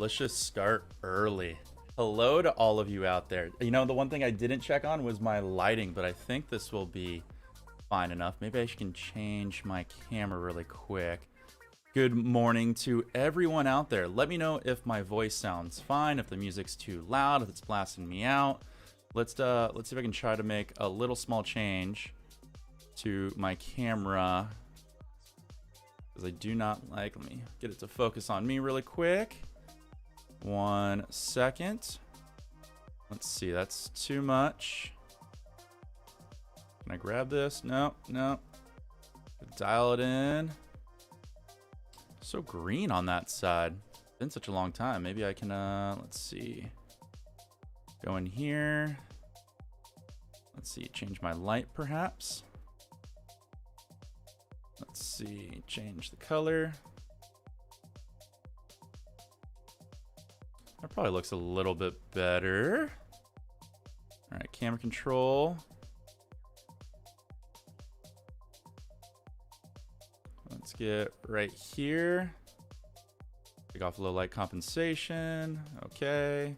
let's just start early. Hello to all of you out there. You know, the one thing I didn't check on was my lighting, but I think this will be fine enough. Maybe I can change my camera really quick. Good morning to everyone out there. Let me know if my voice sounds fine, if the music's too loud, if it's blasting me out. Let's see if I can try to make a little small change to my camera, because I do not like. Let me get it to focus on me really quick. 1 second. Let's see, that's too much. Can I grab this? No. Dial it in. So green on that side. Been such a long time. Maybe I can let's see. Go in here. Let's see, change my light perhaps. Let's see, change the color. That probably looks a little bit better. All right, camera control. Let's get right here. Take off low light compensation. Okay.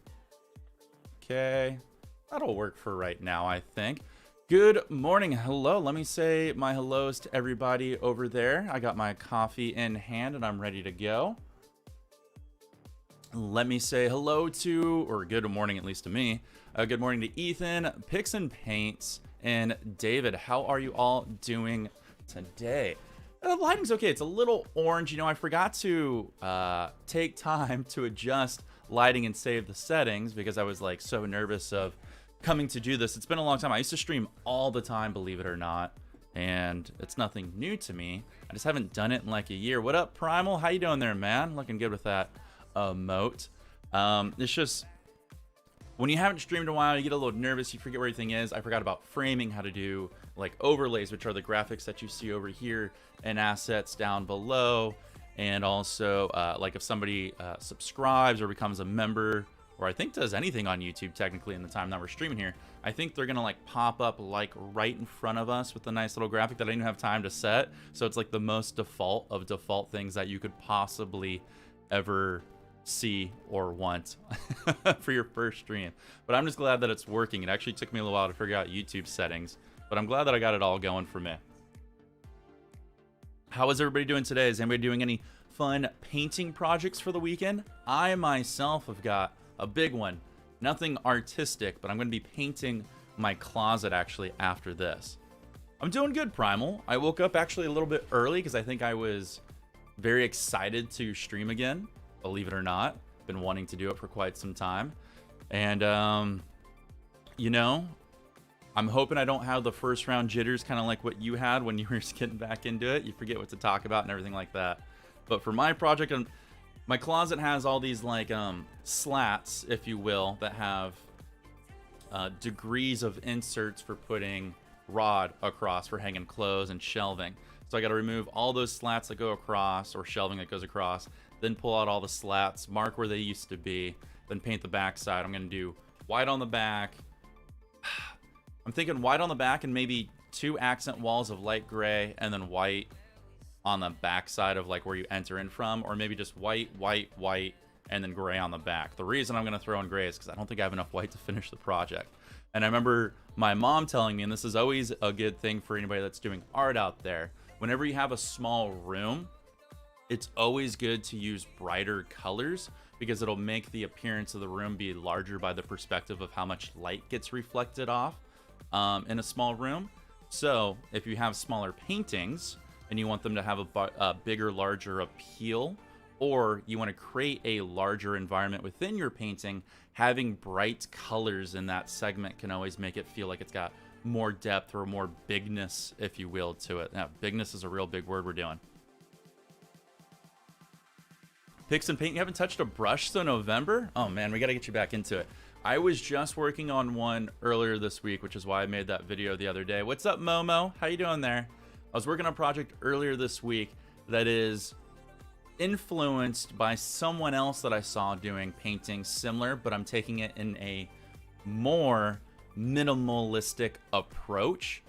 That'll work for right now, I think. Good morning. Hello. Let me say my hellos to everybody over there. I got my coffee in hand and I'm ready to go. Let me say hello to, or good morning at least to me. Good morning to Ethan, Picks and Paints, and David. How are you all doing today? The lighting's okay. It's a little orange. You know, I forgot to take time to adjust lighting and save the settings because I was like so nervous of coming to do this. It's been a long time. I used to stream all the time, believe it or not, and it's nothing new to me. I just haven't done it in like a year. What up, Primal? How you doing there, man? Looking good with that emote. It's just when you haven't streamed in a while, you get a little nervous. You forget where everything is. I forgot about framing, how to do like overlays, which are the graphics that you see over here, and assets down below. And also like if somebody subscribes or becomes a member, or I think does anything on YouTube technically in the time that we're streaming here, I think they're gonna like pop up like right in front of us with a nice little graphic that I didn't have time to set. So it's like the most default of default things that you could possibly ever see or want for your first stream. But I'm just glad that it's working. It actually took me a little while to figure out YouTube settings, but I'm glad that I got it all going for me. How is everybody doing today? Is anybody doing any fun painting projects for the weekend? I myself have got a big one. Nothing artistic, but I'm going to be painting my closet actually after this. I'm doing good, Primal. I woke up actually a little bit early because I think I was very excited to stream again, believe it or not. Been wanting to do it for quite some time. And, you know, I'm hoping I don't have the first round jitters, kind of like what you had when you were just getting back into it. You forget what to talk about and everything like that. But for my project, my closet has all these like slats, if you will, that have degrees of inserts for putting rod across for hanging clothes and shelving. So I got to remove all those slats that go across, or shelving that goes across, then pull out all the slats, mark where they used to be, then paint the back side. I'm going to do white on the back. I'm thinking white on the back and maybe 2 accent walls of light gray, and then white on the back side of like where you enter in from, or maybe just white, and then gray on the back. The reason I'm going to throw in gray is because I don't think I have enough white to finish the project. And I remember my mom telling me, and this is always a good thing for anybody that's doing art out there, whenever you have a small room, it's always good to use brighter colors because it'll make the appearance of the room be larger by the perspective of how much light gets reflected off in a small room. So if you have smaller paintings and you want them to have a bigger, larger appeal, or you want to create a larger environment within your painting, having bright colors in that segment can always make it feel like it's got more depth or more bigness, if you will, to it. Now, bigness is a real big word we're doing. Picks and paint, you haven't touched a brush since November? Oh man, we got to get you back into it. I was just working on one earlier this week, which is why I made that video the other day. What's up, Momo? How you doing there? I was working on a project earlier this week that is influenced by someone else that I saw doing painting similar, but I'm taking it in a more minimalistic approach.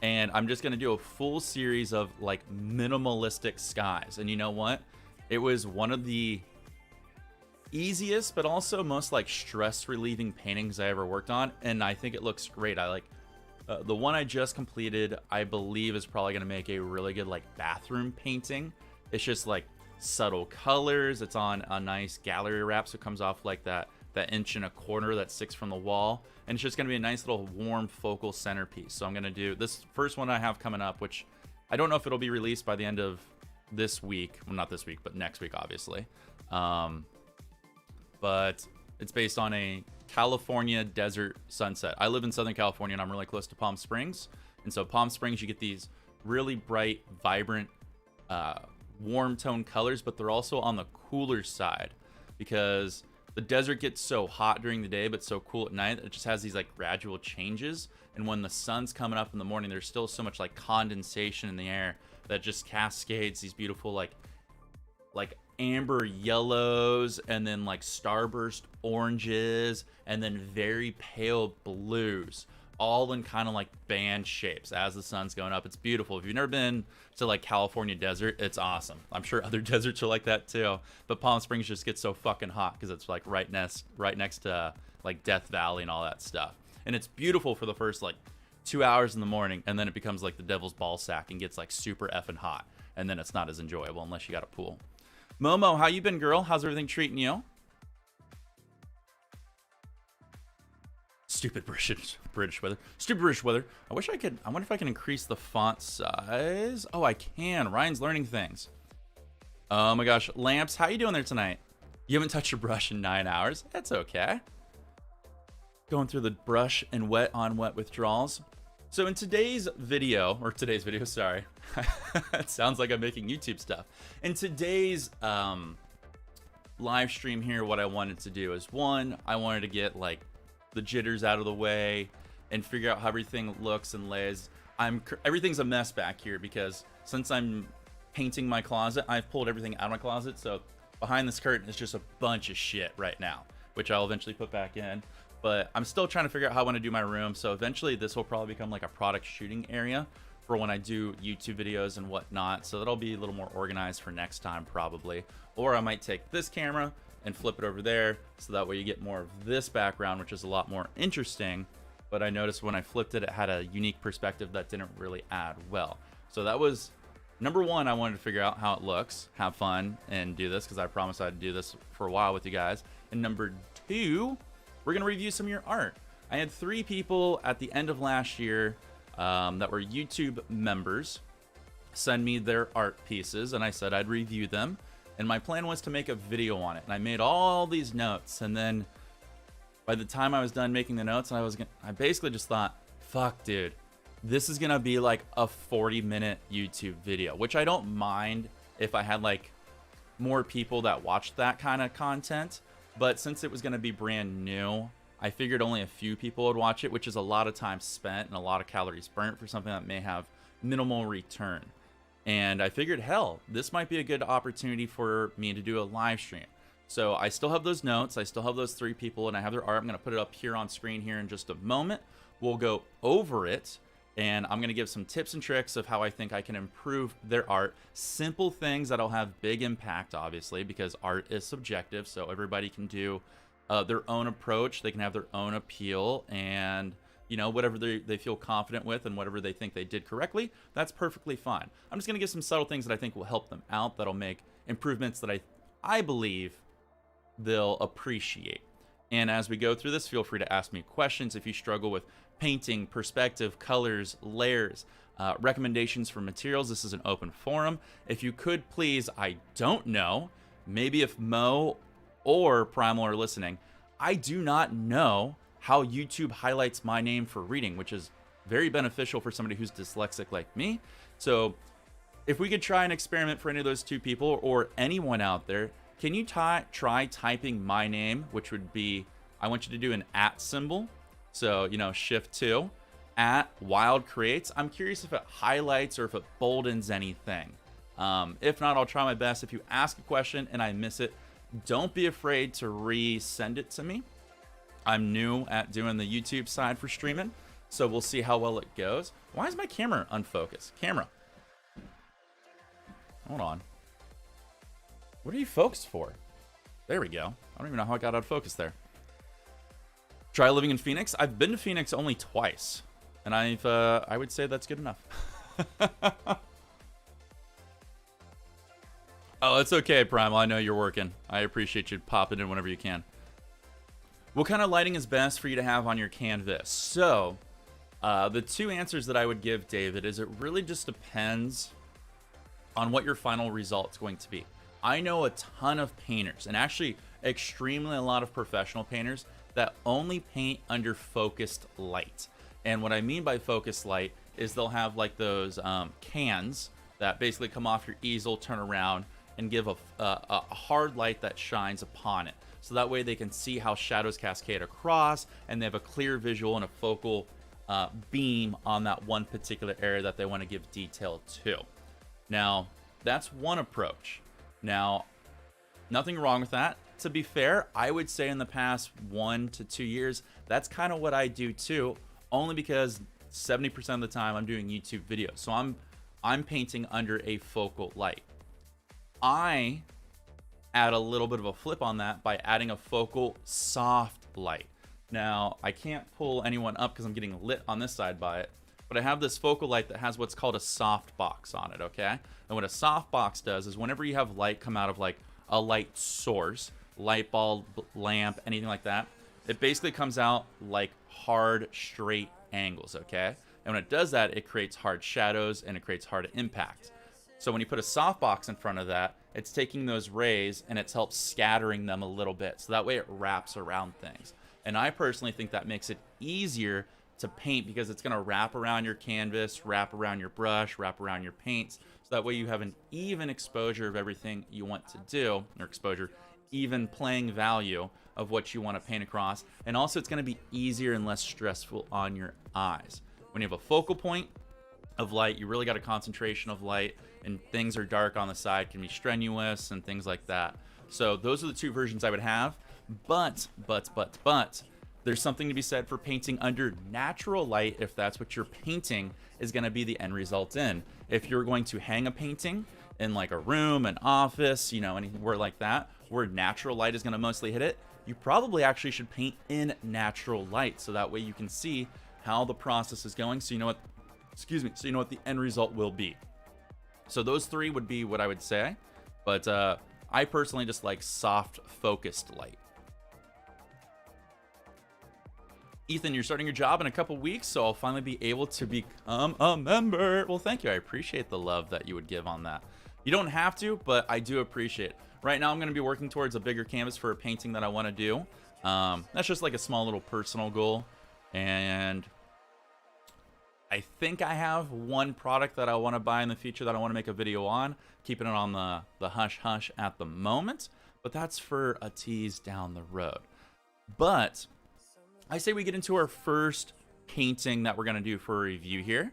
And I'm just going to do a full series of like minimalistic skies. And you know what? It was one of the easiest, but also most like stress relieving paintings I ever worked on. And I think it looks great. I like the one I just completed, I believe is probably going to make a really good like bathroom painting. It's just like subtle colors. It's on a nice gallery wrap. So it comes off like that 1.25 inch that sticks from the wall. And it's just going to be a nice little warm focal centerpiece. So I'm going to do this first one I have coming up, which I don't know if it'll be released by the end of this week. Well, not this week, but next week, obviously. But it's based on a California desert sunset. I live in Southern California and I'm really close to Palm Springs. And so Palm Springs, you get these really bright, vibrant, warm tone colors, but they're also on the cooler side because the desert gets so hot during the day, but so cool at night. It just has these like gradual changes. And when the sun's coming up in the morning, there's still so much like condensation in the air that just cascades these beautiful like amber yellows, and then like starburst oranges, and then very pale blues, all in kind of like band shapes as the sun's going up. It's beautiful. If you've never been to like California desert, it's awesome. I'm sure other deserts are like that too, but Palm Springs just gets so fucking hot because it's like right next to like Death Valley and all that stuff. And it's beautiful for the first like 2 hours in the morning, and then it becomes like the devil's ball sack and gets like super effing hot, and then it's not as enjoyable unless you got a pool. Momo, how you been, girl? How's everything treating you? Stupid British weather. Stupid British weather. I wonder if I can increase the font size. Oh, I can. Ryan's learning things. Oh my gosh. Lamps, how you doing there tonight? You haven't touched your brush in 9 hours. That's okay. Going through the brush and wet on wet withdrawals. So in today's video, sorry. It sounds like I'm making YouTube stuff. In today's live stream here, what I wanted to do is, one, I wanted to get like the jitters out of the way and figure out how everything looks and lays. Everything's a mess back here because since I'm painting my closet, I've pulled everything out of my closet. So behind this curtain is just a bunch of shit right now, which I'll eventually put back in. But I'm still trying to figure out how I want to do my room. So eventually this will probably become like a product shooting area for when I do YouTube videos and whatnot. So that'll be a little more organized for next time probably. Or I might take this camera and flip it over there, so that way you get more of this background, which is a lot more interesting. But I noticed when I flipped it, it had a unique perspective that didn't really add well. So that was number one. I wanted to figure out how it looks, have fun, and do this because I promised I'd do this for a while with you guys. And number two, we're gonna review some of your art. I had 3 people at the end of last year that were YouTube members send me their art pieces, and I said I'd review them. And my plan was to make a video on it. And I made all these notes, and then by the time I was done making the notes, I basically just thought, fuck, dude, this is gonna be like a 40-minute YouTube video, which I don't mind if I had like more people that watched that kind of content. But since it was gonna be brand new, I figured only a few people would watch it, which is a lot of time spent and a lot of calories burnt for something that may have minimal return. And I figured, hell, this might be a good opportunity for me to do a live stream. So I still have those notes. I still have those 3 people, and I have their art. I'm going to put it up here on screen here in just a moment. We'll go over it, and I'm going to give some tips and tricks of how I think I can improve their art. Simple things that'll have big impact, obviously, because art is subjective. So everybody can do their own approach. They can have their own appeal, and you know, whatever they feel confident with and whatever they think they did correctly, that's perfectly fine. I'm just going to give some subtle things that I think will help them out, that'll make improvements that I believe they'll appreciate. And as we go through this, feel free to ask me questions if you struggle with painting, perspective, colors, layers, recommendations for materials. This is an open forum. If you could please, I don't know, maybe if Mo or Primal are listening, I do not know how YouTube highlights my name for reading, which is very beneficial for somebody who's dyslexic like me. So if we could try an experiment for any of those 2 people or anyone out there, can you try typing my name, which would be, I want you to do an @ symbol. So, you know, shift 2, @Wild Creates. I'm curious if it highlights or if it boldens anything. If not, I'll try my best. If you ask a question and I miss it, don't be afraid to resend it to me. I'm new at doing the YouTube side for streaming, so we'll see how well it goes. Why is my camera unfocused? Camera. Hold on. What are you focused for? There we go. I don't even know how I got out of focus there. Try living in Phoenix. I've been to Phoenix only twice, and I would say that's good enough. Oh, it's okay, Primal. I know you're working. I appreciate you popping in whenever you can. What kind of lighting is best for you to have on your canvas? So, the two answers that I would give David is it really just depends on what your final result's going to be. I know a ton of painters, and actually extremely a lot of professional painters, that only paint under focused light. And what I mean by focused light is they'll have like those cans that basically come off your easel, turn around, and give a hard light that shines upon it. So that way they can see how shadows cascade across, and they have a clear visual and a focal beam on that one particular area that they want to give detail to. Now, that's one approach. Now, nothing wrong with that. To be fair, I would say in the past 1 to 2 years, that's kind of what I do too, only because 70% of the time I'm doing YouTube videos. So I'm painting under a focal light. I add a little bit of a flip on that by adding a focal soft light. Now, I can't pull anyone up because I'm getting lit on this side by it, but I have this focal light that has what's called a soft box on it, okay? And what a soft box does is whenever you have light come out of like a light source, light bulb, lamp, anything like that, it basically comes out like hard, straight angles, okay? And when it does that, it creates hard shadows and it creates hard impact. So when you put a softbox in front of that, it's taking those rays and it's helped scattering them a little bit. So that way it wraps around things. And I personally think that makes it easier to paint because it's going to wrap around your canvas, wrap around your brush, wrap around your paints. So that way you have an even exposure of everything you want to do, or exposure, even playing value of what you want to paint across. And also it's going to be easier and less stressful on your eyes. When you have a focal point of light, you really got a concentration of light, and things are dark on the side can be strenuous and things like that. So those are the two versions I would have. But there's something to be said for painting under natural light if that's what you're painting is going to be the end result in. If you're going to hang a painting in like a room, an office, you know, anywhere like that, where natural light is going to mostly hit it, you probably actually should paint in natural light. So that way you can see how the process is going. So you know what, so you know what the end result will be. So those three would be what I would say. But I personally just like soft focused light. Ethan, you're starting your job in a couple weeks, so I'll finally be able to become a member. Well, thank you. I appreciate the love that you would give on that. You don't have to, but I do appreciate it. Right now, I'm going to be working towards a bigger canvas for a painting that I want to do. That's just like a small little personal goal. And I think I have one product that I want to buy in the future that I want to make a video on. Keeping it on the hush-hush at the moment. But that's for a tease down the road. But I say we get into our first painting that we're going to do for a review here.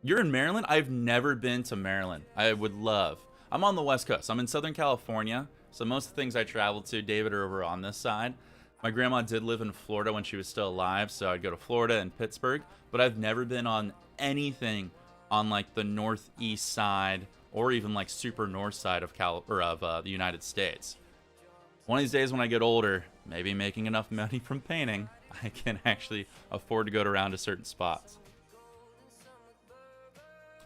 You're in Maryland? I've never been to Maryland. I would love. I'm on the West Coast. I'm in Southern California. So most of the things I travel to, David, are over on this side. My grandma did live in Florida when she was still alive, so I'd go to Florida and Pittsburgh. But I've never been on anything on like the northeast side or even like super north side of the United States. One of these days when I get older, maybe making enough money from painting, I can actually afford to go around to certain spots.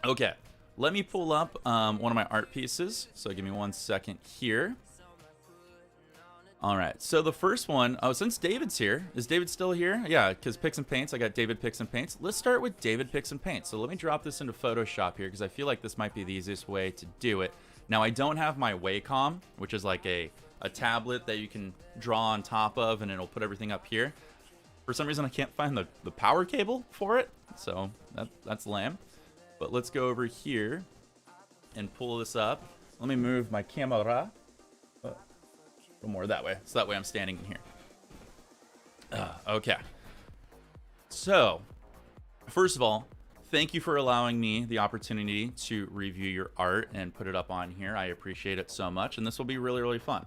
Okay, let me pull up one of my art pieces. So give me 1 second here. All right, so the first one, since David's here, is David still here? Yeah, because Picks and Paints, I got David Picks and Paints. Let's start with David Picks and Paints. So let me drop this into Photoshop here because I feel like this might be the easiest way to do it. Now, I don't have my Wacom, which is like a tablet that you can draw on top of and it'll put everything up here. For some reason, I can't find the power cable for it, so that's lame. But let's go over here and pull this up. Let me move my camera a little more that way, so that way I'm standing in here. Okay. So, first of all, thank you for allowing me the opportunity to review your art and put it up on here. I appreciate it so much, and this will be really, really fun.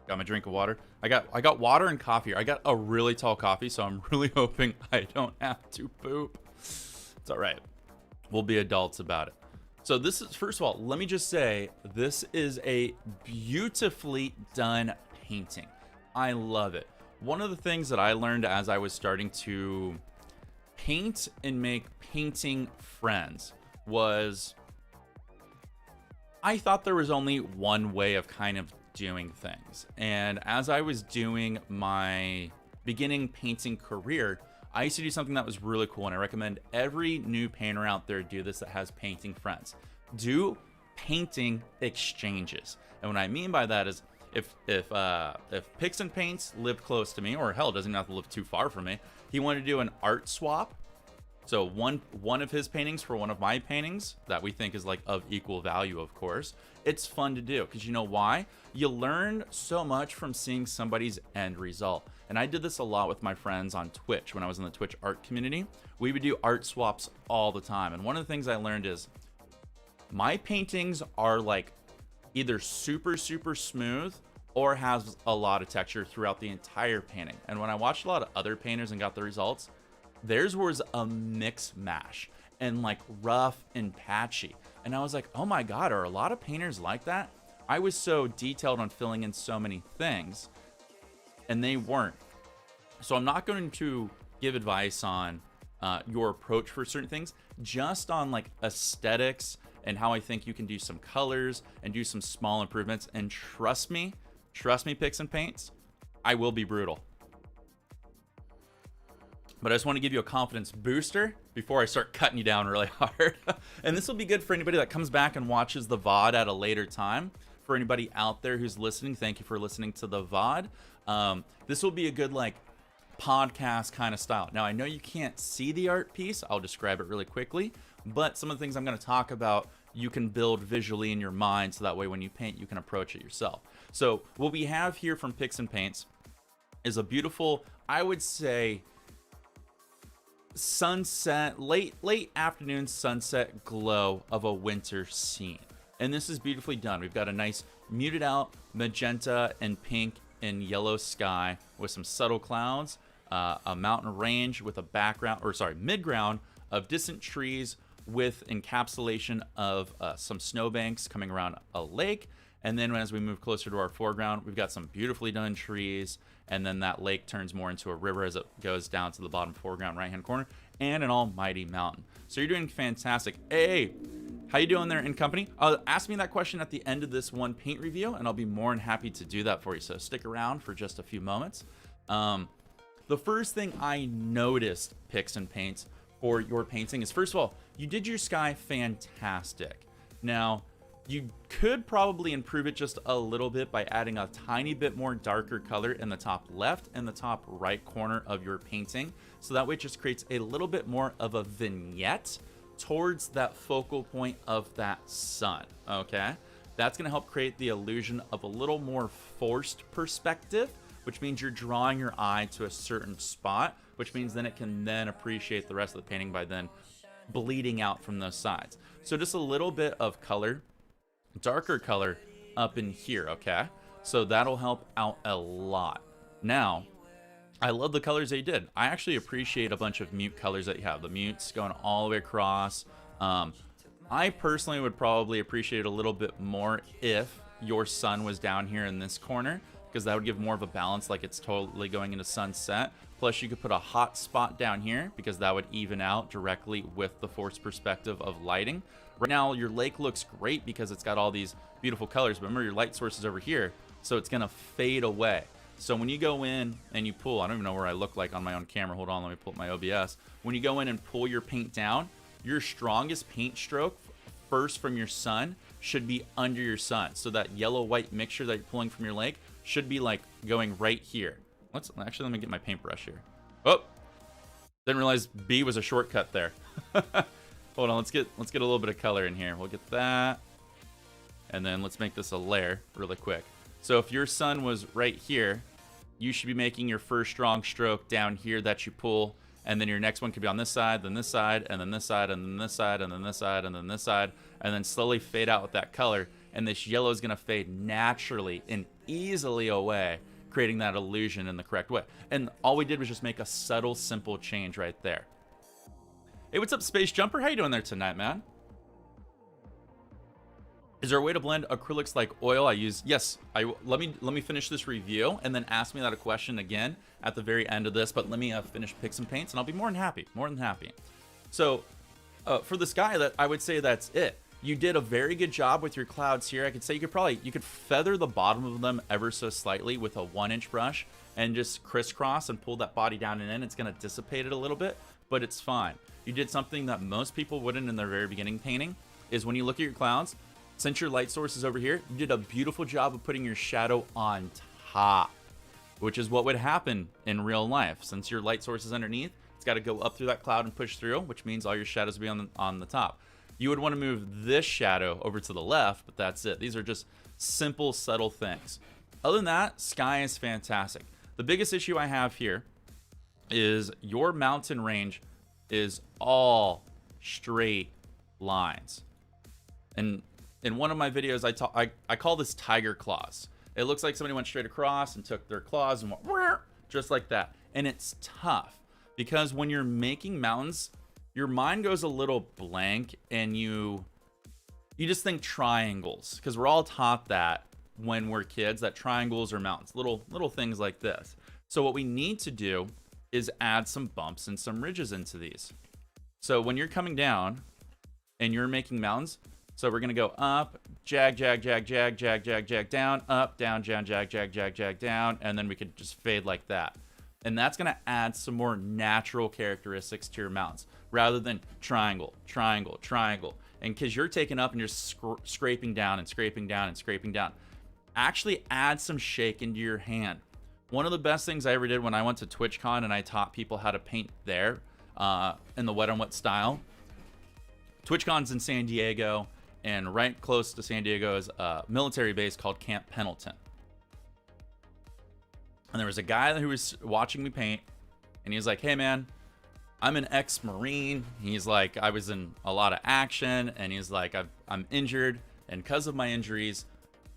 Got my drink of water. I got water and coffee here. I got a really tall coffee, so I'm really hoping I don't have to poop. It's all right. We'll be adults about it. So this is, first of all, let me just say, this is a beautifully done painting. I love it. One of the things that I learned as I was starting to paint and make painting friends was I thought there was only one way of kind of doing things. And as I was doing my beginning painting career, I used to do something that was really cool, and I recommend every new painter out there do this that has painting friends. Do painting exchanges. And what I mean by that is if Picks and Paints lived close to me, or hell, doesn't have to live too far from me, he wanted to do an art swap. So one of his paintings for one of my paintings that we think is like of equal value, of course. It's fun to do because you know why? You learn so much from seeing somebody's end result. And I did this a lot with my friends on Twitch when I was in the Twitch art community. We would do art swaps all the time. And one of the things I learned is my paintings are like either super, super smooth or has a lot of texture throughout the entire painting. And when I watched a lot of other painters and got the results, theirs was a mix mash and like rough and patchy. And I was like, oh my God, are a lot of painters like that? I was so detailed on filling in so many things and they weren't. So I'm not going to give advice on your approach for certain things, just on like aesthetics and how I think you can do some colors and do some small improvements. And trust me, Picks and Paints, I will be brutal. But I just want to give you a confidence booster before I start cutting you down really hard. And this will be good for anybody that comes back and watches the VOD at a later time. For anybody out there who's listening, thank you for listening to the VOD. This will be a good like podcast kind of style. Now, I know you can't see the art piece. I'll describe it really quickly. But some of the things I'm going to talk about, you can build visually in your mind. So that way when you paint, you can approach it yourself. So what we have here from Picks and Paints is a beautiful, I would say, sunset, late afternoon sunset glow of a winter scene. And this is beautifully done. We've got a nice muted out magenta and pink and yellow sky with some subtle clouds, a mountain range with a background, or sorry, midground of distant trees with encapsulation of some snowbanks coming around a lake. And then as we move closer to our foreground, we've got some beautifully done trees. And then that lake turns more into a river as it goes down to the bottom foreground right-hand corner, and an almighty mountain. So you're doing fantastic. Hey, how you doing there in company? Ask me that question at the end of this one paint review, and I'll be more than happy to do that for you. So stick around for just a few moments. The first thing I noticed, Picks and Paints, for your painting is, first of all, you did your sky fantastic. Now, you could probably improve it just a little bit by adding a tiny bit more darker color in the top left and the top right corner of your painting. So that way it just creates a little bit more of a vignette towards that focal point of that sun, okay? That's gonna help create the illusion of a little more forced perspective, which means you're drawing your eye to a certain spot, which means then it can then appreciate the rest of the painting by then bleeding out from those sides. So just a little bit of color, darker color up in here, okay? So that'll help out a lot. Now, I love the colors that you did. I actually appreciate a bunch of mute colors that you have. The mutes going all the way across. I personally would probably appreciate it a little bit more if your sun was down here in this corner, because that would give more of a balance, like it's totally going into sunset. Plus you could put a hot spot down here because that would even out directly with the forced perspective of lighting. Right now your lake looks great because it's got all these beautiful colors, but remember your light source is over here, so it's gonna fade away. So when you go in and you pull, I don't even know where I look like on my own camera. Hold on, let me pull up my OBS. When you go in and pull your paint down, your strongest paint stroke first from your sun should be under your sun. So that yellow-white mixture that you're pulling from your lake should be like going right here. Let me get my paintbrush here. Oh, didn't realize B was a shortcut there. Hold on, let's get a little bit of color in here. We'll get that. And then let's make this a layer really quick. So if your sun was right here, you should be making your first strong stroke down here that you pull, and then your next one could be on this side, then this side, and then this side, and then this side, and then this side, and then this side, and then slowly fade out with that color. And this yellow is gonna fade naturally and easily away, creating that illusion in the correct way. And all we did was just make a subtle, simple change right there. Hey, what's up, Space Jumper? How you doing there tonight, man? Is there a way to blend acrylics like oil? Yes. Let me finish this review and then ask me that a question again at the very end of this. But let me finish Picks and Paints, and I'll be more than happy. So for the sky, that I would say that's it. You did a very good job with your clouds here. I could say you could feather the bottom of them ever so slightly with a 1-inch brush and just crisscross and pull that body down and in. It's going to dissipate it a little bit, but it's fine. You did something that most people wouldn't in their very beginning painting, is when you look at your clouds, since your light source is over here, you did a beautiful job of putting your shadow on top, which is what would happen in real life. Since your light source is underneath, it's got to go up through that cloud and push through, which means all your shadows will be on the top. You would want to move this shadow over to the left, but that's it. These are just simple, subtle things. Other than that, sky is fantastic. The biggest issue I have here is your mountain range is all straight lines. And in one of my videos, I call this tiger claws. It looks like somebody went straight across and took their claws and went just like that. And it's tough because when you're making mountains, your mind goes a little blank and you just think triangles, because we're all taught that when we're kids, that triangles are mountains, little things like this. So what we need to do is add some bumps and some ridges into these. So when you're coming down and you're making mountains, so we're gonna go up, jag, jag, jag, jag, jag, jag, jag, down, up, down, jag, jag, jag, jag, jag, down, and then we could just fade like that. And that's gonna add some more natural characteristics to your mountains, rather than triangle, triangle, triangle. And because you're taking up and you're scraping down and scraping down and scraping down, actually add some shake into your hand. One of the best things I ever did when I went to TwitchCon and I taught people how to paint there in the wet on wet style. TwitchCon's in San Diego, and right close to San Diego is a military base called Camp Pendleton. And there was a guy who was watching me paint, and he was like, hey man, I'm an ex-Marine. He's like, I was in a lot of action, and he's like, I'm injured, and because of my injuries,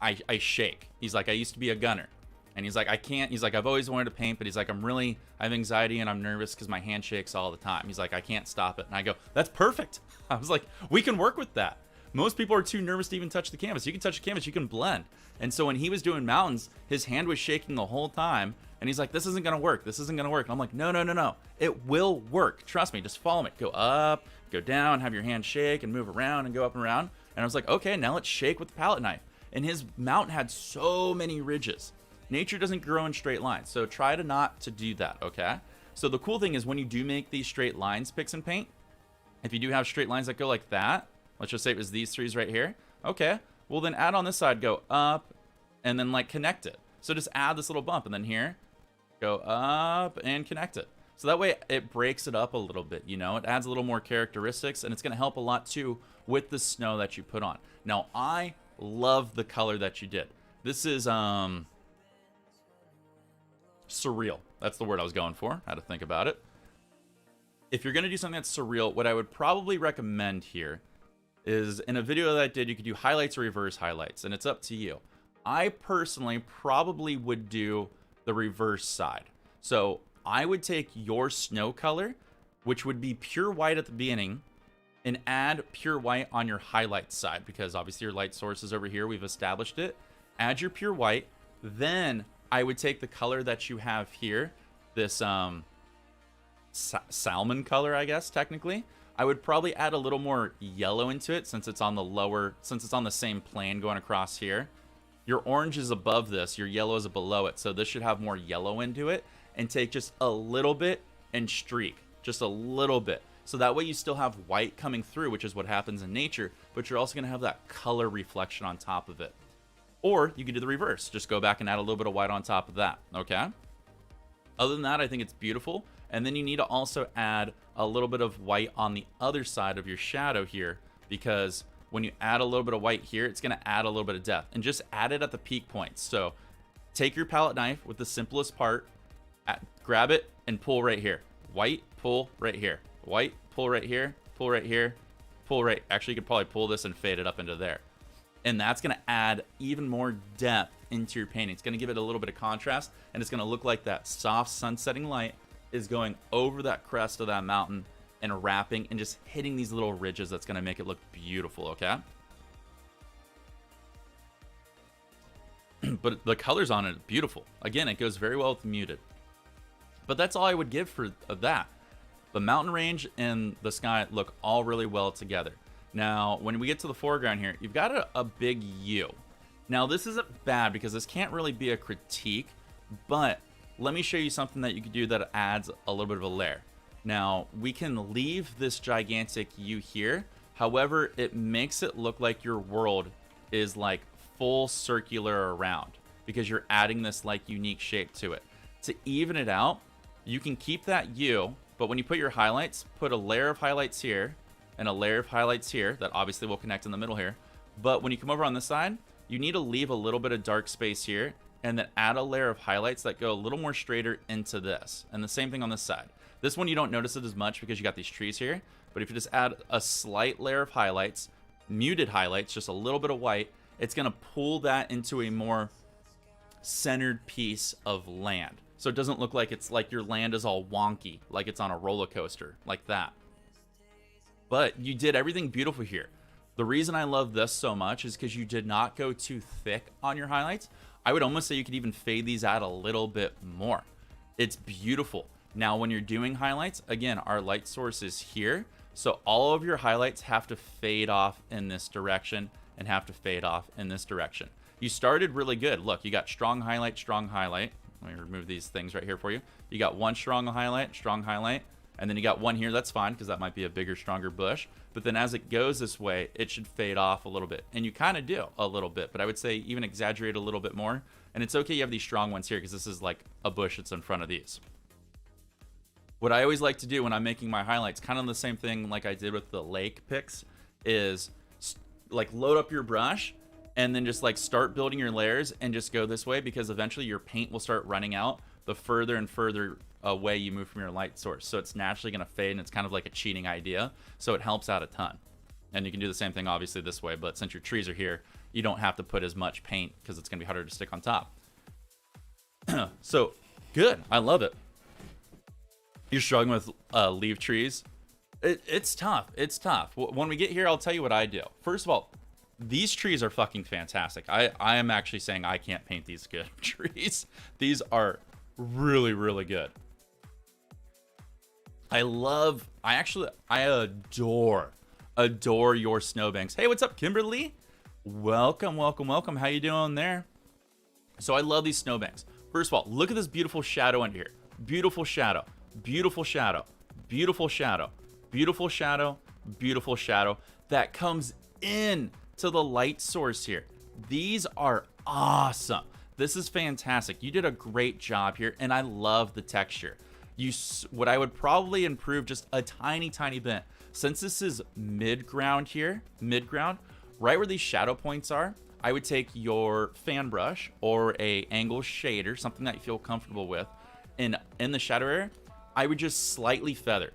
I shake. He's like, I used to be a gunner. And he's like, I can't, he's like, I've always wanted to paint, but he's like, I have anxiety and I'm nervous because my hand shakes all the time. He's like, I can't stop it. And I go, that's perfect. I was like, we can work with that. Most people are too nervous to even touch the canvas. You can touch the canvas, you can blend. And so when he was doing mountains, his hand was shaking the whole time. And he's like, this isn't gonna work. This isn't gonna work. And I'm like, no. It will work. Trust me, just follow me. Go up, go down, have your hand shake and move around and go up and around. And I was like, okay, now let's shake with the palette knife. And his mountain had so many ridges. Nature doesn't grow in straight lines, so try to not to do that, okay? So the cool thing is when you do make these straight lines, Picks and Paint, if you do have straight lines that go like that, let's just say it was these threes right here, okay, well then add on this side, go up, and then like connect it. So just add this little bump, and then here, go up and connect it. So that way it breaks it up a little bit, you know? It adds a little more characteristics, and it's gonna help a lot too with the snow that you put on. Now, I love the color that you did. This is, surreal. That's the word I was going for. I had to think about it. If you're going to do something that's surreal, what I would probably recommend here is in a video that I did, you could do highlights or reverse highlights, and it's up to you. I personally probably would do the reverse side. So I would take your snow color, which would be pure white at the beginning, and add pure white on your highlight side, because obviously your light source is over here. We've established it. Add your pure white. Then I would take the color that you have here, this salmon color, I guess, technically. I would probably add a little more yellow into it since it's on the same plane going across here. Your orange is above this, your yellow is below it, so this should have more yellow into it. And take just a little bit and streak, just a little bit. So that way you still have white coming through, which is what happens in nature, but you're also going to have that color reflection on top of it. Or you could do the reverse. Just go back and add a little bit of white on top of that, okay? Other than that, I think it's beautiful. And then you need to also add a little bit of white on the other side of your shadow here, because when you add a little bit of white here, it's going to add a little bit of depth. And just add it at the peak points. So take your palette knife with the simplest part, grab it, and pull right here. White, pull right here. White, pull right here, pull right here, pull right. Actually, you could probably pull this and fade it up into there. And that's going to add even more depth into your painting. It's going to give it a little bit of contrast, and it's going to look like that soft sunsetting light is going over that crest of that mountain and wrapping and just hitting these little ridges. That's going to make it look beautiful, okay? but the colors on it, beautiful. Again, it goes very well with muted. But that's all I would give for that. The mountain range and the sky look all really well together. Now, when we get to the foreground here, you've got a big U. Now, this isn't bad because this can't really be a critique, but let me show you something that you could do that adds a little bit of a layer. Now, we can leave this gigantic U here. However, it makes it look like your world is like full circular around because you're adding this like unique shape to it. To even it out, you can keep that U, but when you put your highlights, put a layer of highlights here and a layer of highlights here that obviously will connect in the middle here. But when you come over on this side, you need to leave a little bit of dark space here and then add a layer of highlights that go a little more straighter into this. And the same thing on this side. This one, you don't notice it as much because you got these trees here. But if you just add a slight layer of highlights, muted highlights, just a little bit of white, it's going to pull that into a more centered piece of land. So it doesn't look like it's like your land is all wonky, like it's on a roller coaster, like that. But you did everything beautiful here. The reason I love this so much is because you did not go too thick on your highlights. I would almost say you could even fade these out a little bit more. It's beautiful. Now, when you're doing highlights, again, our light source is here. So all of your highlights have to fade off in this direction and have to fade off in this direction. You started really good. Look, you got strong highlight, strong highlight. Let me remove these things right here for you. You got one strong highlight, and then you got one here. That's fine because that might be a bigger, stronger bush. But then as it goes this way, it should fade off a little bit. And you kind of do a little bit, but I would say even exaggerate a little bit more. And it's okay you have these strong ones here because this is like a bush that's in front of these. What I always like to do when I'm making my highlights, kind of the same thing like I did with the lake pics, is like load up your brush and then just like start building your layers and just go this way because eventually your paint will start running out the further and further away you move from your light source. So it's naturally going to fade, and it's kind of like a cheating idea. So it helps out a ton. And you can do the same thing obviously this way, but since your trees are here, you don't have to put as much paint because it's going to be harder to stick on top. So good. I love it. You're struggling with leaf trees. It's tough. It's tough. When we get here, I'll tell you what I do. First of all, these trees are fucking fantastic. I am actually saying I can't paint these good trees. These are really, really good. I adore your snowbanks. Hey, what's up, Kimberly? Welcome, welcome, welcome. How you doing there? So I love these snowbanks. First of all, look at this beautiful shadow under here. Beautiful shadow, beautiful shadow, beautiful shadow, beautiful shadow, beautiful shadow that comes in to the light source here. These are awesome. This is fantastic. You did a great job here, and I love the texture. What I would probably improve just a tiny bit, since this is mid-ground here, right where these shadow points are, I would take your fan brush or a angle shader, something that you feel comfortable with, and in the shadow area, I would just slightly feather,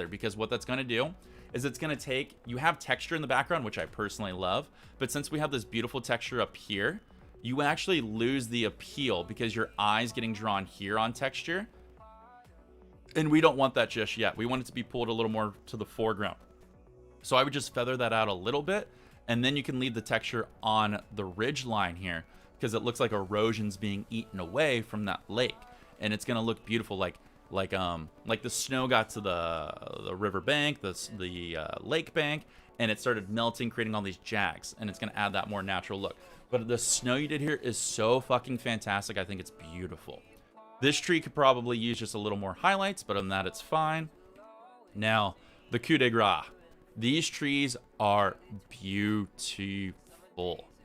because what that's going to do is it's going to take, you have texture in the background, which I personally love, but since we have this beautiful texture up here, you actually lose the appeal because your eye's getting drawn here on texture. And we don't want that just yet. We want it to be pulled a little more to the foreground. So I would just feather that out a little bit, and then you can leave the texture on the ridge line here because it looks like erosion's being eaten away from that lake. And it's going to look beautiful, like the snow got to the river bank, the lake bank, and it started melting, creating all these jags, and it's going to add that more natural look. But the snow you did here is so fucking fantastic. I think it's beautiful. This tree could probably use just a little more highlights, but on that it's fine. Now, the coup de grace. These trees are beautiful,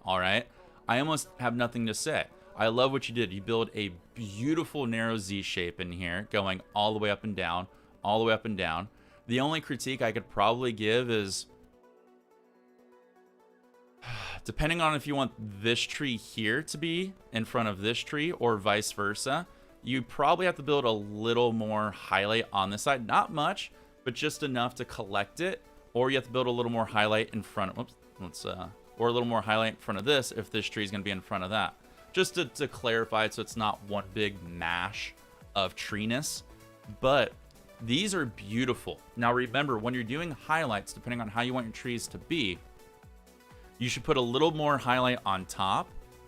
all right? I almost have nothing to say. I love what you did. You build a beautiful narrow Z shape in here, going all the way up and down, all the way up and down. The only critique I could probably give is, depending on if you want this tree here to be in front of this tree or vice versa, you probably have to build a little more highlight on this side. Not much, but just enough to collect it. Or you have to build a little more highlight in front of, or a little more highlight in front of this if this tree is going to be in front of that. Just to clarify it so it's not one big mash of treeness. But these are beautiful. Now remember, when you're doing highlights, depending on how you want your trees to be, you should put a little more highlight on top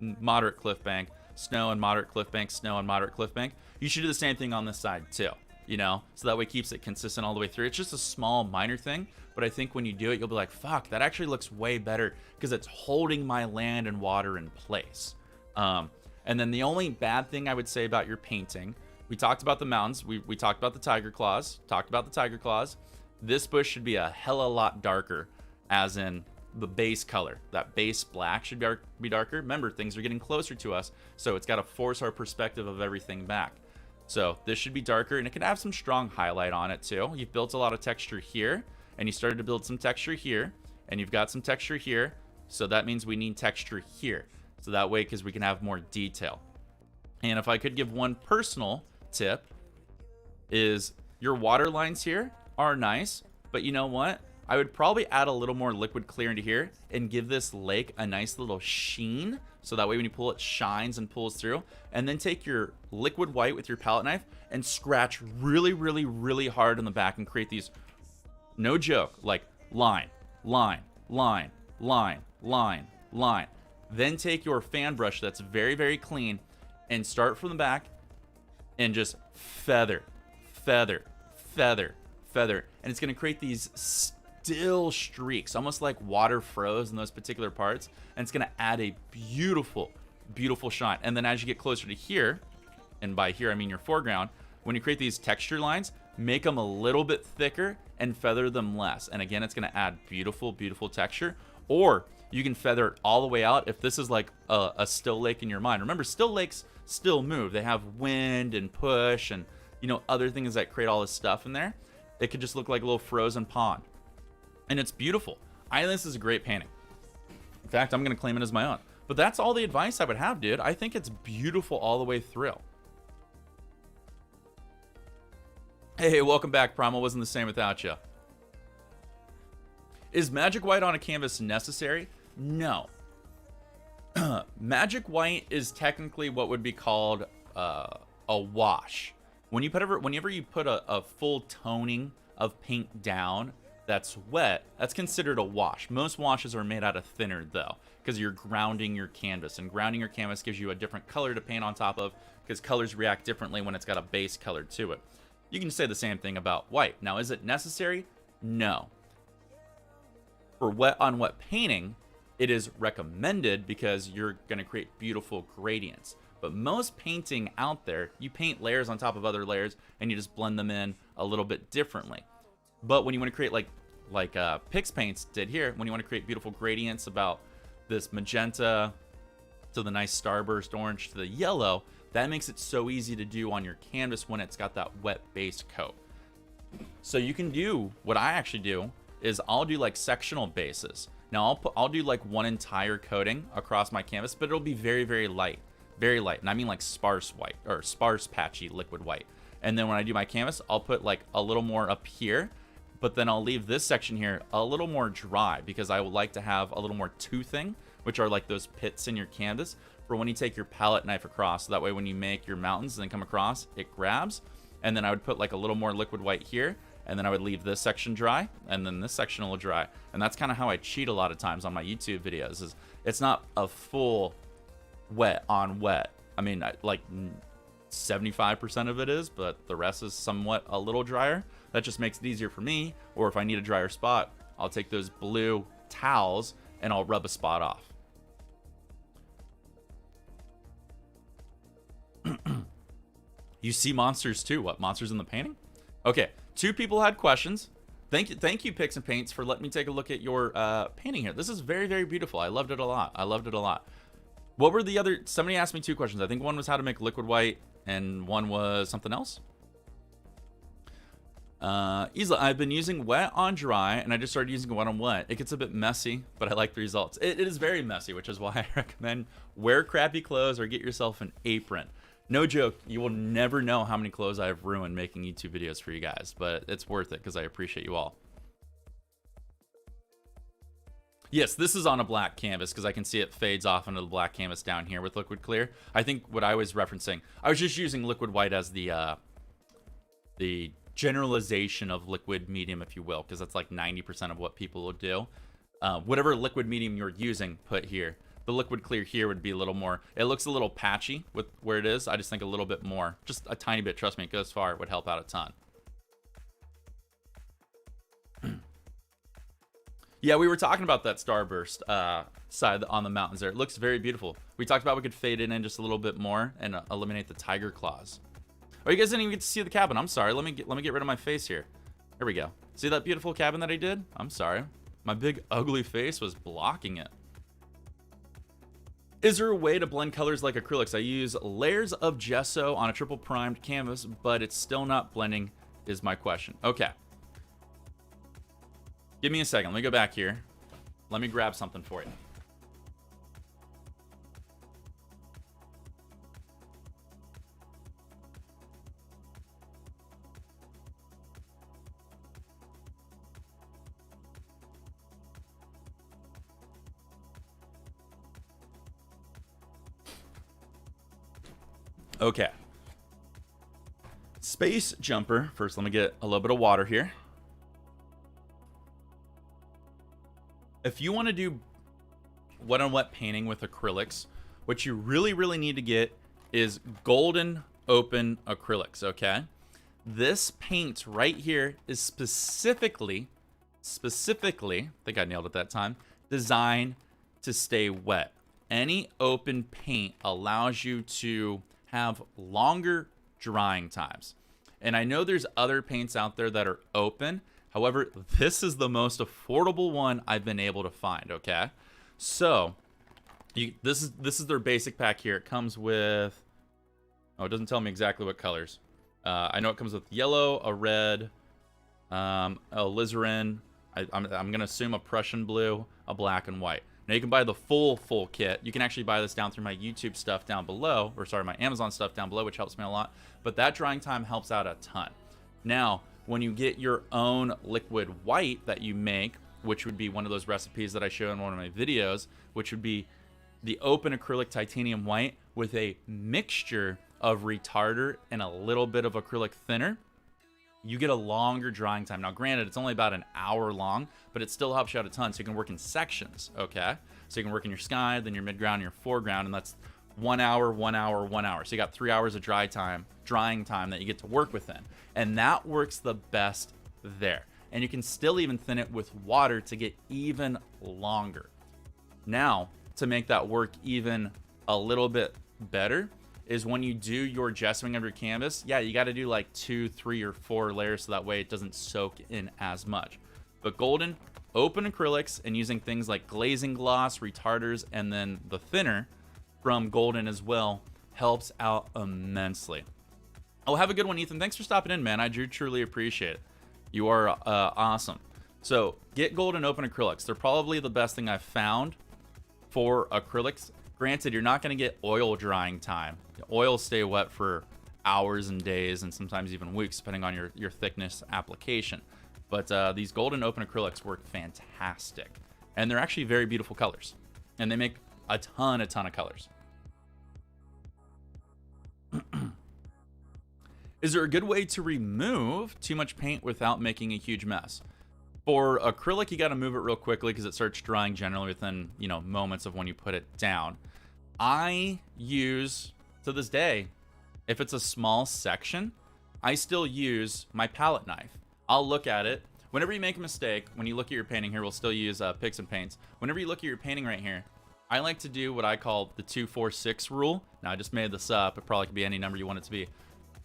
moderate cliff bank, snow and moderate cliff bank, snow and moderate cliff bank. You should do the same thing on this side too, you know, so that way it keeps it consistent all the way through. It's just a small minor thing, but I think when you do it, you'll be like, fuck, that actually looks way better because it's holding my land and water in place. And then the only bad thing I would say about your painting, we talked about the mountains, we talked about the tiger claws, This bush should be a hella lot darker, as in the base color. That base black should be darker. Remember, things are getting closer to us, so it's got to force our perspective of everything back. So this should be darker, and it can have some strong highlight on it too. You've built a lot of texture here, and you started to build some texture here, and you've got some texture here, so that means we need texture here. So that way, because we can have more detail. And if I could give one personal tip, is your water lines here are nice, but you know what? I would probably add a little more liquid clear into here and give this lake a nice little sheen, so that way when you pull it shines and pulls through. And then take your liquid white with your palette knife and scratch really, really, really hard on the back and create these, no joke, like line, line, line, line, line, line. Then take your fan brush that's very, very clean and start from the back and just feather, feather, feather, feather. And it's going to create these still streaks, almost like water froze in those particular parts. And it's going to add a beautiful, beautiful shine. And then as you get closer to here, and by here I mean your foreground, when you create these texture lines, make them a little bit thicker and feather them less. And again, it's going to add beautiful, beautiful texture. Or you can feather it all the way out if this is like a still lake in your mind. Remember, still lakes still move. They have wind and push and, you know, other things that create all this stuff in there. It could just look like a little frozen pond. And it's beautiful. I think this is a great painting. In fact, I'm going to claim it as my own. But that's all the advice I would have, dude. I think it's beautiful all the way through. Hey, welcome back, Primal. Wasn't the same without you. Is magic white on a canvas necessary? No. Magic white is technically what would be called a wash. Whenever you put a full toning of paint down that's wet, that's considered a wash. Most washes are made out of thinner though, because you're grounding your canvas, and grounding your canvas gives you a different color to paint on top of, because colors react differently when it's got a base color to it. You can say the same thing about white. Now, is it necessary? No. For wet on wet painting, it is recommended because you're going to create beautiful gradients. But most painting out there, you paint layers on top of other layers and you just blend them in a little bit differently. But when you want to create like Pix Paints did here, when you want to create beautiful gradients about this magenta to the nice starburst orange to the yellow, that makes it so easy to do on your canvas when it's got that wet base coat. So you can do what I actually do is I'll do like sectional bases. Now I'll do like one entire coating across my canvas, but it'll be very, very light, and I mean like sparse white or sparse patchy liquid white. And then when I do my canvas, I'll put like a little more up here, but then I'll leave this section here a little more dry because I would like to have a little more toothing, which are like those pits in your canvas for when you take your palette knife across. So that way when you make your mountains and then come across, it grabs. And then I would put like a little more liquid white here, and then I would leave this section dry, and then this section will dry. And that's kind of how I cheat a lot of times on my YouTube videos, is it's not a full wet on wet. I mean, like 75% of it is, but the rest is somewhat a little drier. That just makes it easier for me. Or if I need a drier spot, I'll take those blue towels and I'll rub a spot off. You see monsters too. What, monsters in the painting? Okay, 2 people had questions. Thank you, Pix and Paints, for letting me take a look at your painting here. This is very, very beautiful. I loved it a lot. What were the other? Somebody asked me 2 questions. I think one was how to make liquid white, and one was something else. Isla, I've been using wet on dry, and I just started using wet on wet. It gets a bit messy, but I like the results. It is very messy, which is why I recommend wear crappy clothes or get yourself an apron. No joke, you will never know how many clothes I've ruined making YouTube videos for you guys, but it's worth it because I appreciate you all. Yes, this is on a black canvas because I can see it fades off into the black canvas down here with liquid clear. I think what I was referencing, I was just using liquid white as the generalization of liquid medium, if you will, because that's like 90% of what people will do. Whatever liquid medium you're using, put here. The liquid clear here would be a little more, it looks a little patchy with where it is. I just think a little bit more, just a tiny bit, trust me, it goes far, it would help out a ton. Yeah, we were talking about that starburst side on the mountains there. It looks very beautiful. We talked about we could fade it in just a little bit more and eliminate the tiger claws. Oh, you guys didn't even get to see the cabin. I'm sorry. Let me get rid of my face here. There we go. See that beautiful cabin that I did? I'm sorry. My big ugly face was blocking it. Is there a way to blend colors like acrylics? I use layers of gesso on a triple primed canvas, but it's still not blending is my question. Okay. Give me a second. Let me go back here. Let me grab something for you. Okay. Space jumper. First, let me get a little bit of water here. If you want to do wet-on-wet painting with acrylics, what you really need to get is golden open acrylics, okay? This paint right here is specifically, I think I nailed it that time, designed to stay wet. Any open paint allows you to have longer drying times. And I know there's other paints out there that are open. However, this is the most affordable one I've been able to find, okay? So, this is their basic pack here. It comes with, oh, it doesn't tell me exactly what colors. I know it comes with yellow, a red, a alizarin, I'm going to assume a Prussian blue, a black, and white. Now, you can buy the full kit. You can actually buy this down through my YouTube stuff down below, or sorry, my Amazon stuff down below, which helps me a lot. But that drying time helps out a ton. Now, when you get your own liquid white that you make, which would be one of those recipes that I show in one of my videos, which would be the open acrylic titanium white with a mixture of retarder and a little bit of acrylic thinner, you get a longer drying time. Now, granted, it's only about an hour long, but it still helps you out a ton. So you can work in sections, okay? So you can work in your sky, then your midground, and your foreground, and that's 1 hour, 1 hour, 1 hour. So you got 3 hours of drying time that you get to work within. And that works the best there. And you can still even thin it with water to get even longer. Now, to make that work even a little bit better is when you do your gessoing of your canvas, yeah, you got to do like 2, 3, or 4 layers so that way it doesn't soak in as much. But golden, open acrylics, and using things like glazing gloss, retarders, and then the thinner from golden as well helps out immensely. Oh, have a good one, Ethan. Thanks for stopping in, man. I do truly appreciate it. You are awesome. So get golden open acrylics. They're probably the best thing I've found for acrylics. Granted, you're not going to get oil drying time. Oils stay wet for hours and days and sometimes even weeks, depending on your thickness application. But these golden open acrylics work fantastic. And they're actually very beautiful colors. And they make a ton of colors. Is there a good way to remove too much paint without making a huge mess? For acrylic, you got to move it real quickly because it starts drying generally within, moments of when you put it down. I use, to this day, if it's a small section, I still use my palette knife. I'll look at it. Whenever you make a mistake, when you look at your painting here, we'll still use Picks and Paints. Whenever you look at your painting right here, I like to do what I call the 2-4-6 rule. Now, I just made this up. It probably could be any number you want it to be.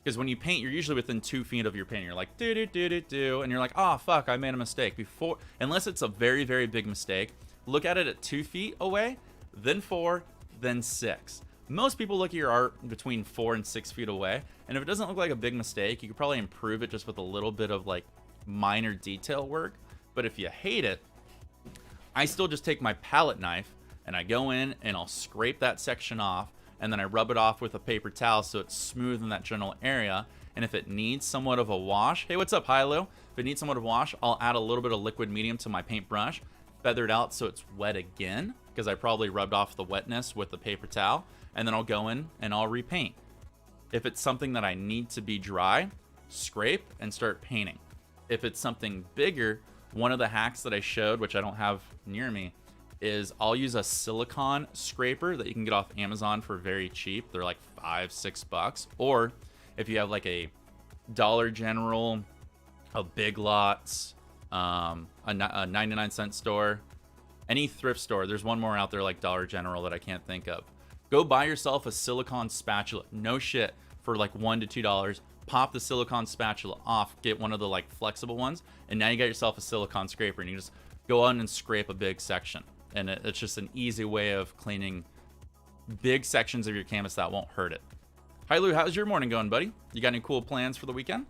Because when you paint, you're usually within 2 feet of your painting. You're like, do, and you're like, oh, fuck, I made a mistake. Unless it's a very, very big mistake, look at it at 2 feet away, then 4, then 6. Most people look at your art between 4 and 6 feet away, and if it doesn't look like a big mistake, you could probably improve it just with a little bit of like minor detail work. But if you hate it, I still just take my palette knife and I go in and I'll scrape that section off, and then I rub it off with a paper towel so it's smooth in that general area. And if it needs somewhat of a wash, hey, what's up, Hilo? If it needs somewhat of a wash, I'll add a little bit of liquid medium to my paintbrush, feather it out so it's wet again, because I probably rubbed off the wetness with the paper towel, and then I'll go in and I'll repaint. If it's something that I need to be dry, scrape and start painting. If it's something bigger, one of the hacks that I showed, which I don't have near me, is I'll use a silicone scraper that you can get off Amazon for very cheap. They're like $5-6. Or if you have like a Dollar General, a Big Lots, a 99-cent store, any thrift store. There's one more out there like Dollar General that I can't think of. Go buy yourself a silicone spatula. No shit, for like $1 to $2. Pop the silicone spatula off, get one of the like flexible ones, and now you got yourself a silicone scraper, and you just go on and scrape a big section. And it's just an easy way of cleaning big sections of your canvas that won't hurt it. Hi Lou, how's your morning going, buddy? You got any cool plans for the weekend?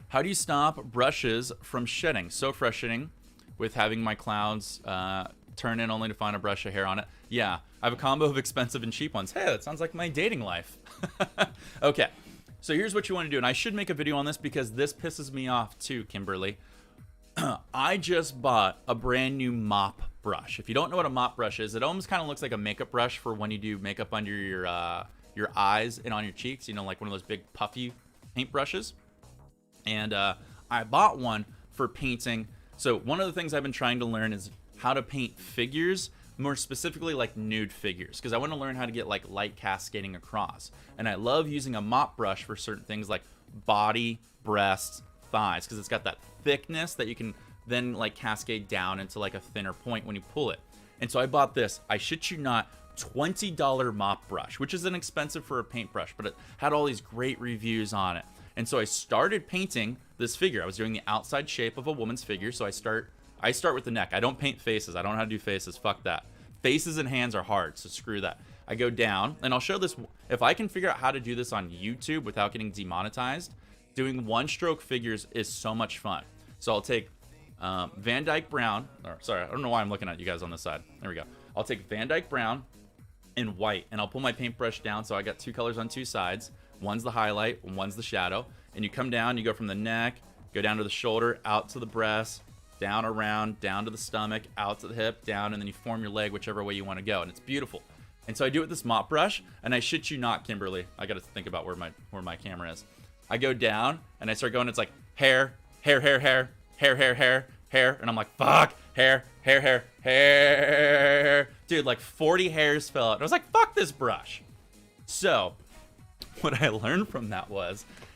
How do you stop brushes from shedding? So frustrating with having my clouds turn in only to find a brush of hair on it. Yeah, I have a combo of expensive and cheap ones. Hey, that sounds like my dating life. Okay, so here's what you want to do. And I should make a video on this because this pisses me off too, Kimberly. I just bought a brand new mop brush. If you don't know what a mop brush is, it almost kind of looks like a makeup brush for when you do makeup under your eyes and on your cheeks. You know, like one of those big puffy paint brushes. And I bought one for painting. So one of the things I've been trying to learn is how to paint figures, more specifically like nude figures, because I want to learn how to get like light cascading across. And I love using a mop brush for certain things like body, breasts, thighs, because it's got that thickness that you can then like cascade down into like a thinner point when you pull it. And so I bought this, I shit you not, $20 mop brush, which is inexpensive for a paintbrush, but it had all these great reviews on it. And so I started painting this figure. I was doing the outside shape of a woman's figure. So I start with the neck. I don't paint faces. I don't know how to do faces. Fuck that. Faces and hands are hard, so screw that. I go down, and I'll show this. If I can figure out how to do this on YouTube without getting demonetized, doing one-stroke figures is so much fun. So I'll take Van Dyke Brown. Or, sorry, I don't know why I'm looking at you guys on this side. There we go. I'll take Van Dyke Brown and white, and I'll pull my paintbrush down so I got two colors on two sides. One's the highlight, and one's the shadow. And you come down, you go from the neck, go down to the shoulder, out to the breast, down around, down to the stomach, out to the hip, down, and then you form your leg whichever way you want to go. And it's beautiful. And so I do it with this mop brush, and I shit you not, Kimberly. I got to think about where my camera is. I go down, and I start going, it's like hair, hair, hair, hair, hair, hair, hair, hair. And I'm like, fuck, hair, hair, hair, hair. Dude, like 40 hairs fell out. And I was like, fuck this brush. So what I learned from that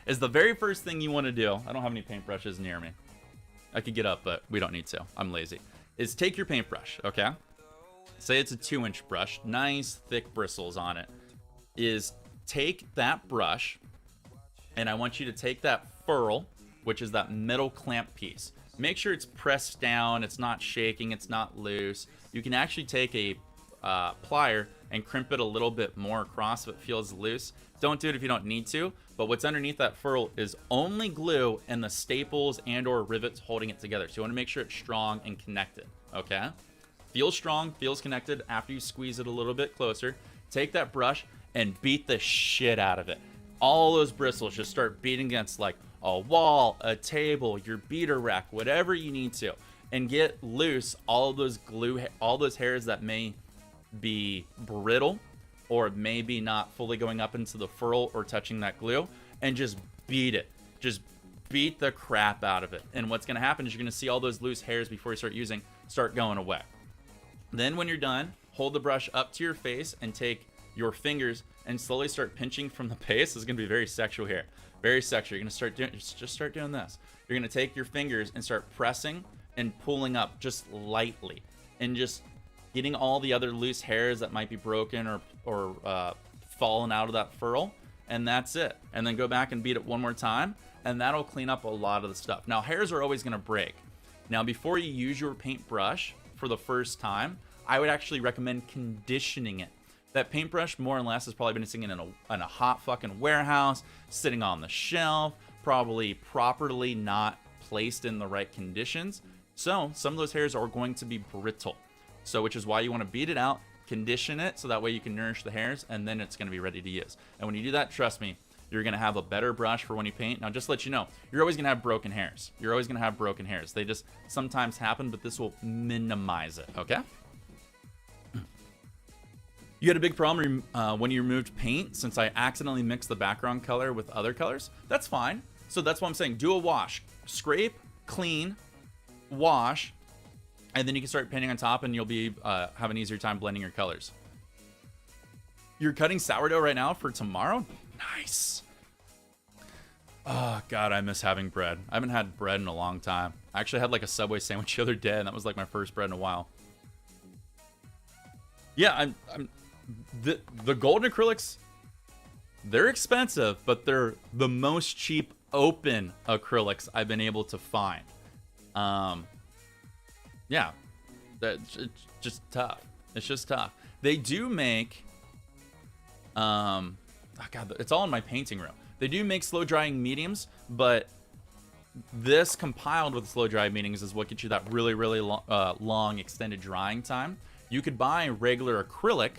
is the very first thing you want to do, I don't have any paintbrushes near me. I could get up, but we don't need to. I'm lazy. Is take your paintbrush, okay? Say it's a 2-inch brush, nice thick bristles on it. Is take that brush, and I want you to take that ferrule, which is that middle clamp piece. Make sure it's pressed down, it's not shaking, it's not loose. You can actually take a plier and crimp it a little bit more across if it feels loose. Don't do it if you don't need to, but what's underneath that ferrule is only glue and the staples and or rivets holding it together. So you want to make sure it's strong and connected, okay? Feels strong, feels connected. After you squeeze it a little bit closer, take that brush and beat the shit out of it. All those bristles just start beating against like a wall, a table, your beater rack, whatever you need to, and get loose all of those all those hairs that may be brittle or maybe not fully going up into the ferrule or touching that glue, and just beat it. Just beat the crap out of it. And what's going to happen is you're going to see all those loose hairs before you start going away. Then when you're done, hold the brush up to your face and take your fingers and slowly start pinching from the base. This is going to be very sexual here. Very sexual. You're going to start doing this. You're going to take your fingers and start pressing and pulling up just lightly, and just getting all the other loose hairs that might be broken or fallen out of that ferrule, and that's it. And then go back and beat it one more time, and that'll clean up a lot of the stuff. Now, hairs are always going to break. Now, before you use your paintbrush for the first time, I would actually recommend conditioning it. That paintbrush, more or less, has probably been sitting in a hot fucking warehouse, sitting on the shelf, probably properly not placed in the right conditions. So some of those hairs are going to be brittle. So which is why you want to beat it out, condition it, so that way you can nourish the hairs, and then it's going to be ready to use. And when you do that, trust me, you're going to have a better brush for when you paint. Now, just to let you know, you're always going to have broken hairs. You're always going to have broken hairs. They just sometimes happen, but this will minimize it, okay? You had a big problem when you removed paint since I accidentally mixed the background color with other colors. That's fine. So that's what I'm saying. Do a wash. scrape, clean, wash, and then you can start painting on top, and you'll be have an easier time blending your colors. You're cutting sourdough right now for tomorrow? Nice. Oh, God, I miss having bread. I haven't had bread in a long time. I actually had like a Subway sandwich the other day, and that was like my first bread in a while. Yeah, the golden acrylics, they're expensive, but they're the most cheap open acrylics I've been able to find. Yeah, it's just tough. It's just tough. They do make, oh God, it's all in my painting room. They do make slow drying mediums, but this compiled with slow dry mediums is what gets you that really, really long extended drying time. You could buy regular acrylic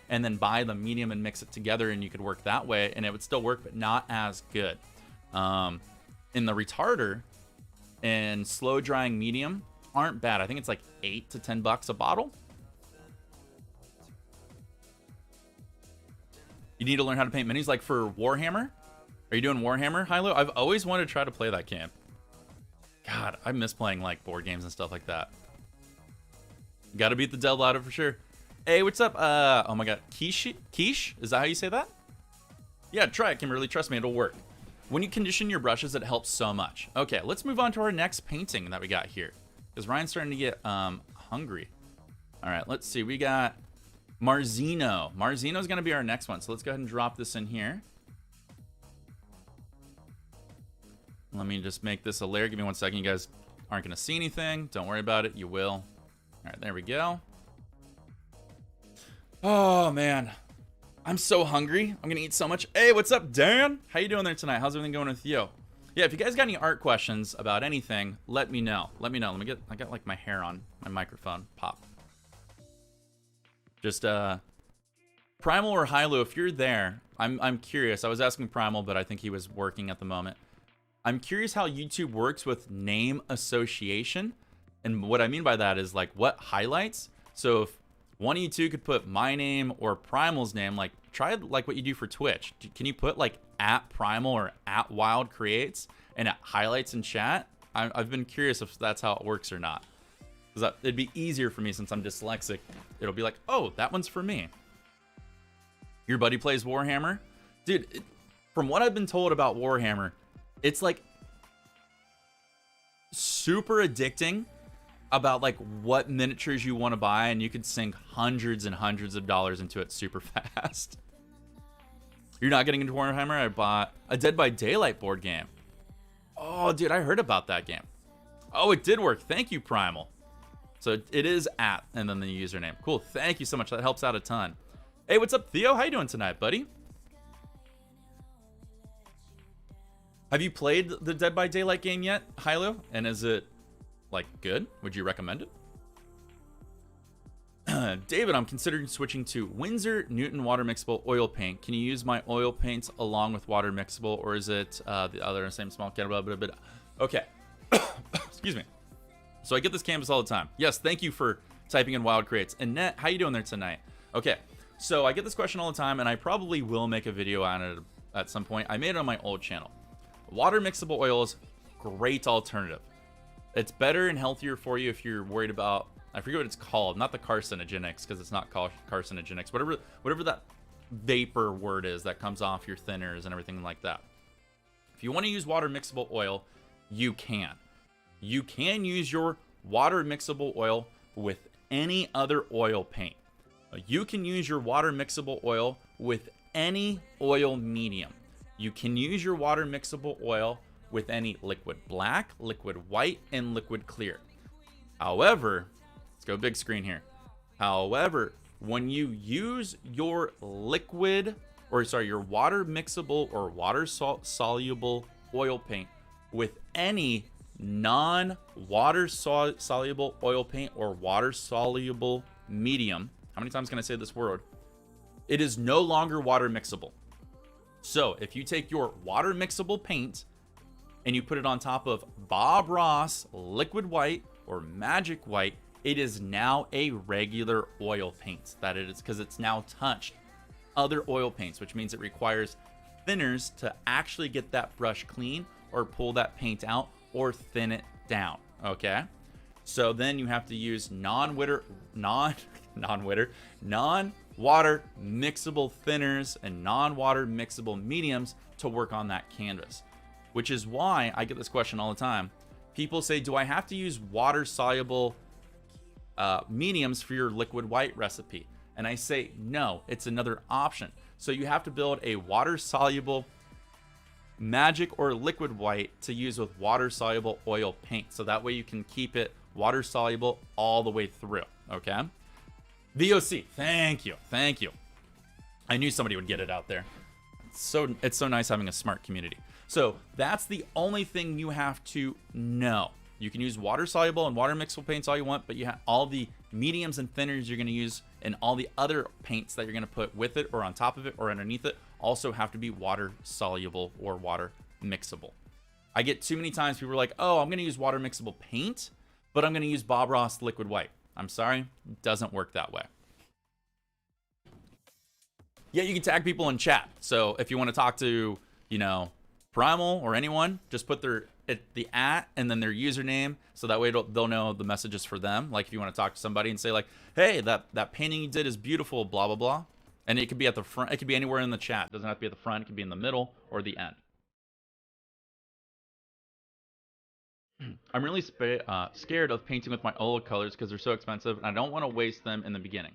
and then buy the medium and mix it together, and you could work that way, and it would still work, but not as good. In the retarder and slow drying medium aren't bad. I think it's like $8 to $10 a bottle. You need to learn how to paint minis, like for Warhammer. Are you doing Warhammer, Hilo? I've always wanted to try to play that game. God, I miss playing like board games and stuff like that. Gotta beat the Dead louder for sure. Hey, what's up? Oh my God, Quiche? Is that how you say that? Yeah, try it, Kimberly. Trust me, it'll work. When you condition your brushes, it helps so much. Okay, let's move on to our next painting that we got here, because Ryan's starting to get hungry. All right, let's see. We got Marzino. Marzino's gonna be our next one, so let's go ahead and drop this in here. Let me just make this a layer. Give me 1 second. You guys aren't gonna see anything. Don't worry about it. You will. All right, there we go. Oh man, I'm so hungry. I'm gonna eat so much. Hey, what's up, Dan? How you doing there tonight? How's everything going with you? Yeah, if you guys got any art questions about anything, let me know. Let me know. I got like my hair on my microphone. Pop. Just Primal or Hilo, if you're there, I'm curious. I was asking Primal, but I think he was working at the moment. I'm curious how YouTube works with name association. And what I mean by that is like what highlights. So if one of you two could put my name or Primal's name, like try like what you do for Twitch. Can you put like @Primal or @WildCreates and it highlights in chat? I've been curious if that's how it works or not. Because it'd be easier for me since I'm dyslexic. It'll be like, oh, that one's for me. Your buddy plays Warhammer? Dude, from what I've been told about Warhammer, it's like super addicting about like what miniatures you want to buy, and you could sink hundreds and hundreds of dollars into it super fast. You're not getting into Warhammer? I bought a Dead by Daylight board game. Oh, dude, I heard about that game. Oh, it did work. Thank you, Primal. So it is @ and then the username. Cool. Thank you so much. That helps out a ton. Hey, what's up, Theo? How you doing tonight, buddy? Have you played the Dead by Daylight game yet, Hilo? And is it like good? Would you recommend it? David, I'm considering switching to Winsor Newton water mixable oil paint. Can you use my oil paints along with water mixable, or is it the other same small can? Okay. Excuse me. So I get this canvas all the time. Yes, thank you for typing in Wild Creates. Annette, how you doing there tonight? Okay, so I get this question all the time, and I probably will make a video on it at some point. I made it on my old channel. Water mixable oil is great alternative. It's better and healthier for you if you're worried about, I forget what it's called, not the carcinogenics, because it's not called carcinogenics, whatever that vapor word is that comes off your thinners and everything like that. If you want to use water mixable oil, you can. You can use your water mixable oil with any other oil paint. You can use your water mixable oil with any oil medium. You can use your water mixable oil with any liquid black, liquid white, and liquid clear. However, let's go big screen here. However, when you use your liquid, or sorry, your water mixable or water soluble oil paint with any non-water soluble oil paint or water soluble medium, how many times can I say this word? It is no longer water mixable. So if you take your water mixable paint and you put it on top of Bob Ross liquid white or magic white, it is now a regular oil paint. That it is, because it's now touched other oil paints, which means it requires thinners to actually get that brush clean or pull that paint out or thin it down, okay? So then you have to use non-water mixable thinners and non-water mixable mediums to work on that canvas, which is why I get this question all the time. People say, do I have to use water soluble mediums for your liquid white recipe? And I say, no, it's another option. So you have to build a water soluble magic or liquid white to use with water soluble oil paint. So that way you can keep it water soluble all the way through, okay? VOC, thank you. I knew somebody would get it out there. It's so nice having a smart community. So that's the only thing you have to know. You can use water soluble and water mixable paints all you want, but you have all the mediums and thinners you're going to use and all the other paints that you're going to put with it or on top of it or underneath it also have to be water soluble or water mixable. I get too many times people are like, oh, I'm going to use water mixable paint, but I'm going to use Bob Ross liquid white. I'm sorry, it doesn't work that way. Yeah, you can tag people in chat. So if you want to talk to, Primal or anyone, just put the @ and then their username, so that way they'll know the message is for them. Like if you want to talk to somebody and say like, hey, that painting you did is beautiful, blah blah blah, and it could be at the front, it could be anywhere in the chat. It doesn't have to be at the front. It could be in the middle or the end. I'm really scared of painting with my oil colors because they're so expensive and I don't want to waste them in the beginning.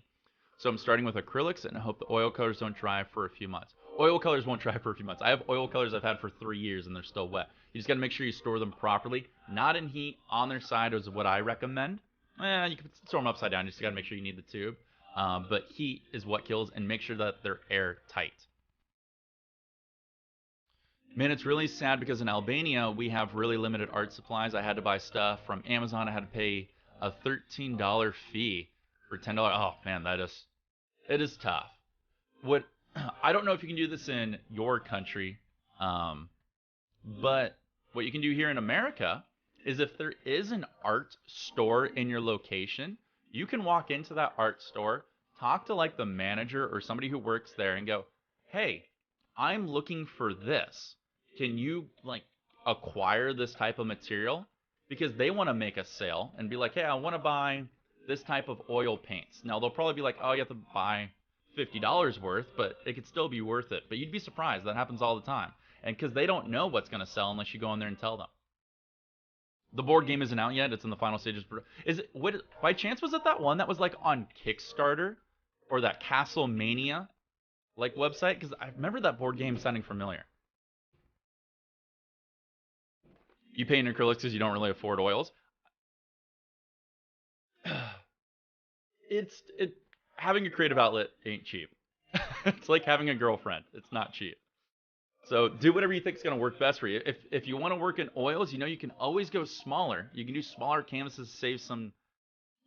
So I'm starting with acrylics and I hope the oil colors don't dry for a few months. Oil colors won't dry for a few months. I have oil colors I've had for 3 years and they're still wet. You just got to make sure you store them properly. Not in heat, on their side is what I recommend. You can store them upside down. You just got to make sure you need the tube. But heat is what kills, and make sure that they're airtight. Man, it's really sad because in Albania, we have really limited art supplies. I had to buy stuff from Amazon. I had to pay a $13 fee for $10. Oh, man, it is tough. I don't know if you can do this in your country, but what you can do here in America is if there is an art store in your location, you can walk into that art store, talk to like the manager or somebody who works there and go, hey, I'm looking for this. Can you like acquire this type of material? Because they want to make a sale and be like, hey, I want to buy this type of oil paints. Now they'll probably be like, oh, you have to buy $50 worth, but it could still be worth it. But you'd be surprised. That happens all the time. And because they don't know what's going to sell unless you go in there and tell them. The board game isn't out yet. It's in the final stages. By chance, was it that one that was like on Kickstarter or that Castle Mania like website? Because I remember that board game sounding familiar. You paint acrylics because you don't really afford oils. Having a creative outlet ain't cheap. It's like having a girlfriend. It's not cheap. So do whatever you think is going to work best for you. If you want to work in oils, you can always go smaller. You can do smaller canvases, save some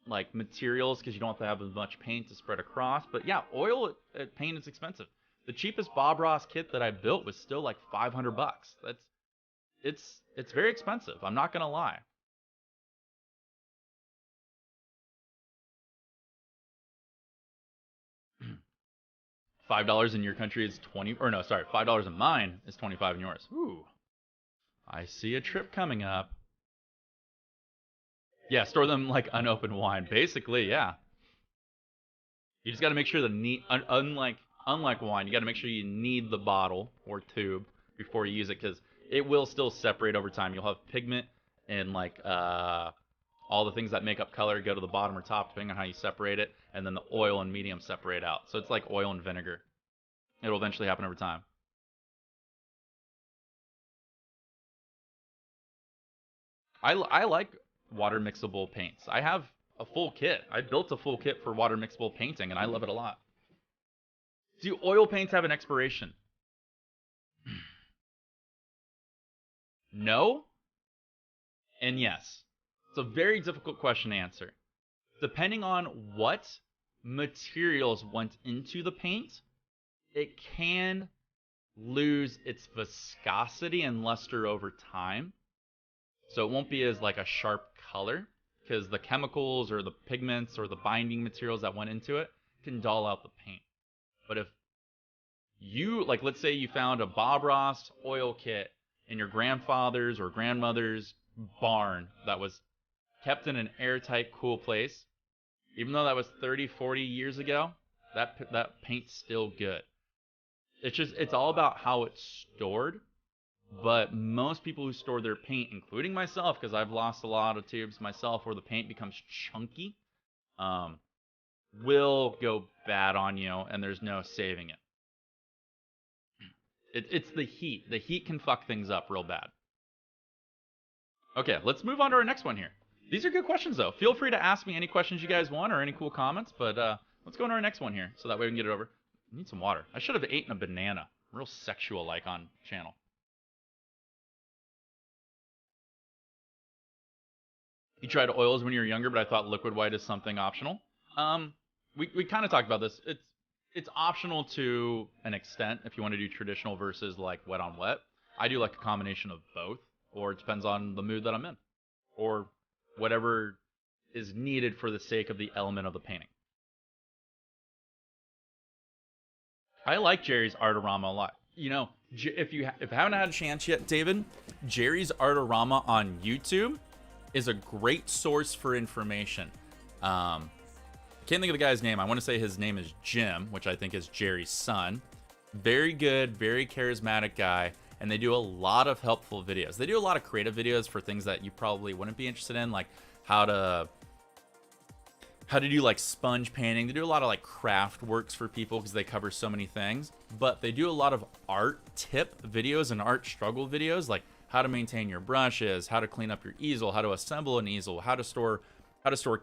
like materials because you don't have to have as much paint to spread across. But yeah, oil paint is expensive. The cheapest Bob Ross kit that I built was still like $500. It's very expensive. I'm not going to lie. $5 in your country is 20, or no, sorry, $5 in mine is 25 in yours. Ooh, I see a trip coming up. Yeah, store them like unopened wine. Basically, yeah. You just got to make sure unlike wine, you got to make sure you knead the bottle or tube before you use it because it will still separate over time. You'll have pigment and like all the things that make up color go to the bottom or top depending on how you separate it, and then the oil and medium separate out. So it's like oil and vinegar. It'll eventually happen over time. I like water mixable paints. I have a full kit. I built a full kit for water mixable painting, and I love it a lot. Do oil paints have an expiration? No and yes. It's a very difficult question to answer. Depending on what materials went into the paint, it can lose its viscosity and luster over time. So it won't be as like a sharp color because the chemicals or the pigments or the binding materials that went into it can dull out the paint. But if you, like let's say you found a Bob Ross oil kit in your grandfather's or grandmother's barn that was kept in an airtight, cool place, even though that was 30, 40 years ago, that paint's still good. It's all about how it's stored. But most people who store their paint, including myself, because I've lost a lot of tubes myself where the paint becomes chunky, um, will go bad on you, and there's no saving it. It's the heat. The heat can fuck things up real bad. Okay, let's move on to our next one here. These are good questions, though. Feel free to ask me any questions you guys want or any cool comments, but let's go on to our next one here so that way we can get it over. I need some water. I should have eaten a banana. Real sexual-like on channel. You tried oils when you were younger, but I thought liquid white is something optional. We kind of talked about this. It's optional to an extent if you want to do traditional versus like wet on wet. I do like a combination of both, or it depends on the mood that I'm in, or whatever is needed for the sake of the element of the painting. I like Jerry's Artorama a lot. You know, if you haven't had a chance yet, David, Jerry's Artorama on YouTube is a great source for information. I can't think of the guy's name. I want to say his name is Jim, which I think is Jerry's son. Very good, very charismatic guy, and they do a lot of helpful videos. They do a lot of creative videos for things that you probably wouldn't be interested in, like how to do like sponge painting. They do a lot of like craft works for people because they cover so many things. But they do a lot of art tip videos and art struggle videos, like how to maintain your brushes, how to clean up your easel, how to assemble an easel, how to store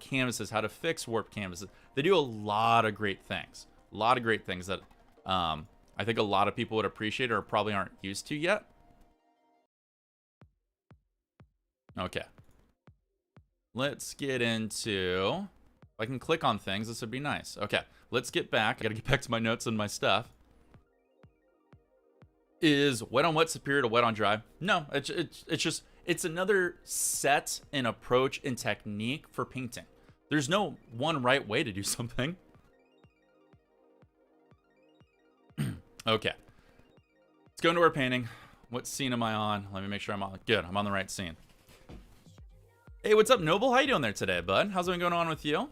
canvases, how to fix warped canvases. They do a lot of great things. A lot of great things that I think a lot of people would appreciate or probably aren't used to yet. Okay. Let's get into... If I can click on things, this would be nice. Okay, let's get back. I gotta get back to my notes and my stuff. Is wet on wet superior to wet on dry? No, it's another set and approach and technique for painting. There's no one right way to do something. Okay, let's go into our painting. What scene am I on? Let me make sure I'm on. Good, I'm on the right scene. Hey, what's up, Noble? How you doing there today, bud? How's it been going on with you?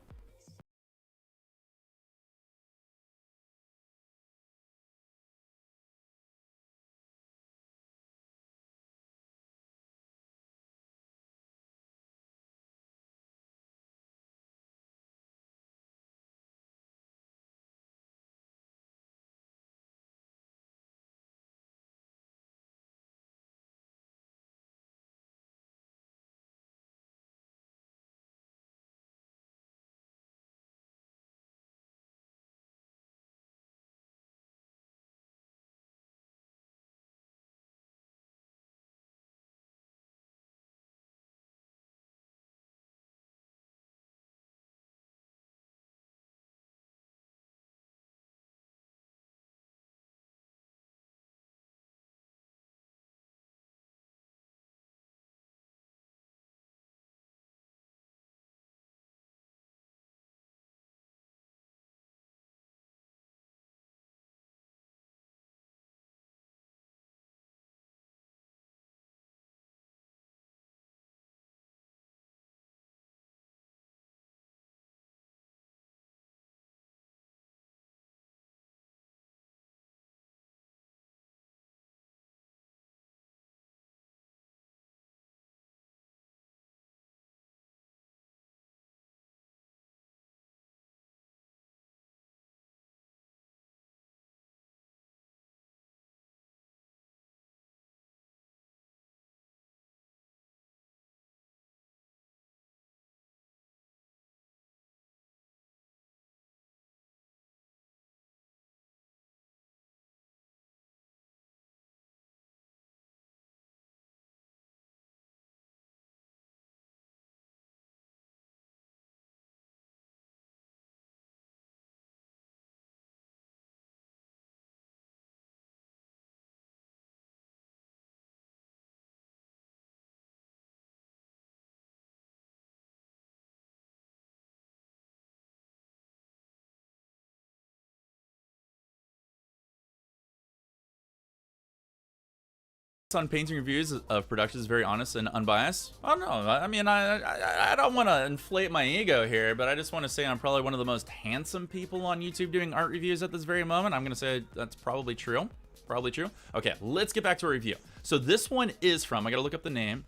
on painting reviews of production is very honest and unbiased. I don't know. I mean, I don't want to inflate my ego here, but I just want to say I'm probably one of the most handsome people on YouTube doing art reviews at this very moment. I'm going to say that's probably true. Probably true. Okay, let's get back to our review. So this one is from, I got to look up the name.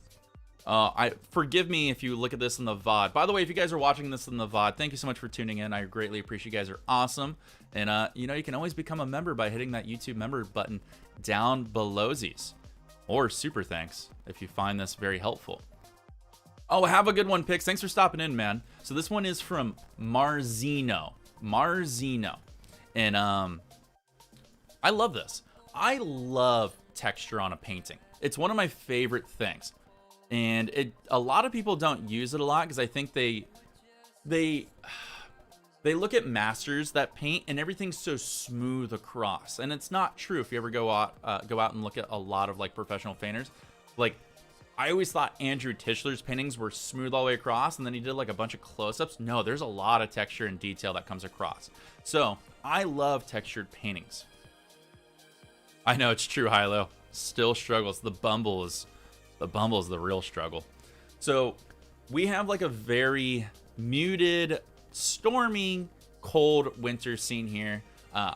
Forgive me if you look at this in the VOD. By the way, if you guys are watching this in the VOD, thank you so much for tuning in. I greatly appreciate you guys are awesome. And, you know, you can always become a member by hitting that YouTube member button down below-sies. Or super thanks if you find this very helpful. Oh, have a good one, Pix. Thanks for stopping in, man. So this one is from Marzino. And I love this. I love texture on a painting. It's one of my favorite things. And a lot of people don't use it a lot because I think they look at masters that paint and everything's so smooth across, and it's not true. If you ever go out and look at a lot of like professional painters, like I always thought Andrew Tischler's paintings were smooth all the way across, and then he did like a bunch of close-ups. No, there's a lot of texture and detail that comes across. So I love textured paintings. I know it's true, Hilo. Still struggles. The bumble is the real struggle. So we have like a very muted, stormy, cold winter scene here.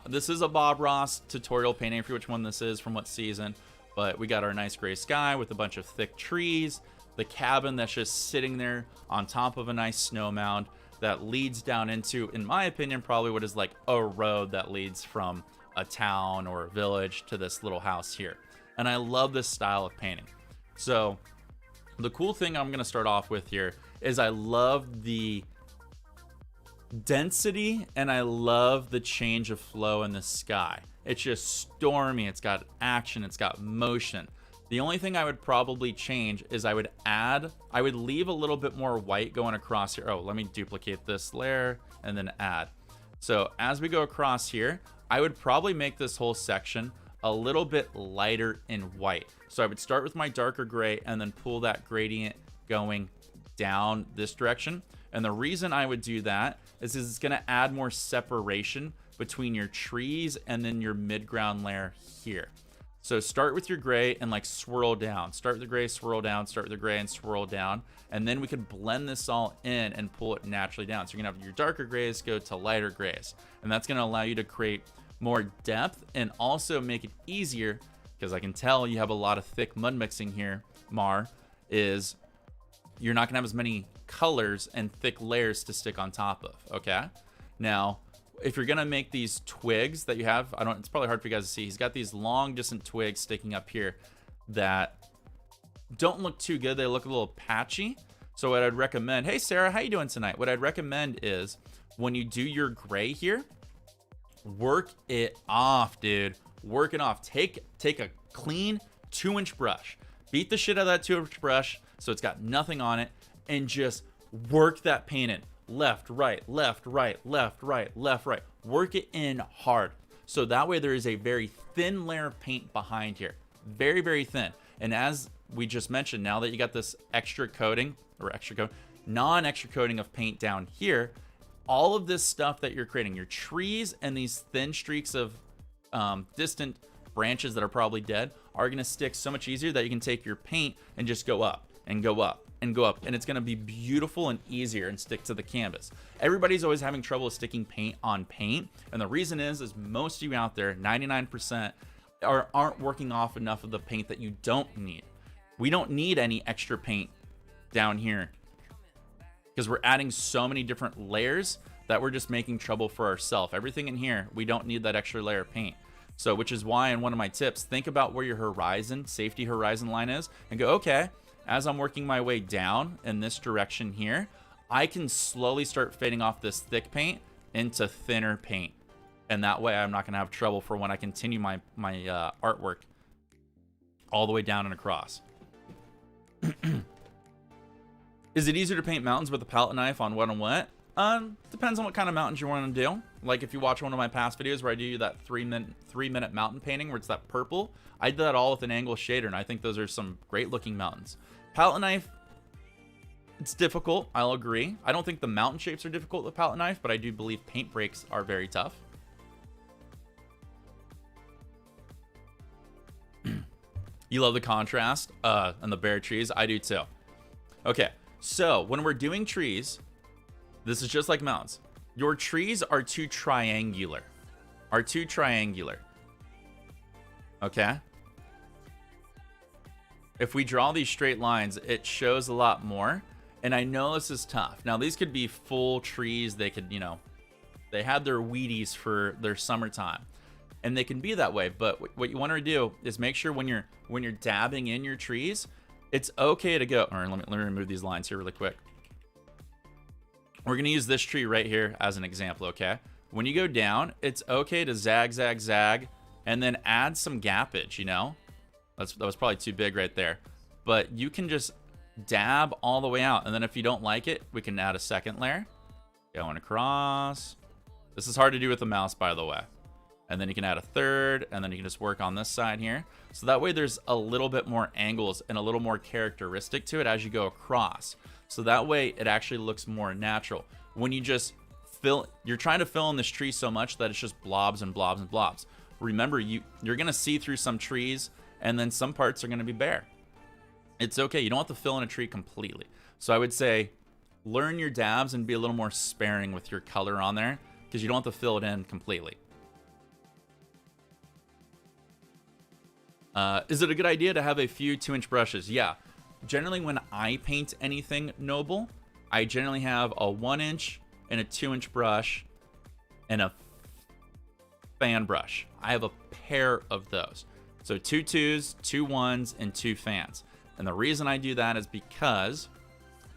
This is a Bob Ross tutorial painting. I forget which one this is from what season, but we got our nice gray sky with a bunch of thick trees, the cabin that's just sitting there on top of a nice snow mound that leads down into, in my opinion, probably what is like a road that leads from a town or a village to this little house here. And I love this style of painting. So the cool thing I'm going to start off with here is I love the density and I love the change of flow in the sky. It's just stormy. It's got action. It's got motion. The only thing I would probably change is I would leave a little bit more white going across here. Oh, let me duplicate this layer and then add. So as we go across here, I would probably make this whole section a little bit lighter in white. So I would start with my darker gray and then pull that gradient going down this direction. And the reason I would do that is it's going to add more separation between your trees and then your mid-ground layer here. So start with your gray and like swirl down. Start with the gray, swirl down, start with the gray and swirl down. And then we can blend this all in and pull it naturally down. So you're going to have your darker grays go to lighter grays. And that's going to allow you to create more depth and also make it easier, because I can tell you have a lot of thick mud mixing here, Mar, is you're not gonna have as many colors and thick layers to stick on top of. Okay, now if you're gonna make these twigs that you have, it's probably hard for you guys to see, he's got these long distant twigs sticking up here that don't look too good. They look a little patchy. So what I'd recommend, hey Sarah, how you doing tonight? What I'd recommend is when you do your gray here, work it off, dude. Work it off. Take a clean 2-inch brush, beat the shit out of that 2-inch brush so it's got nothing on it, and just work that paint in. Left, right, left, right, left, right, left, right. Work it in hard. So that way there is a very thin layer of paint behind here. Very, very thin. And as we just mentioned, now that you got this non-extra coating of paint down here, all of this stuff that you're creating, your trees and these thin streaks of distant branches that are probably dead, are going to stick so much easier that you can take your paint and just go up and go up and go up, and it's going to be beautiful and easier and stick to the canvas. Everybody's always having trouble with sticking paint on paint, and the reason is most of you out there, 99%, aren't working off enough of the paint that you don't need. We don't need any extra paint down here because we're adding so many different layers that we're just making trouble for ourselves. Everything in here, we don't need that extra layer of paint. So, which is why in one of my tips, think about where your safety horizon line is, and go, okay, as I'm working my way down in this direction here, I can slowly start fading off this thick paint into thinner paint. And that way I'm not gonna have trouble for when I continue my artwork all the way down and across. Is it easier to paint mountains with a palette knife on wet and wet? Depends on what kind of mountains you want to do. Like if you watch one of my past videos where I do that 3-minute mountain painting where it's that purple, I did that all with an angle shader, and I think those are some great looking mountains. Palette knife, it's difficult, I'll agree. I don't think the mountain shapes are difficult with palette knife, but I do believe paint breaks are very tough. You love the contrast and the bare trees. I do too. Okay, so when we're doing trees, this is just like mountains. Your trees are too triangular. Okay? If we draw these straight lines, it shows a lot more. And I know this is tough. Now, these could be full trees. They could, you know, they had their Wheaties for their summertime. And they can be that way. But what you want to do is make sure when you're dabbing in your trees, it's okay to go. All right, let me remove these lines here really quick. We're going to use this tree right here as an example, okay? When you go down, it's okay to zag, zag, zag, and then add some gappage, you know? That was probably too big right there. But you can just dab all the way out. And then if you don't like it, we can add a second layer. Going across. This is hard to do with the mouse, by the way. And then you can add a third, and then you can just work on this side here. So that way there's a little bit more angles and a little more characteristic to it as you go across. So that way it actually looks more natural. When you just you're trying to fill in this tree so much that it's just blobs and blobs and blobs. Remember, you're gonna see through some trees, and then some parts are gonna be bare. It's okay, you don't have to fill in a tree completely. So I would say, learn your dabs and be a little more sparing with your color on there, because you don't have to fill it in completely. Is it a good idea to have a few 2-inch brushes? Yeah. Generally, when I paint anything noble, I generally have a 1-inch and a 2-inch brush and a fan brush. I have a pair of those. So 2 2s, 2 1s, and 2 fans. And the reason I do that is because,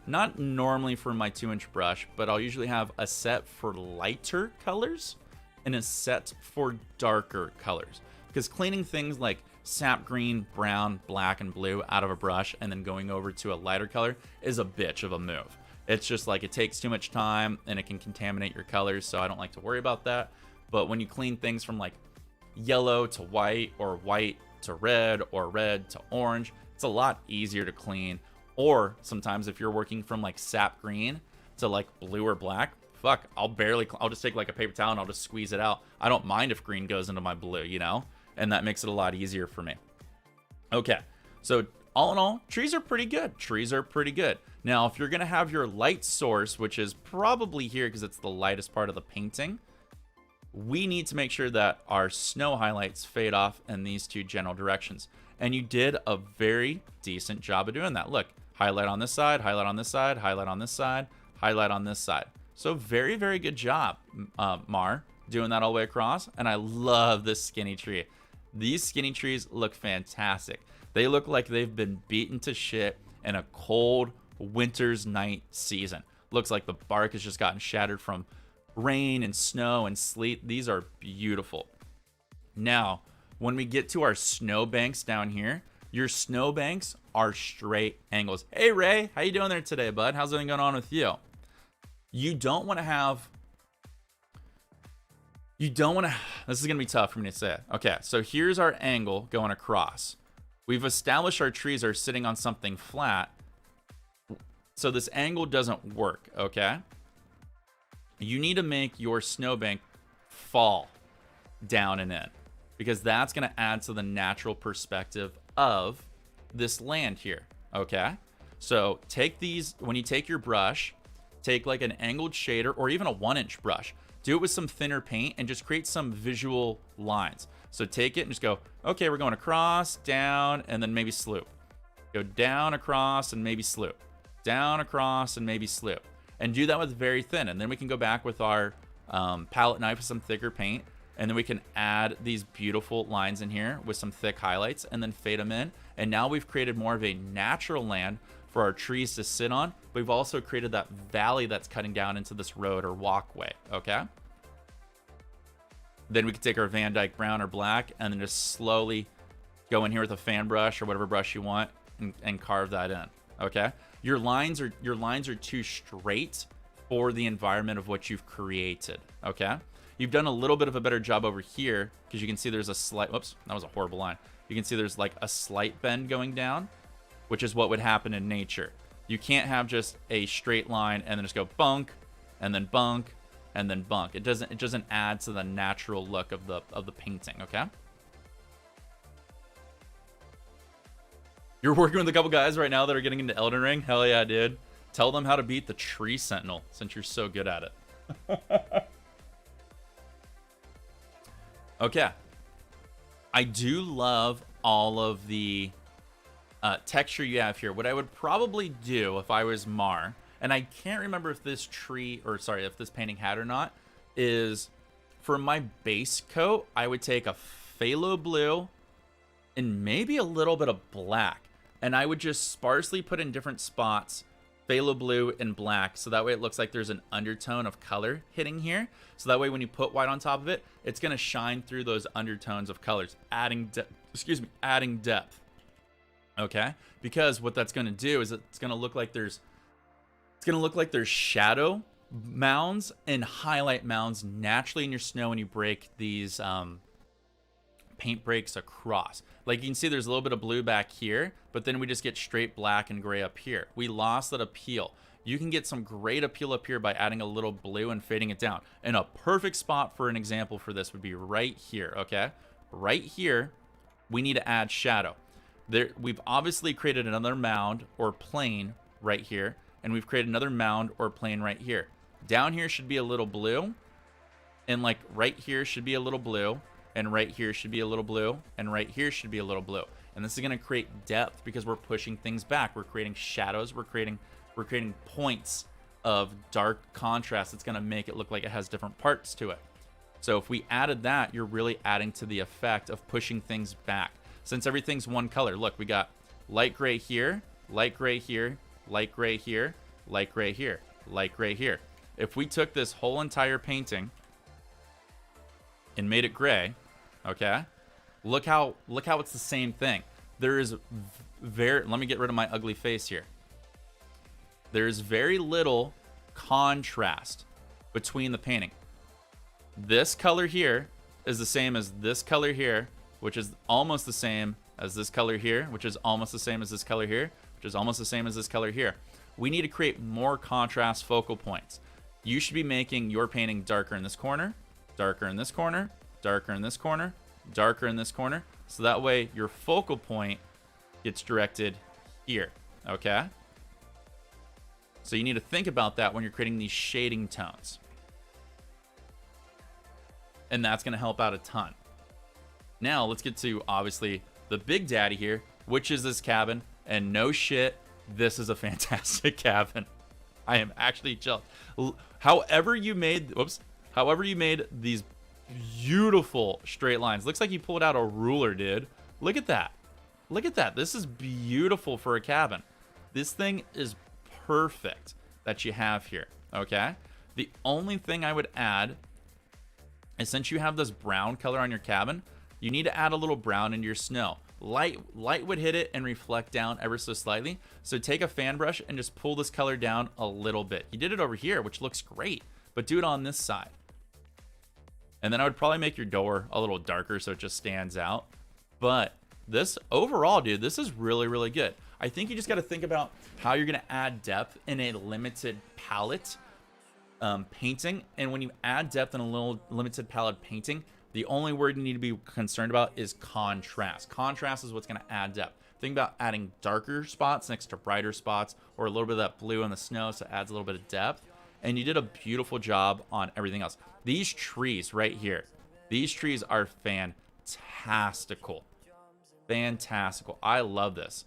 not normally for my 2-inch brush, but I'll usually have a set for lighter colors and a set for darker colors. Because cleaning things like sap green, brown, black, and blue out of a brush and then going over to a lighter color is a bitch of a move. It's just like it takes too much time and it can contaminate your colors, so I don't like to worry about that. But when you clean things from like yellow to white or white to red or red to orange, it's a lot easier to clean. Or sometimes if you're working from like sap green to like blue or black, fuck, I'll just take like a paper towel and I'll just squeeze it out. I don't mind if green goes into my blue, you know? And that makes it a lot easier for me. Okay, so all in all, trees are pretty good. Now, if you're gonna have your light source, which is probably here because it's the lightest part of the painting, we need to make sure that our snow highlights fade off in these two general directions. And you did a very decent job of doing that. Look, highlight on this side, highlight on this side, highlight on this side, highlight on this side. So very, very good job, Mar, doing that all the way across. And I love this skinny tree. These skinny trees look fantastic. They look like they've been beaten to shit in a cold winter's night season. Looks like the bark has just gotten shattered from rain and snow and sleet. These are beautiful. Now, when we get to our snow banks down here, your snow banks are straight angles. Hey, Ray, how you doing there today, bud? How's everything going on with you? You don't want to have... This is going to be tough for me to say. Okay, so here's our angle going across. We've established our trees are sitting on something flat. So this angle doesn't work, okay? You need to make your snowbank fall down and in, because that's going to add to the natural perspective of this land here, okay? So take these, when you take your brush, take like an angled shader or even a 1-inch brush. Do it with some thinner paint and just create some visual lines. So take it and just go, okay, we're going across, down, and then maybe sloop. Go down, across, and maybe sloop. Down, across, and maybe sloop. And do that with very thin. And then we can go back with our palette knife with some thicker paint. And then we can add these beautiful lines in here with some thick highlights and then fade them in. And now we've created more of a natural land for our trees to sit on. We've also created that valley that's cutting down into this road or walkway, okay? Then we can take our Van Dyke brown or black and then just slowly go in here with a fan brush or whatever brush you want and carve that in, okay? Your lines are too straight for the environment of what you've created, okay? You've done a little bit of a better job over here because you can see there's a slight, whoops, that was a horrible line. You can see there's like a slight bend going down, which is what would happen in nature. You can't have just a straight line and then just go bunk and then bunk and then bunk. It doesn't add to the natural look of the painting, okay? You're working with a couple guys right now that are getting into Elden Ring? Hell yeah, dude. Tell them how to beat the Tree Sentinel, since you're so good at it. Okay. I do love all of the texture you have here. What I would probably do if I was Mar, and I can't remember if this if this painting had or not, is for my base coat, I would take a phthalo blue and maybe a little bit of black. And I would just sparsely put in different spots phthalo blue and black, so that way it looks like there's an undertone of color hitting here. So that way when you put white on top of it, it's going to shine through those undertones of colors, adding depth. Okay? Because what that's going to do is it's going to look like there's shadow mounds and highlight mounds naturally in your snow when you break these paint breaks across. Like you can see there's a little bit of blue back here, but then we just get straight black and gray up here. We lost that appeal. You can get some great appeal up here by adding a little blue and fading it down. And a perfect spot for an example for this would be right here, okay? Right here, we need to add shadow. We've obviously created another mound or plane right here, and we've created another mound or plane right here. Down here should be a little blue, and like right here should be a little blue, and right here should be a little blue, and right here should be a little blue. And this is going to create depth because we're pushing things back. We're creating shadows. We're creating points of dark contrast. It's going to make it look like it has different parts to it. So if we added that, you're really adding to the effect of pushing things back. Since everything's one color, look, we got light gray here, light gray here, light gray here, light gray here, light gray here. If we took this whole entire painting and made it gray, okay, look how it's the same thing. There is let me get rid of my ugly face here. There's very little contrast between the painting. This color here is the same as this color here, which is almost the same as this color here, which is almost the same as this color here, which is almost the same as this color here. We need to create more contrast focal points. You should be making your painting darker in this corner, darker in this corner, darker in this corner, darker in this corner, so that way your focal point gets directed here, okay? So you need to think about that when you're creating these shading tones. And that's going to help out a ton. Now, let's get to, obviously, the big daddy here, which is this cabin. And no shit, this is a fantastic cabin. I am actually jealous. However you made these beautiful straight lines. Looks like you pulled out a ruler, dude. Look at that. Look at that. This is beautiful for a cabin. This thing is perfect that you have here, okay? The only thing I would add is, since you have this brown color on your cabin, you need to add a little brown into your snow. Light would hit it and reflect down ever so slightly. So take a fan brush and just pull this color down a little bit. You did it over here, which looks great, but do it on this side. And then I would probably make your door a little darker so it just stands out. But this overall, dude, this is really, really good. I think you just got to think about how you're going to add depth in a limited palette painting. And when you add depth in a little limited palette painting, the only word you need to be concerned about is contrast. Contrast is what's going to add depth. Think about adding darker spots next to brighter spots, or a little bit of that blue in the snow, so it adds a little bit of depth. And you did a beautiful job on everything else. These trees right here, these trees are fantastical. Fantastical. I love this.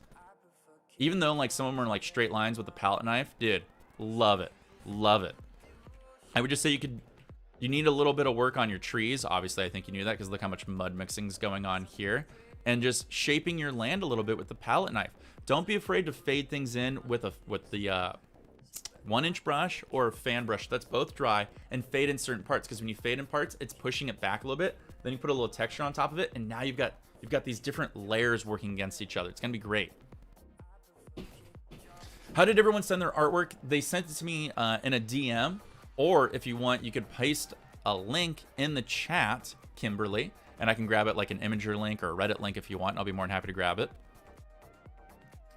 Even though like some of them are like straight lines with the palette knife, dude, love it. Love it. I would just say you need a little bit of work on your trees. Obviously, I think you knew that because look how much mud mixing is going on here. And just shaping your land a little bit with the palette knife. Don't be afraid to fade things in with the 1-inch brush or a fan brush that's both dry, and fade in certain parts, because when you fade in parts, it's pushing it back a little bit. Then you put a little texture on top of it, and now you've got these different layers working against each other. It's gonna be great. How did everyone send their artwork? They sent it to me in a DM, or if you want, you could paste a link in the chat, Kimberly, and I can grab it, like an Imager link or a Reddit link if you want. I'll be more than happy to grab it.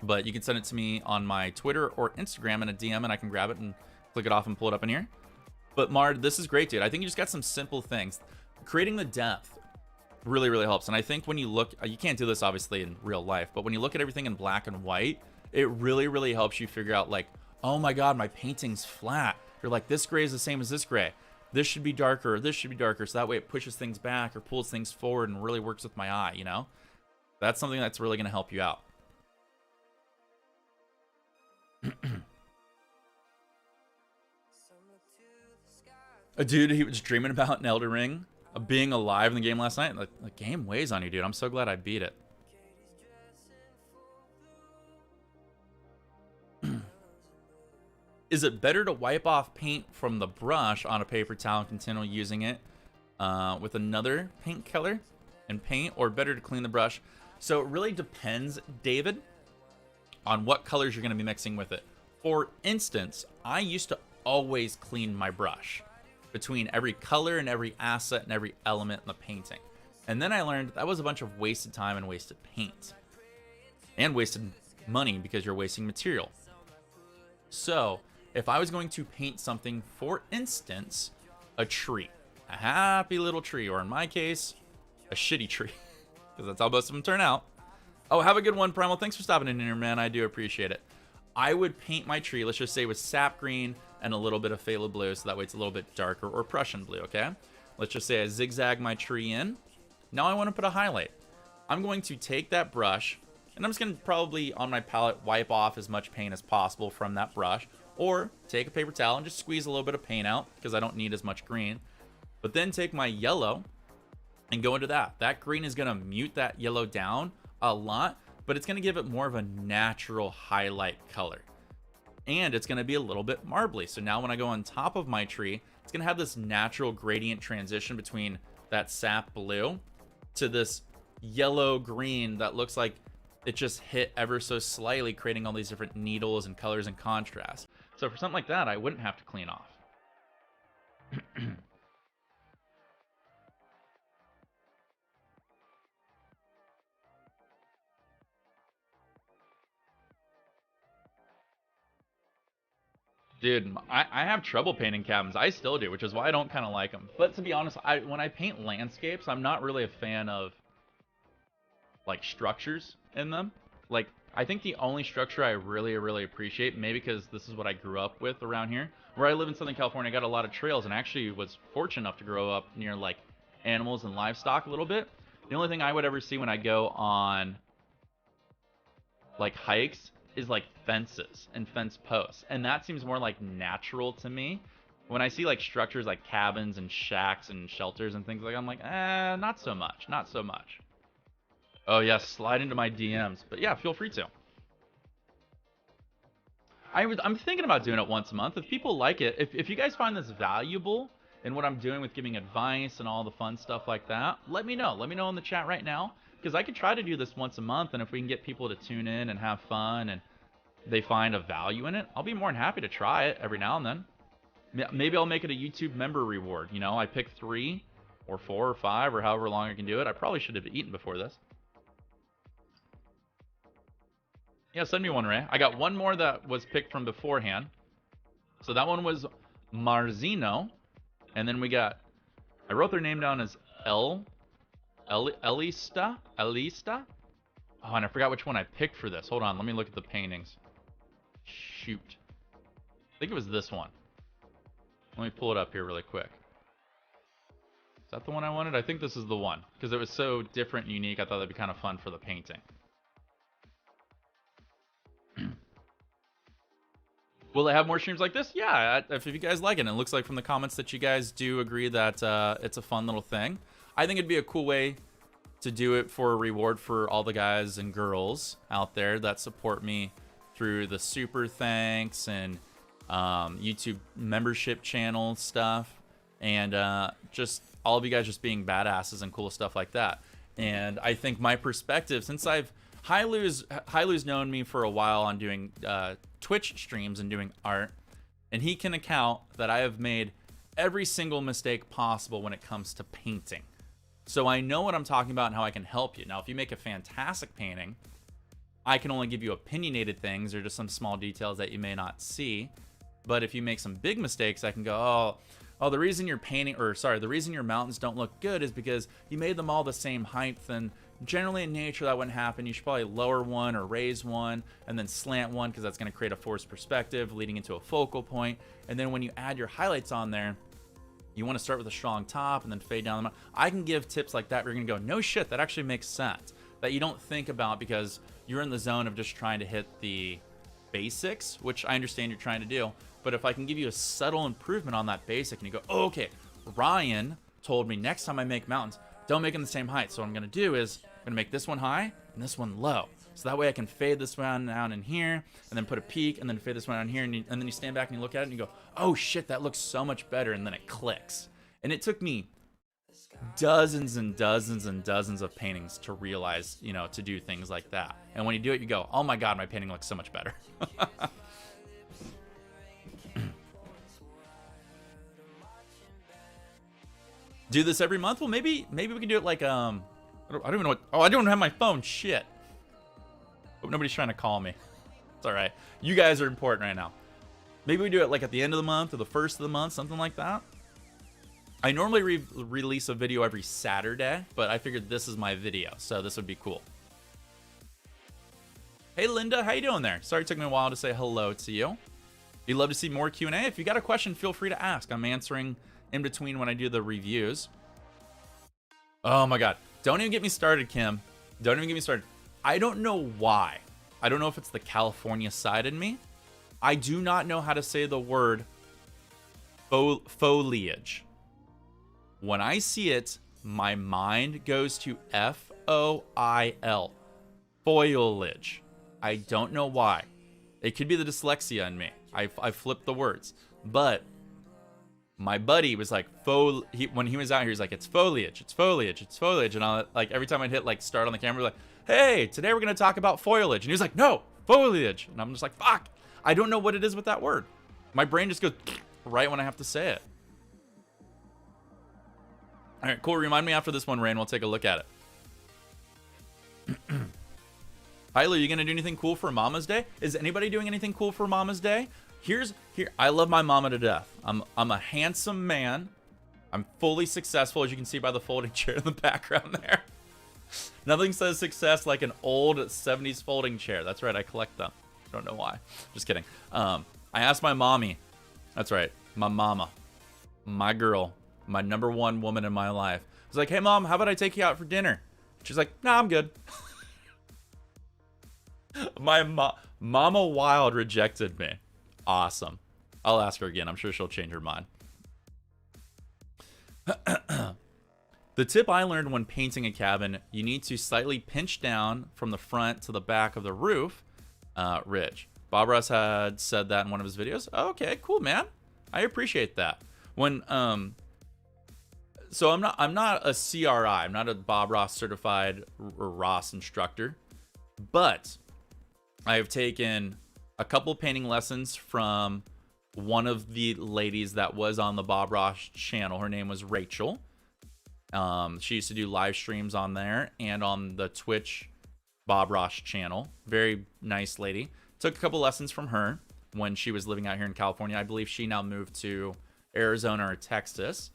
But you can send it to me on my Twitter or Instagram in a DM, and I can grab it and click it off and pull it up in here. But Mard, this is great, dude. I think you just got some simple things. Creating the depth. Really, really helps. And I think when you look, you can't do this obviously in real life, but when you look at everything in black and white, it really, really helps you figure out like, oh my God, my painting's flat. You're like, this gray is the same as this gray. This should be darker, or this should be darker. So that way it pushes things back or pulls things forward and really works with my eye, you know? That's something that's really going to help you out. A dude, he was dreaming about an Elden Ring, being alive in the game last night. The game weighs on you, dude. I'm so glad I beat it. Is it better to wipe off paint from the brush on a paper towel and continue using it with another paint color and paint, or better to clean the brush? So it really depends, David, on what colors you're going to be mixing with it. For instance, I used to always clean my brush between every color and every asset and every element in the painting. And then I learned that was a bunch of wasted time and wasted paint. And wasted money because you're wasting material. So if I was going to paint something, for instance, a tree, a happy little tree, or in my case, a shitty tree, because that's how most of them turn out. Oh, have a good one, Primal. Thanks for stopping in here, man. I do appreciate it. I would paint my tree, let's just say with sap green and a little bit of phthalo blue, so that way it's a little bit darker, or Prussian blue, okay? Let's just say I zigzag my tree in. Now I want to put a highlight. I'm going to take that brush, and I'm just going to probably, on my palette, wipe off as much paint as possible from that brush, or take a paper towel and just squeeze a little bit of paint out, because I don't need as much green. But then take my yellow and go into that. That green is going to mute that yellow down a lot, but it's going to give it more of a natural highlight color. And it's going to be a little bit marbly. So now when I go on top of my tree, it's going to have this natural gradient transition between that sap blue to this yellow green that looks like it just hit ever so slightly, creating all these different needles and colors and contrast. So for something like that, I wouldn't have to clean off. Dude, I have trouble painting cabins. I still do, which is why I don't kind of like them. But to be honest, when I paint landscapes, I'm not really a fan of like structures in them. Like, I think the only structure I really appreciate, maybe because this is what I grew up with around here, where I live in Southern California, I got a lot of trails, and actually was fortunate enough to grow up near like animals and livestock a little bit. The only thing I would ever see when I go on like hikes is like fences and fence posts, and that seems more like natural to me. When I see like structures like cabins and shacks and shelters and things like that, I'm like, not so much, not so much. Oh yeah, slide into my DMs, but yeah, feel free to. I'm thinking about doing it once a month. If people like it, if you guys find this valuable in what I'm doing with giving advice and all the fun stuff like that, let me know. Let me know in the chat right now, because I could try to do this once a month, and if we can get people to tune in and have fun and they find a value in it, I'll be more than happy to try it every now and then. Maybe I'll make it a YouTube member reward. You know, I pick 3 or 4 or 5 or however long I can do it. I probably should have eaten before this. Yeah, send me one, Ray. I got one more that was picked from beforehand. So that one was Marzino. And then we got, I wrote their name down as Elista. Oh, and I forgot which one I picked for this. Hold on, let me look at the paintings. Shoot. I think it was this one. Let me pull it up here really quick. Is that the one I wanted? I think this is the one, because it was so different and unique. I thought that'd be kind of fun for the painting. Will it have more streams like this? Yeah, if you guys like it. And it looks like from the comments that you guys do agree that it's a fun little thing. I think it'd be a cool way to do it for a reward for all the guys and girls out there that support me through the super thanks and YouTube membership channel stuff, and just all of you guys just being badasses and cool stuff like that. And I think my perspective, since Hailu's known me for a while on doing Twitch streams and doing art, and he can account that I have made every single mistake possible when it comes to painting. So I know what I'm talking about and how I can help you. Now, if you make a fantastic painting, I can only give you opinionated things or just some small details that you may not see. But if you make some big mistakes, I can go, oh, oh, the reason you're painting, or sorry, the reason your mountains don't look good is because you made them all the same height. And generally in nature that wouldn't happen. You should probably lower one or raise one and then slant one, because that's going to create a forced perspective leading into a focal point. And then when you add your highlights on there, you want to start with a strong top and then fade down the mountain. I can give tips like that where you're going to go, no shit, that actually makes sense, that you don't think about because you're in the zone of just trying to hit the basics, which I understand you're trying to do. But if I can give you a subtle improvement on that basic and you go, oh, okay, Ryan told me next time I make mountains, don't make them the same height. So what I'm going to do is I'm going to make this one high and this one low. So that way I can fade this one down in here and then put a peak and then fade this one down here. And then you stand back and you look at it and you go, oh shit, that looks so much better. And then it clicks. And it took me dozens and dozens and dozens of paintings to realize, you know, to do things like that. And when you do it, you go, oh my God, my painting looks so much better. Do this every month? Well, maybe we can do it like, I don't even know what, oh, I don't have my phone, shit. Hope nobody's trying to call me. It's all right. You guys are important right now. Maybe we do it like at the end of the month or the first of the month, something like that. I normally release a video every Saturday, but I figured this is my video, so this would be cool. Hey, Linda, how you doing there? Sorry it took me a while to say hello to you. You'd love to see more Q&A? If you got a question, feel free to ask. I'm answering in between when I do the reviews. Oh my God. Don't even get me started, Kim. Don't even get me started. I don't know why. I don't know if it's the California side in me. I do not know how to say the word foliage. When I see it, my mind goes to F-O-I-L. Foliage. I don't know why. It could be the dyslexia in me. I flipped the words. But my buddy was like, when he was out here, he's like, it's foliage, it's foliage, it's foliage. And I like every time I'd hit like start on the camera, like, hey, today we're going to talk about foliage. And he was like, no, foliage. And I'm just like, fuck. I don't know what it is with that word. My brain just goes right when I have to say it. All right, cool. Remind me after this one, Rain. We'll take a look at it. Tyler, you going to do anything cool for Mama's Day? Is anybody doing anything cool for Mama's Day? Here, I love my mama to death. I'm a handsome man. I'm fully successful, as you can see by the folding chair in the background there. Nothing says success like an old 70s folding chair. That's right, I collect them. I don't know why. Just kidding. I asked my mommy. That's right, my mama. My girl. My number one woman in my life. I was like, hey, Mom, how about I take you out for dinner? She's like, nah, I'm good. My Mama Wild rejected me. Awesome. I'll ask her again. I'm sure she'll change her mind. The tip I learned when painting a cabin, you need to slightly pinch down from the front to the back of the roof ridge. Bob Ross had said that in one of his videos. Oh, okay, cool, man. I appreciate that. When so I'm not a CRI. I'm not a Bob Ross certified or Ross instructor, but I have taken a couple painting lessons from one of the ladies that was on the Bob Ross channel. Her name was Rachel. She used to do live streams on there and on the Twitch Bob Ross channel. Very nice lady. Took a couple lessons from her when she was living out here in California. I believe she now moved to Arizona or Texas.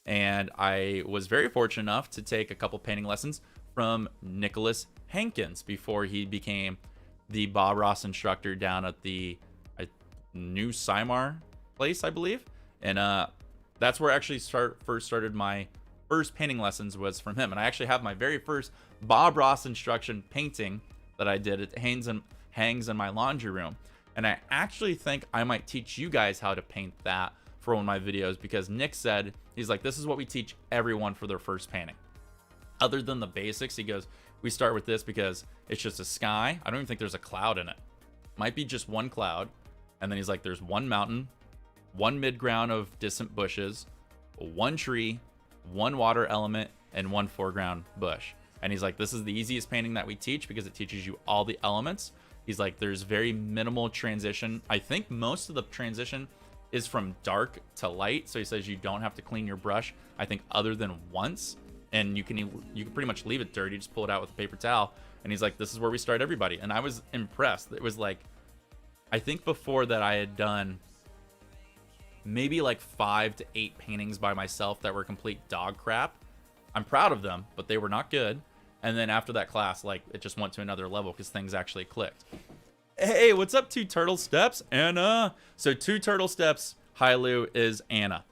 And I was very fortunate enough to take a couple painting lessons from Nicholas Hankins before he became the Bob Ross instructor down at the New Symar place, I believe. And that's where I actually first started my first painting lessons was from him. And I actually have my very first Bob Ross instruction painting that I did. It hangs in my laundry room. And I actually think I might teach you guys how to paint that for one of my videos, because Nick said, he's like, this is what we teach everyone for their first painting. Other than the basics, he goes, we start with this because it's just a sky. I don't even think there's a cloud in it. Might be just one cloud. And then he's like, there's one mountain, one midground of distant bushes, one tree, one water element, and one foreground bush. And he's like, this is the easiest painting that we teach because it teaches you all the elements. He's like, there's very minimal transition. I think most of the transition is from dark to light. So he says you don't have to clean your brush, I think, other than once. And you can pretty much leave it dirty, just pull it out with a paper towel. And he's like, this is where we start everybody. And I was impressed. It was like, I think before that I had done maybe like 5 to 8 paintings by myself that were complete dog crap. I'm proud of them, but they were not good. And then after that class, like, it just went to another level because things actually clicked. Hey, what's up, Two Turtle Steps? Anna. So Two Turtle Steps, Hailu, is Anna.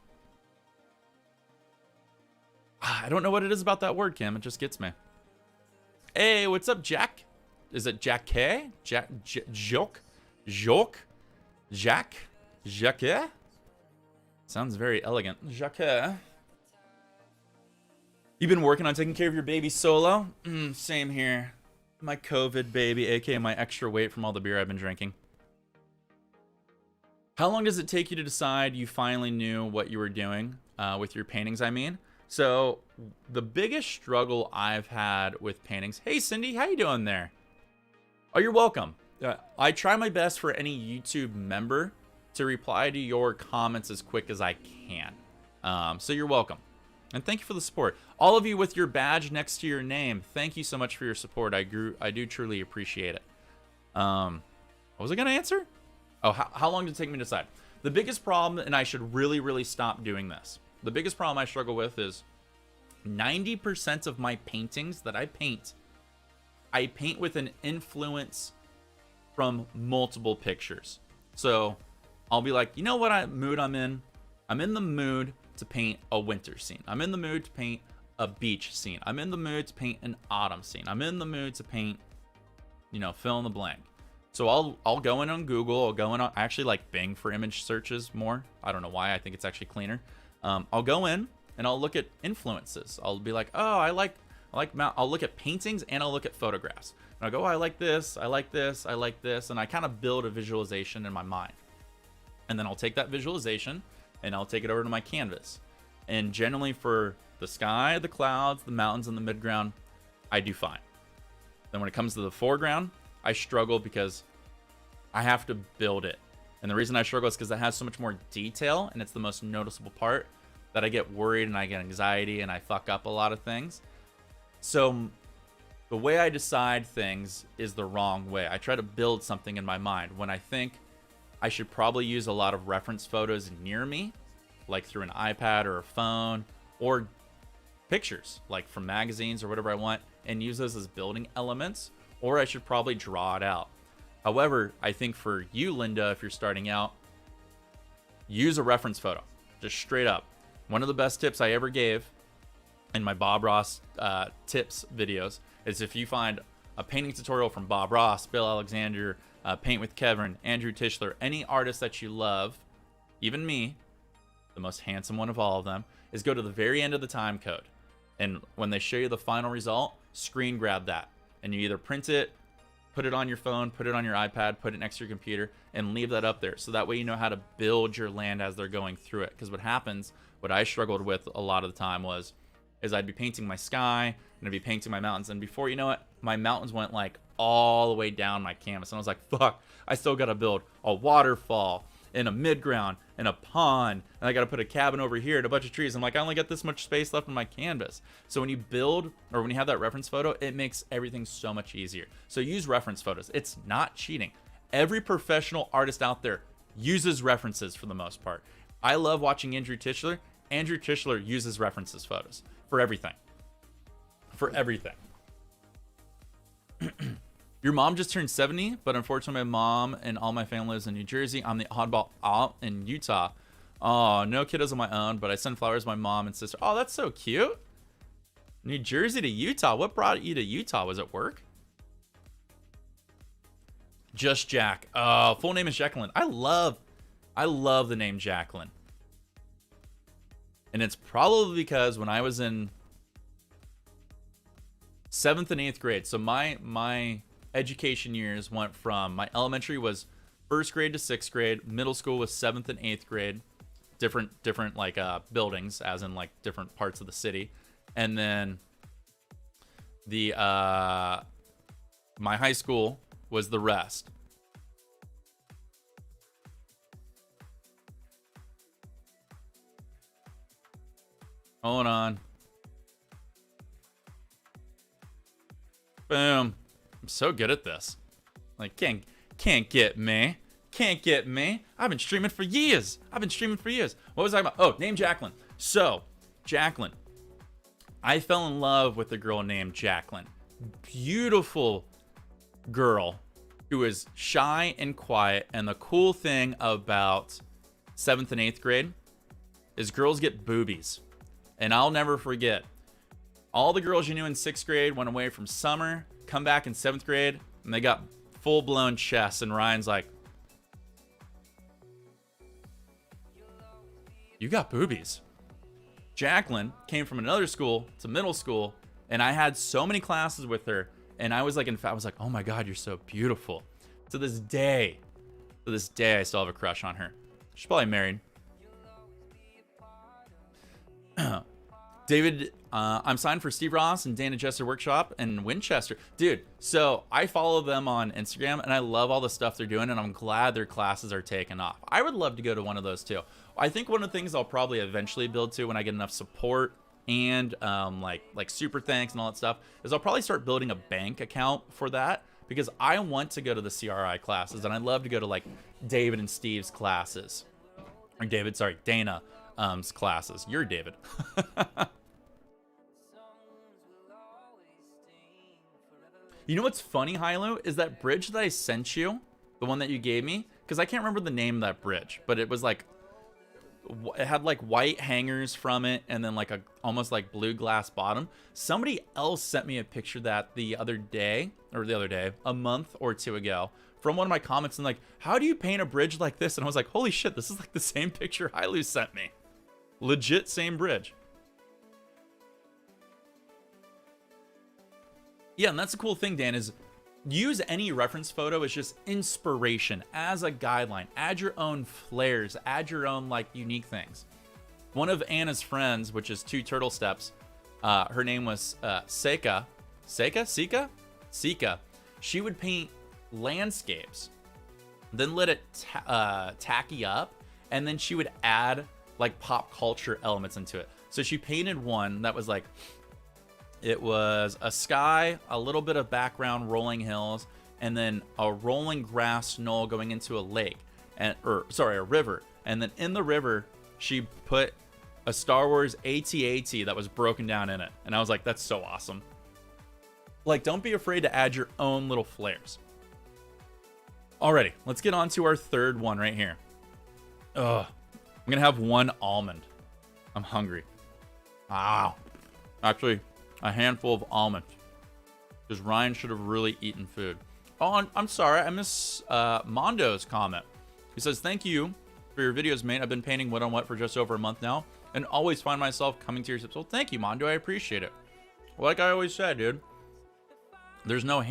I don't know what it is about that word, Kim. It just gets me. Hey, what's up, Jack? Is it Jack K? Joke? Jack? Jacques? Sounds very elegant. Jacques. You've been working on taking care of your baby solo? Same here. My COVID baby, aka my extra weight from all the beer I've been drinking. How long does it take you to decide you finally knew what you were doing with your paintings, I mean? So the biggest struggle I've had with paintings... Hey, Cindy, how you doing there? Oh, you're welcome. I try my best for any YouTube member to reply to your comments as quick as I can. So you're welcome. And thank you for the support. All of you with your badge next to your name, thank you so much for your support. I do truly appreciate it. What was I going to answer? Oh, how long did it take me to decide? The biggest problem, and I should really, really stop doing this. The biggest problem I struggle with is 90% of my paintings that I paint with an influence from multiple pictures. So I'll be like, you know what mood I'm in? I'm in the mood to paint a winter scene. I'm in the mood to paint a beach scene. I'm in the mood to paint an autumn scene. I'm in the mood to paint, you know, fill in the blank. So I'll go in on Google. I'll go in on, I actually like Bing for image searches more. I don't know why. I think it's actually cleaner. I'll go in and I'll look at influences. I'll be like, oh, I'll look at paintings and I'll look at photographs. And I'll go, oh, I like this, I like this, I like this. And I kind of build a visualization in my mind. And then I'll take that visualization and I'll take it over to my canvas. And generally for the sky, the clouds, the mountains, and the midground, I do fine. Then when it comes to the foreground, I struggle because I have to build it. And the reason I struggle is because it has so much more detail and it's the most noticeable part that I get worried and I get anxiety and I fuck up a lot of things. So the way I decide things is the wrong way. I try to build something in my mind when I think I should probably use a lot of reference photos near me, like through an iPad or a phone, or pictures, like from magazines or whatever I want, and use those as building elements, or I should probably draw it out. However, I think for you, Linda, if you're starting out, use a reference photo, just straight up. One of the best tips I ever gave in my Bob Ross tips videos is if you find a painting tutorial from Bob Ross, Bill Alexander, Paint with Kevin, Andrew Tischler, any artist that you love, even me, the most handsome one of all of them, is go to the very end of the time code. And when they show you the final result, screen grab that. And you either print it, put it on your phone, put it on your iPad, put it next to your computer, and leave that up there. So that way you know how to build your land as they're going through it. Because what happens, what I struggled with a lot of the time is I'd be painting my sky, and I'd be painting my mountains, and before you know it, my mountains went like all the way down my canvas. And I was like, fuck, I still gotta build a waterfall, and a midground, and a pond, and I gotta put a cabin over here and a bunch of trees. I'm like, I only got this much space left on my canvas. So when you build, or when you have that reference photo, it makes everything so much easier. So use reference photos. It's not cheating. Every professional artist out there uses references for the most part. I love watching Andrew Tischler. Andrew Tischler uses references photos for everything. For everything. Your mom just turned 70, but unfortunately my mom and all my family lives in New Jersey. I'm the oddball out in Utah. Oh, no kiddos of my own, but I send flowers to my mom and sister. Oh, that's so cute. New Jersey to Utah. What brought you to Utah? Was it work? Just Jack. Oh, full name is Jacqueline. I love the name Jacqueline. And it's probably because when I was in 7th and 8th grade, so my education years went from, my elementary was 1st grade to 6th grade, middle school was 7th and 8th grade, different like buildings, as in like different parts of the city, and then the my high school was the rest. Hold on. Boom. I'm so good at this. Like, can't get me. Can't get me. I've been streaming for years. What was I talking about? Oh, name Jacqueline. So, Jacqueline. I fell in love with a girl named Jacqueline. Beautiful girl who is shy and quiet. And the cool thing about 7th and 8th grade is girls get boobies. And I'll never forget. All the girls you knew in 6th grade went away from summer, come back in 7th grade, and they got full-blown chests. And Ryan's like, you got boobies. Jacqueline came from another school to middle school, and I had so many classes with her, and I was like, I was like, oh my God, you're so beautiful. To this day, I still have a crush on her. She's probably married. David, I'm signed for Steve Ross and Dana Jester Workshop in Winchester. Dude, so I follow them on Instagram, and I love all the stuff they're doing, and I'm glad their classes are taking off. I would love to go to one of those too. I think one of the things I'll probably eventually build to when I get enough support and like super thanks and all that stuff is I'll probably start building a bank account for that, because I want to go to the CRI classes, and I'd love to go to like David and Steve's classes. Or Dana's classes. You're David. You know what's funny, Hilo, is that bridge that I sent you, the one that you gave me, because I can't remember the name of that bridge, but it was like, it had like white hangers from it and then like a almost like blue glass bottom. Somebody else sent me a picture of that a month or two ago from one of my comments, and like, how do you paint a bridge like this? And I was like, holy shit, this is like the same picture Hilo sent me. Legit same bridge. Yeah, and that's the cool thing, Dan, is use any reference photo as just inspiration, as a guideline. Add your own flares, add your own like unique things. One of Anna's friends, which is 2 Turtle Steps, her name was Sika. She would paint landscapes, then let it tacky up, and then she would add like pop culture elements into it. So she painted one that was like, it was a sky, a little bit of background, rolling hills, and then a rolling grass knoll going into a lake, a river. And then in the river, she put a Star Wars AT-AT that was broken down in it. And I was like, that's so awesome. Like, don't be afraid to add your own little flares. Alrighty, let's get on to our third one right here. I'm gonna have 1 almond. I'm hungry. Actually, a handful of almonds, because Ryan should have really eaten food. Oh, I'm sorry, I miss Mondo's comment. He says, thank you for your videos, mate. I've been painting Wet on Wet for just over a month now, and always find myself coming to your tips. Well, thank you, Mondo, I appreciate it. Like I always said, dude, there's no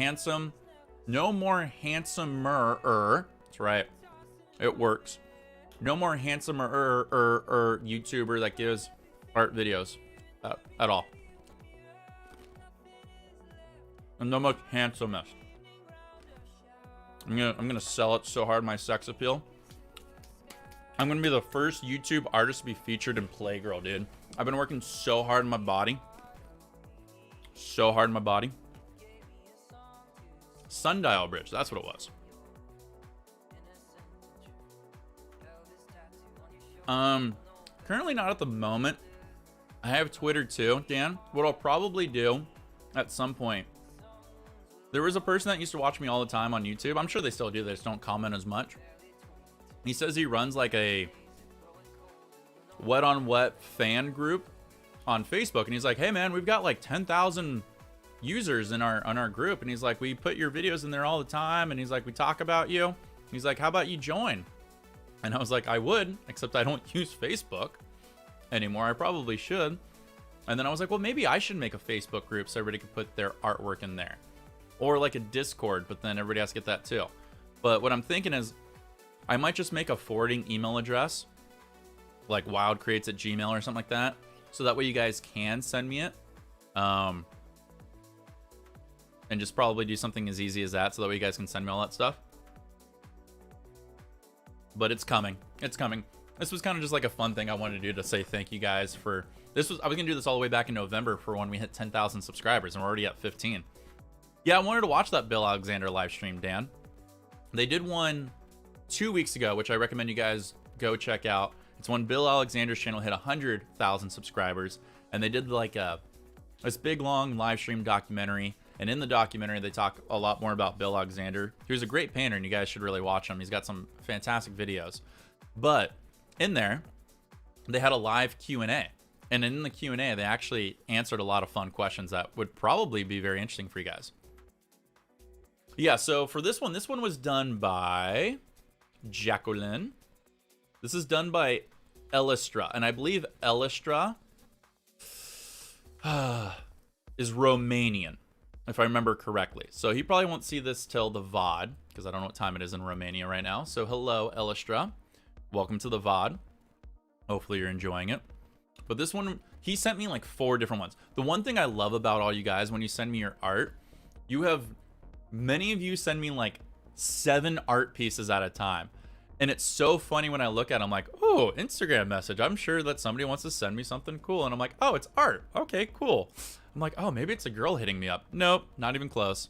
more handsomer, that's right, it works. No more handsomer YouTuber that gives art videos at all. And no much handsomest. I'm gonna sell it so hard, my sex appeal. I'm gonna be the first YouTube artist to be featured in Playgirl, dude. I've been working so hard in my body. Sundial Bridge, that's what it was. Currently not at the moment. I have Twitter too, Dan. What I'll probably do at some point, there was a person that used to watch me all the time on YouTube. I'm sure they still do. They just don't comment as much. He says he runs like a Wet on Wet fan group on Facebook. And he's like, hey man, we've got like 10,000 users in our group. And he's like, we put your videos in there all the time. And he's like, we talk about you. He's like, how about you join? And I was like, I would, except I don't use Facebook anymore. I probably should. And then I was like, well, maybe I should make a Facebook group so everybody could put their artwork in there. Or like a Discord, but then everybody has to get that too. But what I'm thinking is I might just make a forwarding email address, like wildcreates@gmail or something like that. So that way you guys can send me it. And just probably do something as easy as that, so that way you guys can send me all that stuff. But it's coming. It's coming. This was kind of just like a fun thing I wanted to do to say thank you guys for this. I was gonna do this all the way back in November for when we hit 10,000 subscribers, and we're already at 15. Yeah, I wanted to watch that Bill Alexander live stream, Dan. They did one 2 weeks ago, which I recommend you guys go check out. It's when Bill Alexander's channel hit 100,000 subscribers, and they did like this big long live stream documentary. And in the documentary, they talk a lot more about Bill Alexander. He was a great painter, and you guys should really watch him. He's got some fantastic videos. But in there, they had a live Q&A. And in the Q&A, they actually answered a lot of fun questions that would probably be very interesting for you guys. Yeah, so for this one was done by Jacqueline. This is done by Elistra. And I believe Elistra is Romanian, if I remember correctly. So he probably won't see this till the VOD, because I don't know what time it is in Romania right now. So hello, Elistra. Welcome to the VOD. Hopefully you're enjoying it. But this one, he sent me like 4 different ones. The one thing I love about all you guys, when you send me your art, many of you send me like 7 art pieces at a time. And it's so funny when I look at them, like, oh, Instagram message. I'm sure that somebody wants to send me something cool. And I'm like, oh, it's art. Okay, cool. I'm like, oh, maybe it's a girl hitting me up. Nope, not even close.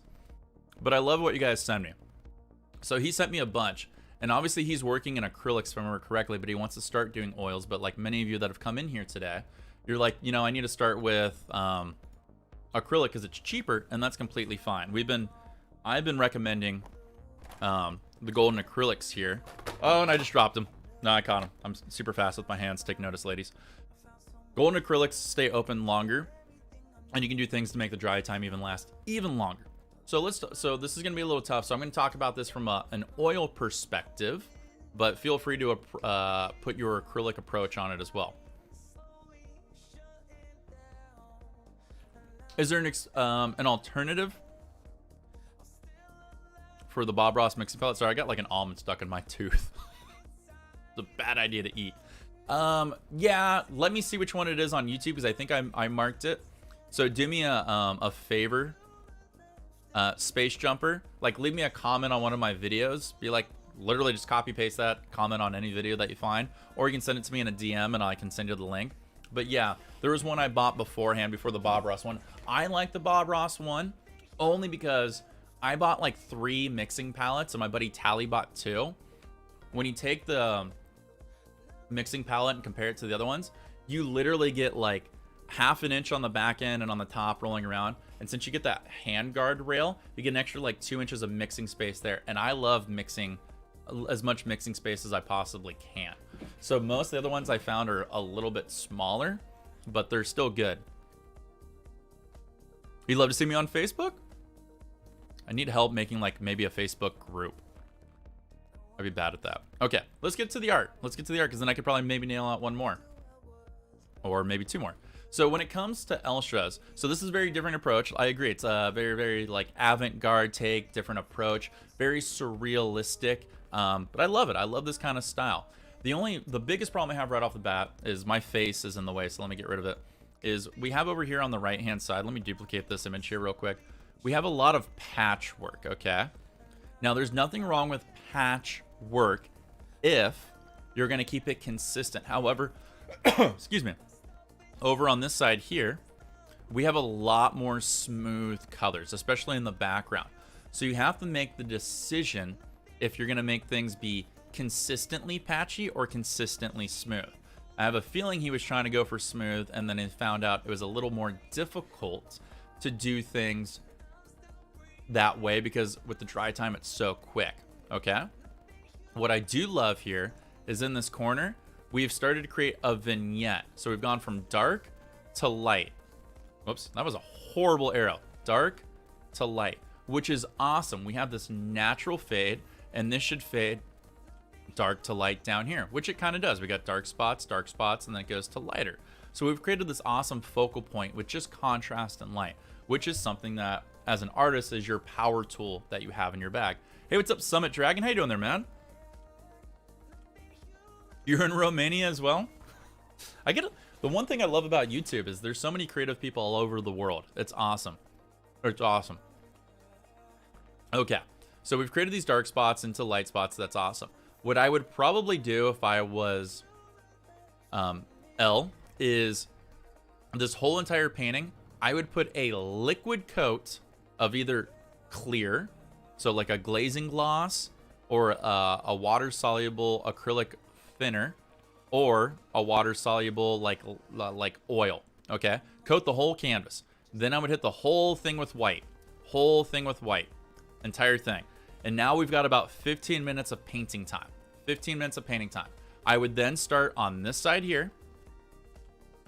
But I love what you guys send me. So he sent me a bunch. And obviously he's working in acrylics, if I remember correctly, but he wants to start doing oils. But like many of you that have come in here today, you're like, you know, I need to start with acrylic because it's cheaper, and that's completely fine. I've been recommending the golden acrylics here. Oh, and I just dropped him. No, I caught him. I'm super fast with my hands. Take notice, ladies. Golden acrylics stay open longer, and you can do things to make the dry time even last even longer. So this is going to be a little tough. So I'm going to talk about this from an oil perspective, but feel free to put your acrylic approach on it as well. Is there an alternative for the Bob Ross mixing pellet? Sorry, I got like an almond stuck in my tooth. It's a bad idea to eat. Yeah, let me see which one it is on YouTube, because I think I marked it. So do me a favor, Space Jumper. Like, leave me a comment on one of my videos. Be like, literally just copy paste that comment on any video that you find, or you can send it to me in a DM and I can send you the link. But yeah, there was one I bought beforehand, before the Bob Ross one. I like the Bob Ross one only because I bought like 3 mixing palettes and my buddy Tally bought 2. When you take the mixing palette and compare it to the other ones, you literally get like ½ an inch on the back end and on the top rolling around. And since you get that hand guard rail, you get an extra like 2 inches of mixing space there. And I love mixing as much mixing space as I possibly can. So most of the other ones I found are a little bit smaller, but they're still good. You'd love to see me on Facebook? I need help making like maybe a Facebook group. I'd be bad at that. Okay, let's get to the art. Let's get to the art, because then I could probably maybe nail out 1 more. Or maybe 2 more. So when it comes to Elstra's, so this is a very different approach. I agree. It's a very, very like avant-garde take, different approach, very surrealistic. But I love it. I love this kind of style. The biggest problem I have right off the bat is my face is in the way. So let me get rid of it. Is we have over here on the right-hand side, let me duplicate this image here real quick. We have a lot of patchwork, okay? Now there's nothing wrong with patchwork if you're gonna keep it consistent. However, excuse me. Over on this side here, we have a lot more smooth colors, especially in the background. So you have to make the decision if you're gonna make things be consistently patchy or consistently smooth. I have a feeling he was trying to go for smooth, and then he found out it was a little more difficult to do things that way, because with the dry time, it's so quick, okay? What I do love here is in this corner, we've started to create a vignette. So we've gone from dark to light. Whoops, that was a horrible arrow. Dark to light, which is awesome. We have this natural fade, and this should fade dark to light down here, which it kind of does. We got dark spots, and then it goes to lighter. So we've created this awesome focal point with just contrast and light, which is something that, as an artist, is your power tool that you have in your bag. Hey, what's up, Summit Dragon? How you doing there, man? You're in Romania as well? I get it. The one thing I love about YouTube is there's so many creative people all over the world. It's awesome. It's awesome. Okay, so we've created these dark spots into light spots. That's awesome. What I would probably do if I was L is this whole entire painting, I would put a liquid coat of either clear, so like a glazing gloss, or a water-soluble acrylic thinner, or a water-soluble like oil. Okay, coat the whole canvas. Then I would hit the whole thing with white. Whole thing with white. Entire thing. And now we've got about 15 minutes of painting time. 15 minutes of painting time. I would then start on this side here.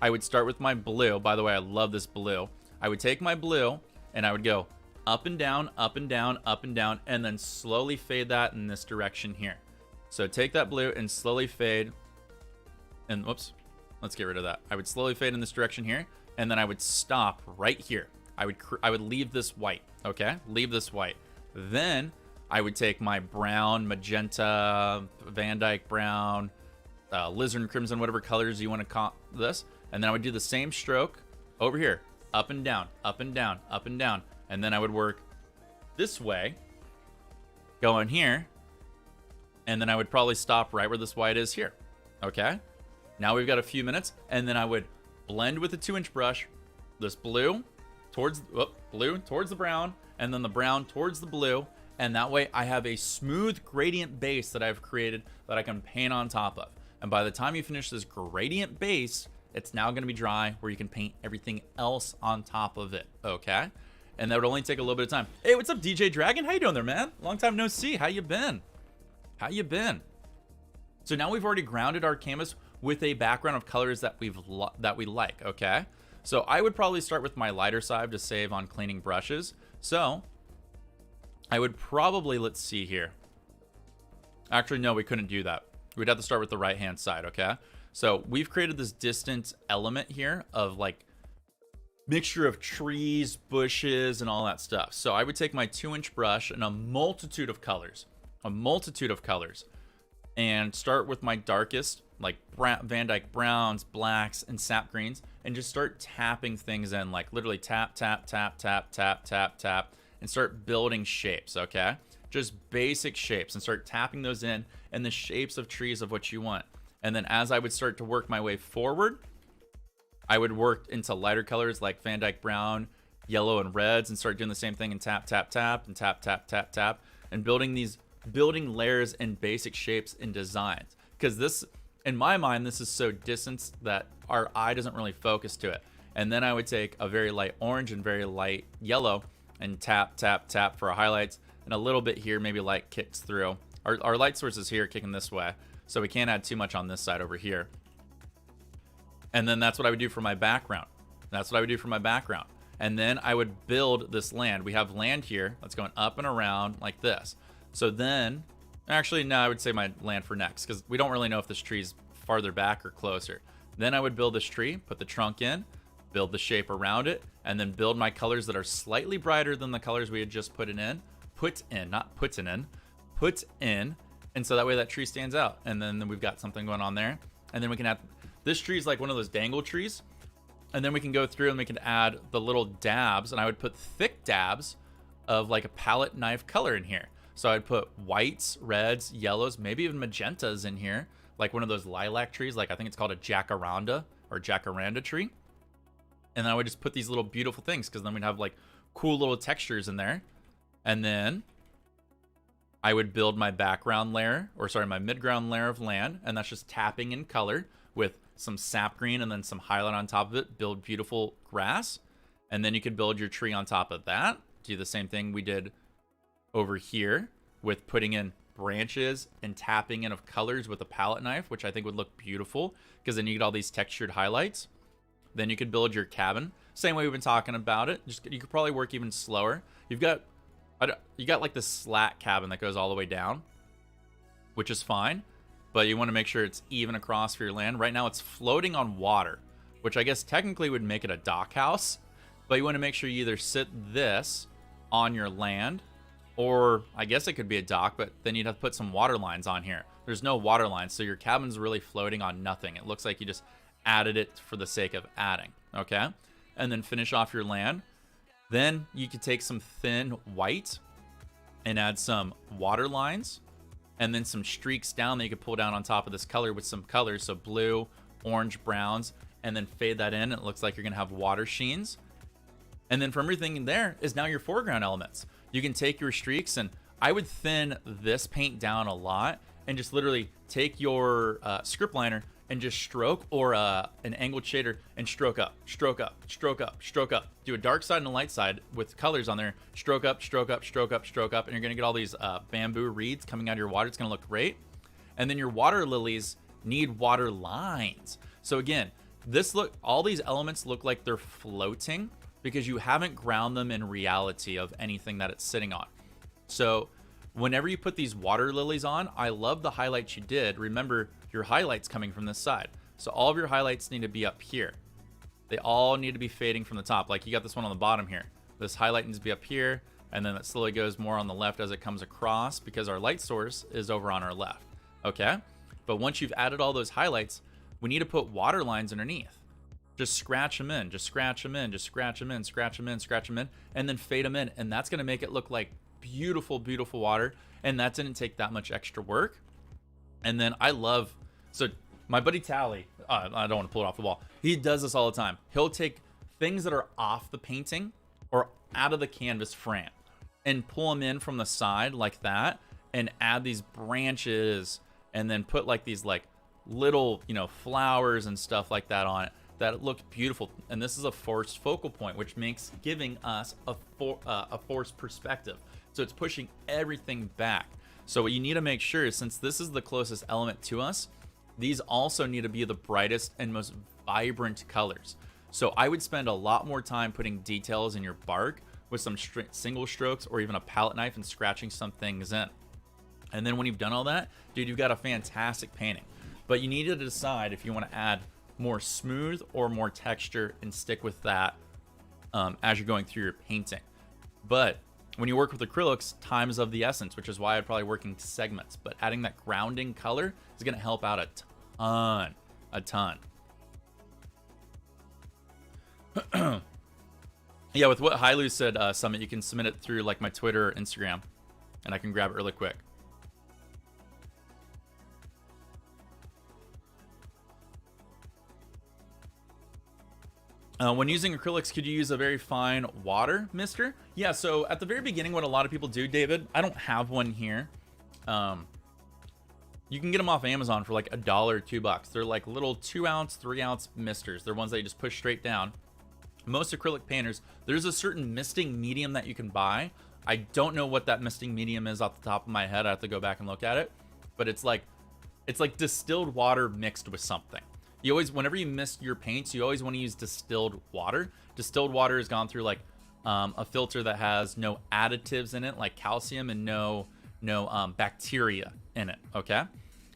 I would start with my blue. By the way, I love this blue. I would take my blue and I would go up and down, up and down, up and down, and then slowly fade that in this direction here. So take that blue and slowly fade. And whoops, let's get rid of that. I would slowly fade in this direction here, and then I would stop right here. I would leave this white, okay? Leave this white. Then I would take my brown, magenta, Van Dyke brown, lizard crimson, whatever colors you want to call this, and then I would do the same stroke over here, up and down, up and down, up and down, and then I would work this way, go in here, and then I would probably stop right where this white is here, okay? Now we've got a few minutes, and then I would blend with a 2-inch brush, this blue towards the brown, and then the brown towards the blue, and that way I have a smooth gradient base that I've created that I can paint on top of. And by the time you finish this gradient base, it's now going to be dry where you can paint everything else on top of it, okay? And that would only take a little bit of time. Hey, what's up, DJ Dragon? How you doing there, man? Long time no see. How you been? How you been? So now we've already grounded our canvas with a background of colors that we like, okay? So I would probably start with my lighter side to save on cleaning brushes. So I would probably, let's see here. Actually, no, we couldn't do that. We'd have to start with the right-hand side, okay? So we've created this distant element here of like mixture of trees, bushes, and all that stuff. So I would take my 2-inch brush and a multitude of colors, and start with my darkest, like Van Dyke browns, blacks, and sap greens, and just start tapping things in, like literally tap, tap, tap, tap, tap, tap, tap, and start building shapes, okay? Just basic shapes, and start tapping those in the shapes of trees of what you want. And then as I would start to work my way forward, I would work into lighter colors like Van Dyke brown, yellow, and reds, and start doing the same thing and tap, tap, tap, and tap, tap, tap, tap, and building layers and basic shapes and designs. Because this, in my mind, this is so distant that our eye doesn't really focus to it. And then I would take a very light orange and very light yellow and tap, tap, tap for our highlights, and a little bit here, maybe light kicks through. Our light source is here kicking this way, so we can't add too much on this side over here. And then that's what I would do for my background. And then I would build this land. We have land here that's going up and around like this. So then, actually, no, I would say my land for next, because we don't really know if this tree's farther back or closer. Then I would build this tree, put the trunk in, build the shape around it, and then build my colors that are slightly brighter than the colors we had just put in. And so that way that tree stands out. And then we've got something going on there. And then we can add, this tree is like one of those dangle trees. And then we can go through and we can add the little dabs, and I would put thick dabs of like a palette knife color in here. So I'd put whites, reds, yellows, maybe even magentas in here, like one of those lilac trees, like I think it's called a jacaranda or jacaranda tree. And then I would just put these little beautiful things, because then we'd have like cool little textures in there. And then I would build my background layer, or sorry, my midground layer of land, and that's just tapping in color with some sap green and then some highlight on top of it, build beautiful grass. And then you could build your tree on top of that. Do the same thing we did over here with putting in branches and tapping in of colors with a palette knife, which I think would look beautiful, because then you get all these textured highlights. Then you could build your cabin same way we've been talking about it. Just, you could probably work even slower. You got like this slat cabin that goes all the way down, which is fine, but you want to make sure it's even across for your land. Right now it's floating on water, which I guess technically would make it a dock house, but you want to make sure you either sit this on your land, or I guess it could be a dock, but then you'd have to put some water lines on here. There's no water lines, so your cabin's really floating on nothing. It looks like you just added it for the sake of adding, okay? And then finish off your land. Then you could take some thin white and add some water lines, and then some streaks down that you could pull down on top of this color with some colors, so blue, orange, browns, and then fade that in. It looks like you're gonna have water sheens. And then from everything in there is now your foreground elements. You can take your streaks, and I would thin this paint down a lot and just literally take your script liner and just stroke, or an angled shader, and stroke up, stroke up, stroke up, stroke up. Do a dark side and a light side with colors on there. Stroke up, stroke up, stroke up, stroke up, and you're gonna get all these bamboo reeds coming out of your water. It's gonna look great. And then your water lilies need water lines. So again, all these elements look like they're floating because you haven't ground them in reality of anything that it's sitting on. So whenever you put these water lilies on, I love the highlights you did. Remember, your highlights coming from this side. So all of your highlights need to be up here. They all need to be fading from the top. Like you got this one on the bottom here. This highlight needs to be up here, and then it slowly goes more on the left as it comes across because our light source is over on our left. Okay? But once you've added all those highlights, we need to put water lines underneath. Just scratch them in, just scratch them in, just scratch them in, scratch them in, scratch them in, and then fade them in. And that's gonna make it look like beautiful, beautiful water. And that didn't take that much extra work. And then so my buddy Tally, I don't want to pull it off the wall. He does this all the time. He'll take things that are off the painting or out of the canvas frame and pull them in from the side like that and add these branches and then put like these like little, flowers and stuff like that on it that look beautiful. And this is a forced focal point, which makes giving us a forced perspective. So it's pushing everything back. So what you need to make sure is, since this is the closest element to us, these also need to be the brightest and most vibrant colors. So I would spend a lot more time putting details in your bark with some single strokes or even a palette knife and scratching some things in. And then when you've done all that, dude, you've got a fantastic painting. But you need to decide if you want to add more smooth or more texture and stick with that as you're going through your painting. But when you work with acrylics, time is of the essence, which is why I'd probably work in segments. But adding that grounding color is going to help out a ton. Yeah, with what Hailu said, Summit, you can submit it through like my Twitter or Instagram, and I can grab it really quick. When using acrylics, could you use a very fine water mister? Yeah, so at the very beginning, what a lot of people do, David, I don't have one here. You can get them off Amazon for like $1 or $2. They're like little 2-ounce, 3-ounce misters. They're ones that you just push straight down. Most acrylic painters, there's a certain misting medium that you can buy. I don't know what that misting medium is off the top of my head. I have to go back and look at it. But it's like distilled water mixed with something. You always, whenever you mist your paints, you always want to use distilled water. Distilled water has gone through like a filter that has no additives in it, like calcium, and no bacteria in it, okay?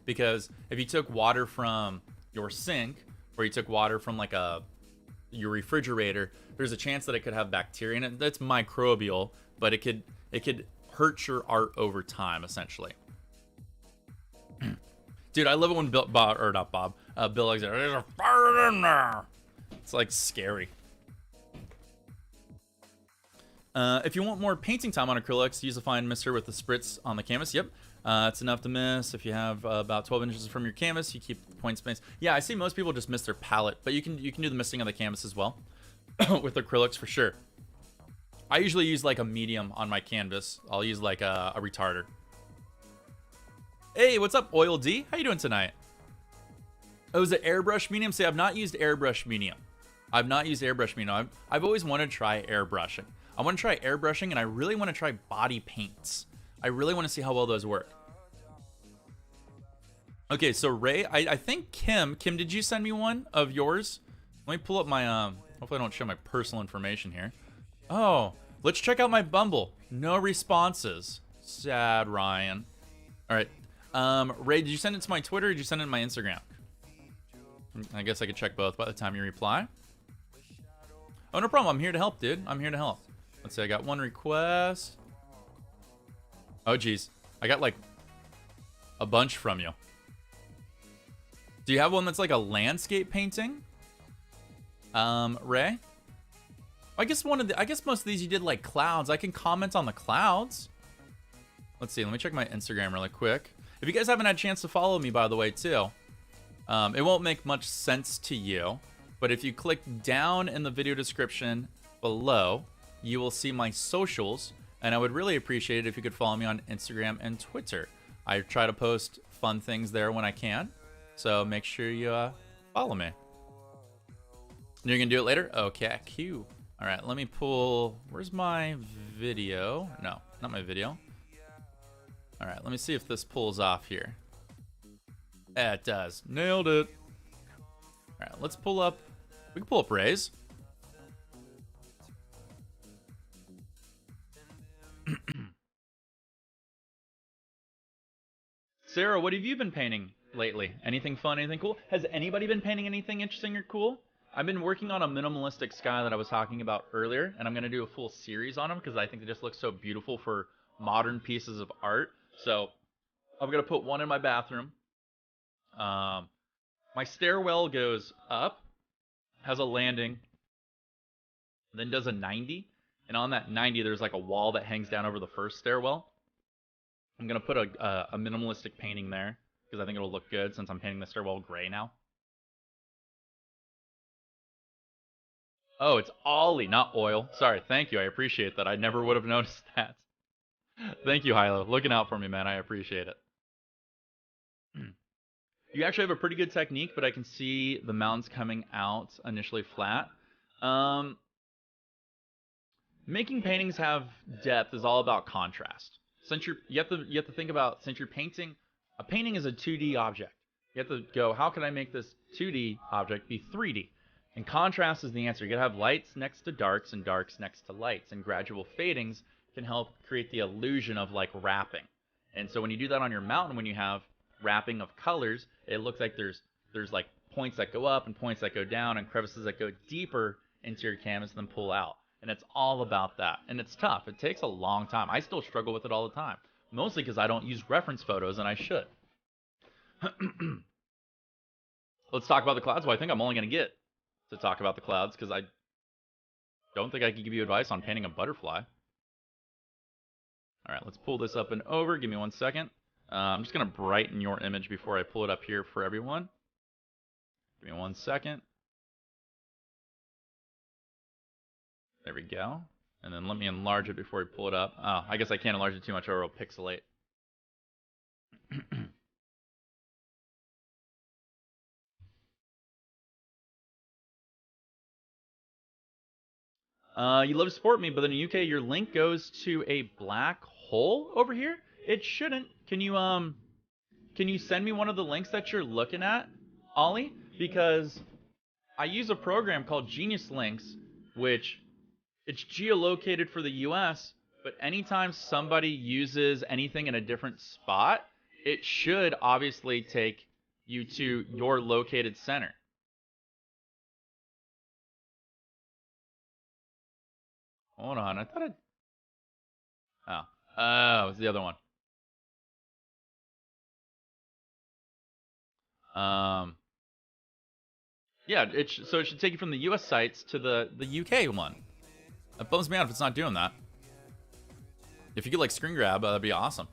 Because if you took water from your sink, or you took water from like your refrigerator, there's a chance that it could have bacteria in it. That's microbial, but it could hurt your art over time, essentially. Dude, I love it when Bill Alexander, there's a fire in there. It's like scary. If you want more painting time on acrylics, use a fine mister with the spritz on the canvas. Yep, it's enough to miss. If you have about 12 inches from your canvas, you keep point space. Yeah, I see most people just miss their palette, but you can do the misting on the canvas as well with acrylics for sure. I usually use like a medium on my canvas. I'll use like a retarder. Hey, what's up, Oil D? How you doing tonight? Oh, is it airbrush medium? See, I've not used airbrush medium. I've always wanted to try airbrushing. I want to try airbrushing, and I really want to try body paints. I really want to see how well those work. Okay, so Ray, I think Kim, did you send me one of yours? Let me pull up my, hopefully I don't show my personal information here. Oh, let's check out my Bumble. No responses. Sad, Ryan. All right. Ray, did you send it to my Twitter or did you send it to my Instagram? I guess I could check both by the time you reply. Oh, no problem. I'm here to help, dude. I'm here to help. Let's see. I got one request. Oh, geez. I got like a bunch from you. Do you have one that's like a landscape painting? Ray? I guess most of these you did like clouds. I can comment on the clouds. Let's see. Let me check my Instagram really quick. If you guys haven't had a chance to follow me, by the way, too, it won't make much sense to you, but if you click down in the video description below, you will see my socials, And I would really appreciate it if you could follow me on Instagram and Twitter. I try to post fun things there when I can. So make sure you follow me. You're going to do it later? Okay, Q. All right, let me pull... Where's my video? No, not my video. All right, let me see if this pulls off here. Yeah, it does. Nailed it. All right, let's pull up... We can pull up Rays. Sarah, what have you been painting lately? Anything fun, anything cool? Has anybody been painting anything interesting or cool? I've been working on a minimalistic sky that I was talking about earlier, and I'm going to do a full series on them because I think they just look so beautiful for modern pieces of art. So I'm going to put one in my bathroom. My stairwell goes up, has a landing, then does a 90. And on that 90, there's like a wall that hangs down over the first stairwell. I'm going to put a minimalistic painting there because I think it'll look good since I'm painting the stairwell gray now. Oh, it's Ollie, not oil. Sorry, thank you. I appreciate that. I never would have noticed that. Thank you, Hilo. Looking out for me, man. I appreciate it. You actually have a pretty good technique, but I can see the mountains coming out initially flat. Making paintings have depth is all about contrast. Since you have to think about, since you're painting, a painting is a 2D object. You have to go, how can I make this 2D object be 3D? And contrast is the answer. You gotta have lights next to darks and darks next to lights, and gradual fadings can help create the illusion of like wrapping. And so when you do that on your mountain, when you have wrapping of colors, it looks like there's like points that go up and points that go down and crevices that go deeper into your canvas than pull out. And it's all about that. And it's tough. It takes a long time. I still struggle with it all the time, mostly because I don't use reference photos, and I should. Let's talk about the clouds. Well, I think I'm only going to get to talk about the clouds because I don't think I can give you advice on painting a butterfly. All right, let's pull this up and over. Give me 1 second. I'm just going to brighten your image before I pull it up here for everyone. Give me 1 second. There we go. And then let me enlarge it before we pull it up. Oh, I guess I can't enlarge it too much or it'll pixelate. You love to support me, but in the UK, your link goes to a black hole over here. It shouldn't. Can you send me one of the links that you're looking at, Ollie? Because I use a program called Genius Links, which it's geolocated for the US, but anytime somebody uses anything in a different spot, it should obviously take you to your located center. Hold on, I thought it was the other one. Yeah, so it should take you from the US sites to the UK one. That bums me out if it's not doing that. If you could like screen grab, that'd be awesome.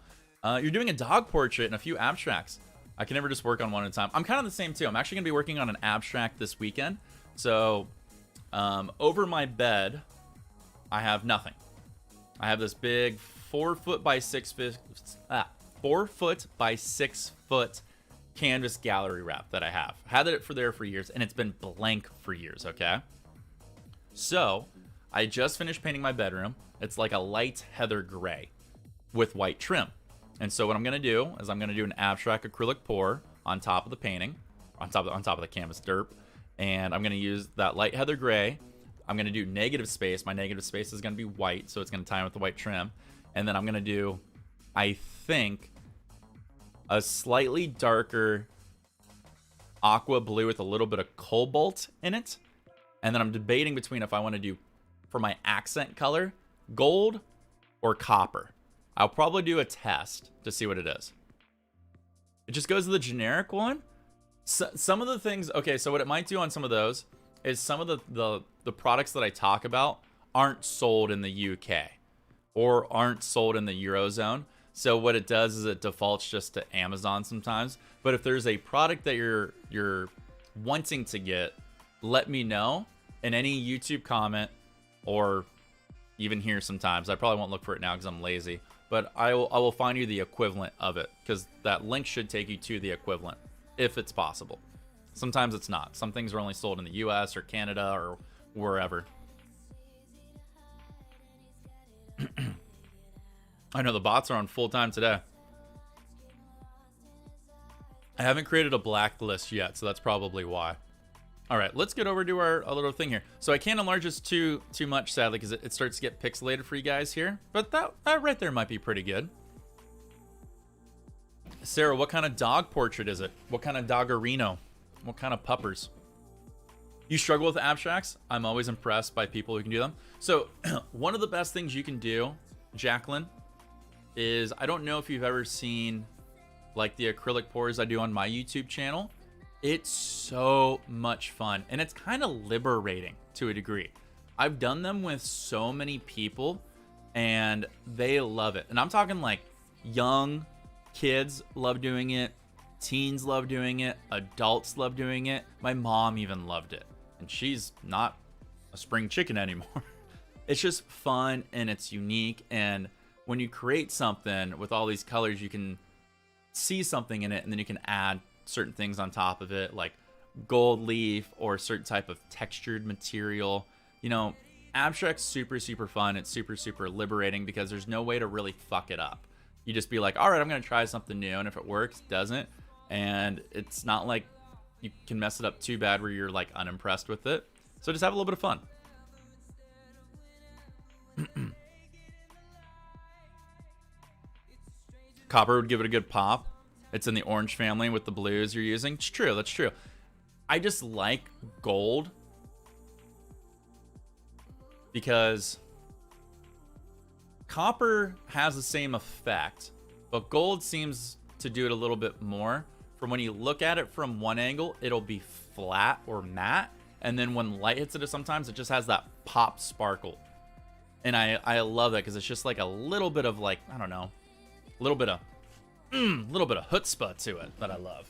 You're doing a dog portrait and a few abstracts. I can never just work on one at a time. I'm kind of the same too. I'm actually gonna be working on an abstract this weekend. So over my bed, I have nothing. I have this big 4 foot by 6 foot canvas gallery wrap that I have. Had it there for years, and it's been blank for years, okay? So I just finished painting my bedroom. It's like a light heather gray with white trim. And so what I'm gonna do is I'm gonna do an abstract acrylic pour on top of the painting, on top of the canvas derp, and I'm gonna use that light heather gray. I'm gonna do negative space. My negative space is gonna be white, so it's gonna tie in with the white trim. And then I'm gonna do, I think, a slightly darker aqua blue with a little bit of cobalt in it. And then I'm debating between if I want to do, for my accent color, gold or copper. I'll probably do a test to see what it is. It just goes to the generic one. So, some of the things, okay, so what it might do on some of those is some of the products that I talk about aren't sold in the UK or aren't sold in the Eurozone. So what it does is it defaults just to Amazon sometimes. But if there's a product that you're wanting to get, let me know in any YouTube comment or even here sometimes. I probably won't look for it now because I'm lazy, but I will find you the equivalent of it, because that link should take you to the equivalent if it's possible. Sometimes it's not. Some things are only sold in the US or Canada or wherever. I know the bots are on full time today. I haven't created a blacklist yet, so that's probably why. All right, let's get over to our little thing here. So I can't enlarge this too much, sadly, because it starts to get pixelated for you guys here. But that right there might be pretty good. Sarah, what kind of dog portrait is it? What kind of doggerino? What kind of puppers? You struggle with abstracts? I'm always impressed by people who can do them. So one of the best things you can do, Jacqueline, is, I don't know if you've ever seen like the acrylic pours I do on my YouTube channel. It's so much fun, and it's kind of liberating to a degree. I've done them with so many people, and they love it. And I'm talking like young kids love doing it, teens love doing it, adults love doing it. My mom even loved it, and she's not a spring chicken anymore. It's just fun, and it's unique, and when you create something with all these colors, you can see something in it, and then you can add certain things on top of it, like gold leaf or certain type of textured material. You know, abstract's super fun. It's super liberating because there's no way to really fuck it up. You just be like, all right, I'm gonna try something new, and if it works, doesn't, and it's not like you can mess it up too bad where you're like unimpressed with it. So just have a little bit of fun. Copper would give it a good pop. It's in the orange family with the blues you're using. It's true, that's true. I just like gold because copper has the same effect, but gold seems to do it a little bit more. From when you look at it from one angle, it'll be flat or matte, and then when light hits it, sometimes it just has that pop sparkle. And I love that because it's just like a little bit of, like, I don't know, a little bit of chutzpah to it that I love.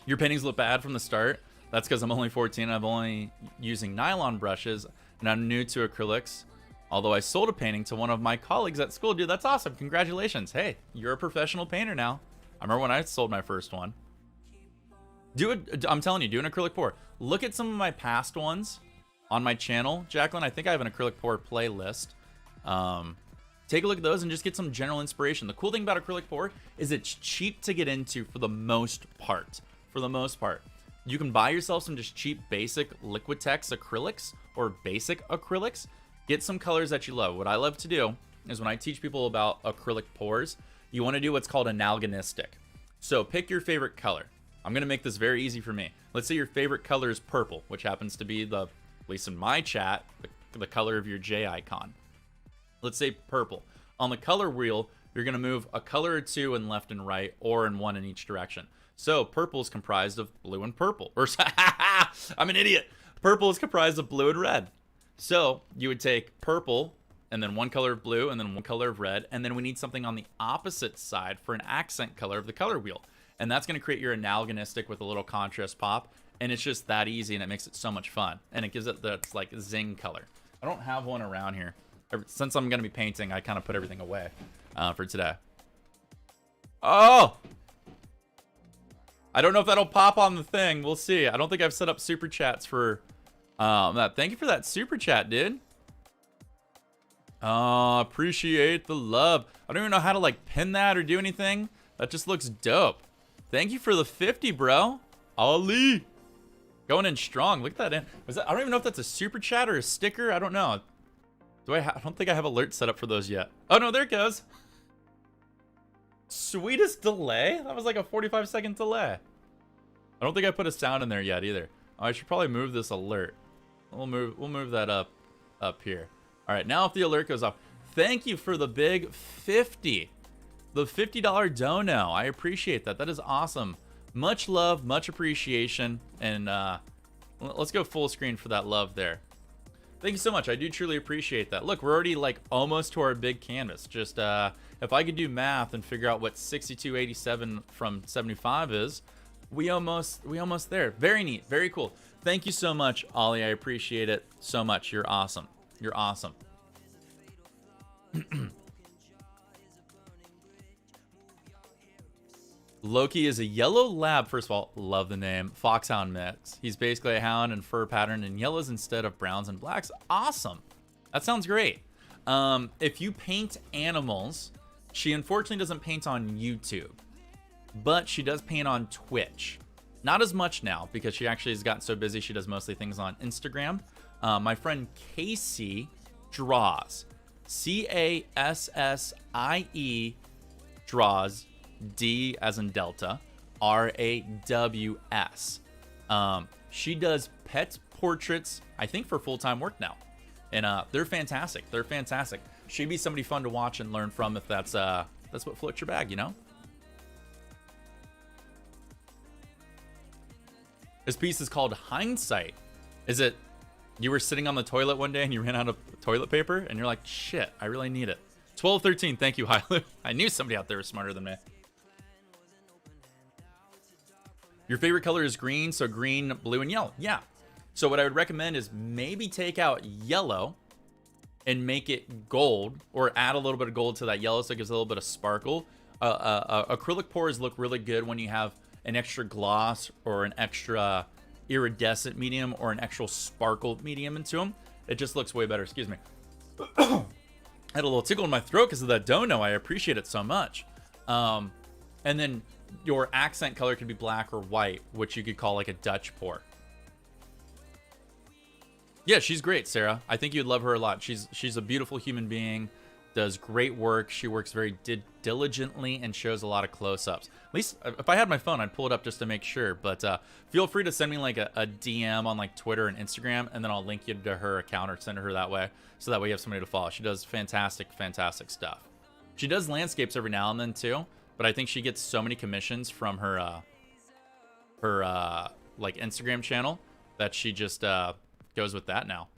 Your paintings look bad from the start. That's because I'm only 14 and I'm only using nylon brushes, and I'm new to acrylics. Although I sold a painting to one of my colleagues at school. Dude, that's awesome. Congratulations. Hey, you're a professional painter now. I remember when I sold my first one. Do it. I'm telling you, do an acrylic pour. Look at some of my past ones on my channel, Jacqueline. I think I have an acrylic pour playlist. Take a look at those and just get some general inspiration. The cool thing about acrylic pour is it's cheap to get into for the most part. For the most part, you can buy yourself some just cheap basic Liquitex acrylics or basic acrylics. Get some colors that you love. What I love to do is when I teach people about acrylic pours, you want to do what's called analogistic. So pick your favorite color. I'm going to make this very easy for me. Let's say your favorite color is purple, which happens to be at least in my chat, the color of your J icon. Let's say purple. On the color wheel, you're going to move a color or two in left and right, or in one in each direction. So purple is comprised of blue and purple. Or I'm an idiot. Purple is comprised of blue and red. So you would take purple, and then one color of blue, and then one color of red, and then we need something on the opposite side for an accent color of the color wheel. And that's going to create your analogistic with a little contrast pop. And it's just that easy, and it makes it so much fun. And it gives it that like zing color. I don't have one around here. Since I'm going to be painting, I kind of put everything away for today. Oh! I don't know if that'll pop on the thing. We'll see. I don't think I've set up super chats for that. Thank you for that super chat, dude. Appreciate the love. I don't even know how to like pin that or do anything. That just looks dope. Thank you for the 50, bro. Ali. Going in strong. Look at that. I don't even know if that's a super chat or a sticker. I don't know. I don't think I have alerts set up for those yet. Oh, no, there it goes. Sweetest delay? That was like a 45-second delay. I don't think I put a sound in there yet either. Oh, I should probably move this alert. We'll move that up here. All right, now if the alert goes off, thank you for the big 50. The $50 dono. I appreciate that. That is awesome. Much love, much appreciation, and let's go full screen for that love there. Thank you so much. I do truly appreciate that. Look, we're already like almost to our big canvas. Just if I could do math and figure out what 6287 from 75 is, we almost there. Very neat, very cool. Thank you so much, Ollie. I appreciate it so much. You're awesome. You're awesome. Loki is a yellow lab. First of all, love the name. Foxhound mix. He's basically a hound and fur pattern in yellows instead of browns and blacks. Awesome. That sounds great. If you paint animals, she unfortunately doesn't paint on YouTube, but she does paint on Twitch. Not as much now because she actually has gotten so busy. She does mostly things on Instagram. My friend Casey draws. Cassie draws. D as in Delta, RAWS. She does pet portraits, I think, for full-time work now, and they're fantastic. They're fantastic. She'd be somebody fun to watch and learn from if that's what floats your bag, you know. This piece is called Hindsight. Is it you were sitting on the toilet one day and you ran out of toilet paper and you're like, shit, I really need it? 1213, thank you, Hylu. I knew somebody out there was smarter than me. Your favorite color is green, so green, blue, and yellow. Yeah. So what I would recommend is maybe take out yellow and make it gold, or add a little bit of gold to that yellow so it gives a little bit of sparkle. Acrylic pours look really good when you have an extra gloss or an extra iridescent medium or an actual sparkle medium into them. It just looks way better. Excuse me. I had a little tickle in my throat because of that dono. I appreciate it so much. And then your accent color could be black or white, which you could call like a Dutch pour. Yeah, she's great, Sarah. I think you'd love her a lot. She's a beautiful human being, does great work. She works very diligently and shows a lot of close-ups. At least if I had my phone, I'd pull it up just to make sure. But feel free to send me like a DM on like Twitter and Instagram, and then I'll link you to her account or send her that way, so that way you have somebody to follow. She does fantastic stuff. She does landscapes every now and then too, but I think she gets so many commissions from her like Instagram channel that she just goes with that now.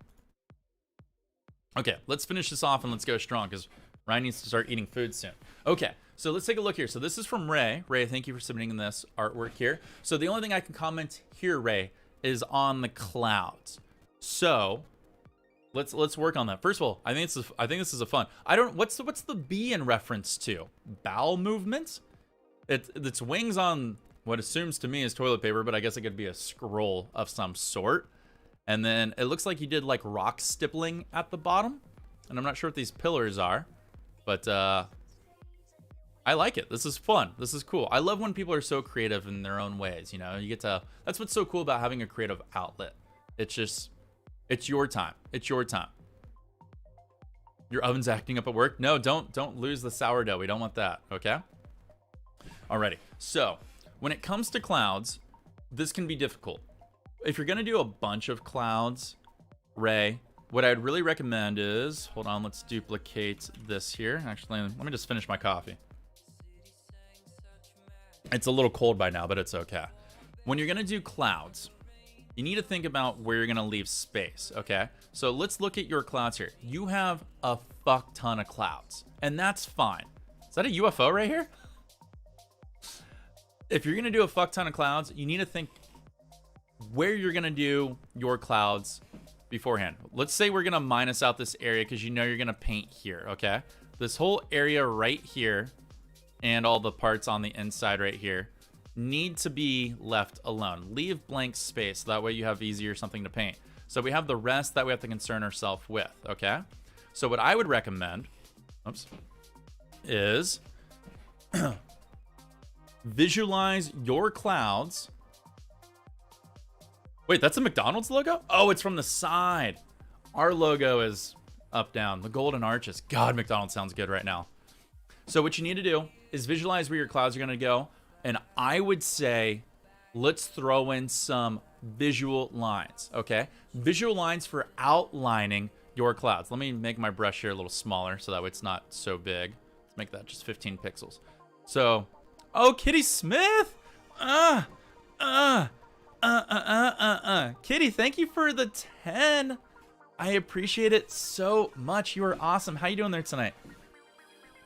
Okay, let's finish this off and let's go strong because Ryan needs to start eating food soon. Okay, so let's take a look here. So this is from Ray. Ray, thank you for submitting this artwork here. So the only thing I can comment here, Ray, is on the clouds. So let's work on that. First of all, I think this is a fun. I don't what's the bee in reference to? Bowel movements? It's wings on what assumes to me is toilet paper, but I guess it could be a scroll of some sort. And then it looks like you did like rock stippling at the bottom. And I'm not sure what these pillars are, but I like it. This is fun. This is cool. I love when people are so creative in their own ways. You know, you get to, that's what's so cool about having a creative outlet. It's your time. It's your time. Your oven's acting up at work. No, don't lose the sourdough. We don't want that. Okay. Alrighty. So when it comes to clouds, this can be difficult. If you're going to do a bunch of clouds, Ray, what I'd really recommend is, hold on, let's duplicate this here. Actually, let me just finish my coffee. It's a little cold by now, but it's okay. When you're going to do clouds, you need to think about where you're going to leave space, okay? So let's look at your clouds here. You have a fuck ton of clouds, and that's fine. Is that a UFO right here? If you're going to do a fuck ton of clouds, you need to think where you're gonna do your clouds beforehand. Let's say we're gonna minus out this area because you know you're gonna paint here, okay? This whole area right here and all the parts on the inside right here need to be left alone. Leave blank space, so that way you have easier something to paint. So we have the rest that we have to concern ourselves with, okay? So what I would recommend, is visualize your clouds. Wait, that's a McDonald's logo? Oh, it's from the side. Our logo is up, down. The golden arches. God, McDonald's sounds good right now. So what you need to do is visualize where your clouds are going to go. And I would say, let's throw in some visual lines, okay? Visual lines for outlining your clouds. Let me make my brush here a little smaller so that way it's not so big. Let's make that just 15 pixels. So, oh, Kitty Smith! Kitty, thank you for the 10. I appreciate it so much. You are awesome. How you doing there tonight?